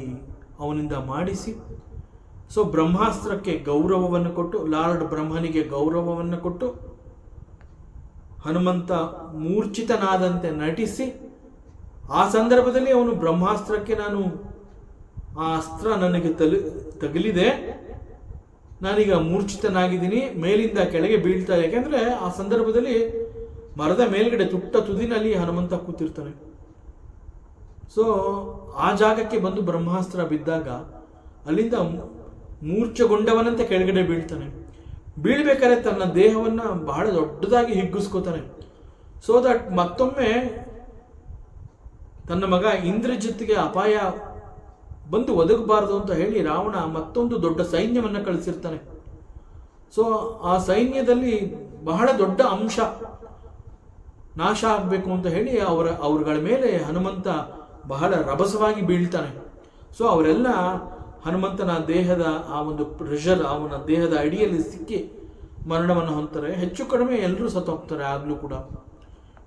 ಅವನಿಂದ ಮಾಡಿಸಿ, ಸೊ ಬ್ರಹ್ಮಾಸ್ತ್ರಕ್ಕೆ ಗೌರವವನ್ನು ಕೊಟ್ಟು, ಲಾರ್ಡ್ ಬ್ರಹ್ಮನಿಗೆ ಗೌರವವನ್ನು ಕೊಟ್ಟು ಹನುಮಂತ ಮೂರ್ಛಿತನಾದಂತೆ ನಟಿಸಿ, ಆ ಸಂದರ್ಭದಲ್ಲಿ ಅವನು ಬ್ರಹ್ಮಾಸ್ತ್ರಕ್ಕೆ ನಾನು ಆ ಅಸ್ತ್ರ ನನಗೆ ತಗಲಿದೆ, ನಾನೀಗ ಮೂರ್ಛಿತನಾಗಿದ್ದೀನಿ, ಮೇಲಿಂದ ಕೆಳಗೆ ಬೀಳ್ತಾ. ಯಾಕೆಂದರೆ ಆ ಸಂದರ್ಭದಲ್ಲಿ ಮರದ ಮೇಲ್ಗಡೆ ತುಟ್ಟ ತುದಿನಲ್ಲಿ ಹನುಮಂತ ಕೂತಿರ್ತಾನೆ. ಸೊ ಆ ಜಾಗಕ್ಕೆ ಬಂದು ಬ್ರಹ್ಮಾಸ್ತ್ರ ಬಿದ್ದಾಗ ಅಲ್ಲಿಂದ ಮೂರ್ಛೆಗೊಂಡವನಂತೆ ಕೆಳಗಡೆ ಬೀಳ್ತಾನೆ. ಬೀಳ್ಬೇಕಾದ್ರೆ ತನ್ನ ದೇಹವನ್ನು ಬಹಳ ದೊಡ್ಡದಾಗಿ ಹಿಗ್ಗಿಸ್ಕೋತಾನೆ. ಸೊ ದಟ್ ಮತ್ತೊಮ್ಮೆ ತನ್ನ ಮಗ ಇಂದ್ರಜಿತ್ಗೆ ಅಪಾಯ ಬಂದು ಒದಗಬಾರದು ಅಂತ ಹೇಳಿ ರಾವಣ ಮತ್ತೊಂದು ದೊಡ್ಡ ಸೈನ್ಯವನ್ನು ಕಳಿಸಿರ್ತಾನೆ. ಸೊ ಆ ಸೈನ್ಯದಲ್ಲಿ ಬಹಳ ದೊಡ್ಡ ಅಂಶ ನಾಶ ಆಗಬೇಕು ಅಂತ ಹೇಳಿ ಅವರುಗಳ ಮೇಲೆ ಹನುಮಂತ ಬಹಳ ರಭಸವಾಗಿ ಬೀಳ್ತಾನೆ. ಸೊ ಅವರೆಲ್ಲ ಹನುಮಂತನ ದೇಹದ ಆ ಒಂದು ಪ್ರೆಷರ್, ಅವನ ದೇಹದ ಅಡಿಯಲ್ಲಿ ಸಿಕ್ಕಿ ಮರಣವನ್ನು ಹೊಂದ್ತಾರೆ. ಹೆಚ್ಚು ಕಡಿಮೆ ಎಲ್ಲರೂ ಸತ್ತೋಗ್ತಾರೆ. ಆಗಲೂ ಕೂಡ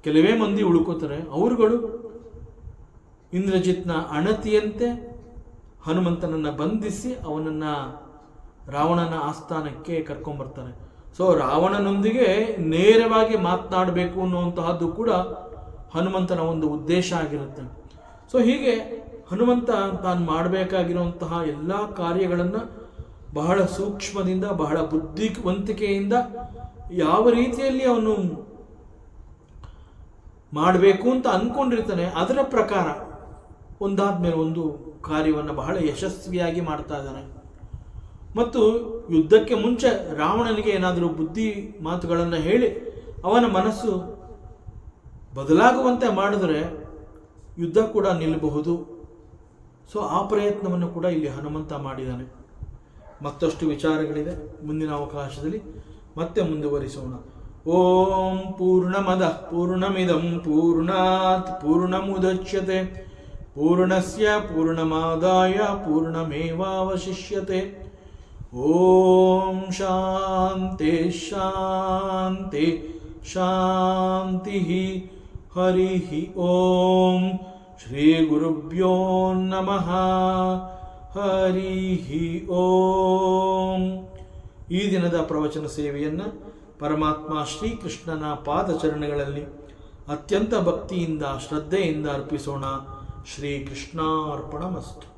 ಕೆಲವೇ ಮಂದಿ ಉಳ್ಕೋತಾರೆ. ಅವರುಗಳು ಇಂದ್ರಜಿತ್ನ ಅಣತಿಯಂತೆ ಹನುಮಂತನನ್ನು ಬಂಧಿಸಿ ಅವನನ್ನು ರಾವಣನ ಆಸ್ಥಾನಕ್ಕೆ ಕರ್ಕೊಂಬರ್ತಾನೆ. ಸೊ ರಾವಣನೊಂದಿಗೆ ನೇರವಾಗಿ ಮಾತನಾಡಬೇಕು ಅನ್ನುವಂತಹದ್ದು ಕೂಡ ಹನುಮಂತನ ಒಂದು ಉದ್ದೇಶ ಆಗಿರುತ್ತೆ. ಸೊ ಹೀಗೆ ಹನುಮಂತ ತಾನು ಮಾಡಬೇಕಾಗಿರುವಂತಹ ಎಲ್ಲ ಕಾರ್ಯಗಳನ್ನು ಬಹಳ ಸೂಕ್ಷ್ಮದಿಂದ, ಬಹಳ ಬುದ್ಧಿವಂತಿಕೆಯಿಂದ ಯಾವ ರೀತಿಯಲ್ಲಿ ಅವನು ಮಾಡಬೇಕು ಅಂತ ಅಂದ್ಕೊಂಡಿರ್ತಾನೆ ಅದರ ಪ್ರಕಾರ ಒಂದಾದ ಮೇಲೆ ಒಂದು ಕಾರ್ಯವನ್ನು ಬಹಳ ಯಶಸ್ವಿಯಾಗಿ ಮಾಡ್ತಾ ಇದ್ದಾನೆ. ಮತ್ತು ಯುದ್ಧಕ್ಕೆ ಮುಂಚೆ ರಾವಣನಿಗೆ ಏನಾದರೂ ಬುದ್ಧಿ ಮಾತುಗಳನ್ನು ಹೇಳಿ ಅವನ ಮನಸ್ಸು ಬದಲಾಗುವಂತೆ ಮಾಡಿದರೆ ಯುದ್ಧ ಕೂಡ ನಿಲ್ಲಬಹುದು. ಸೊ ಆ ಪ್ರಯತ್ನವನ್ನು ಕೂಡ ಇಲ್ಲಿ ಹನುಮಂತ ಮಾಡಿದ್ದಾನೆ. ಮತ್ತಷ್ಟು ವಿಚಾರಗಳಿದೆ, ಮುಂದಿನ ಅವಕಾಶದಲ್ಲಿ ಮತ್ತೆ ಮುಂದುವರಿಸೋಣ. ಓಂ ಪೂರ್ಣಮದಃ ಪೂರ್ಣಮಿದಂ ಪೂರ್ಣಾತ್ ಪೂರ್ಣಮುದಚ್ಯತೆ ಪೂರ್ಣಸ್ಯ ಪೂರ್ಣಮಾದಾಯ ಪೂರ್ಣಮೇವಾವಶಿಷ್ಯತೆ. ಓಂ ಓಂ ಶಾಂತಿ ಶಾಂತಿ ಶಾಂತಿ. ಹರಿ ಓಂ. ಶ್ರೀ ಗುರುಭ್ಯೋ ನಮಃ. ಹರಿ ಓಂ. ಈ ದಿನದ ಪ್ರವಚನ ಸೇವೆಯನ್ನು ಪರಮಾತ್ಮ ಶ್ರೀಕೃಷ್ಣನ ಪಾದಚರಣಗಳಲ್ಲಿ ಅತ್ಯಂತ ಭಕ್ತಿಯಿಂದ ಶ್ರದ್ಧೆಯಿಂದ ಅರ್ಪಿಸೋಣ. ಶ್ರೀಕೃಷ್ಣಾರ್ಪಣಮಸ್ತು.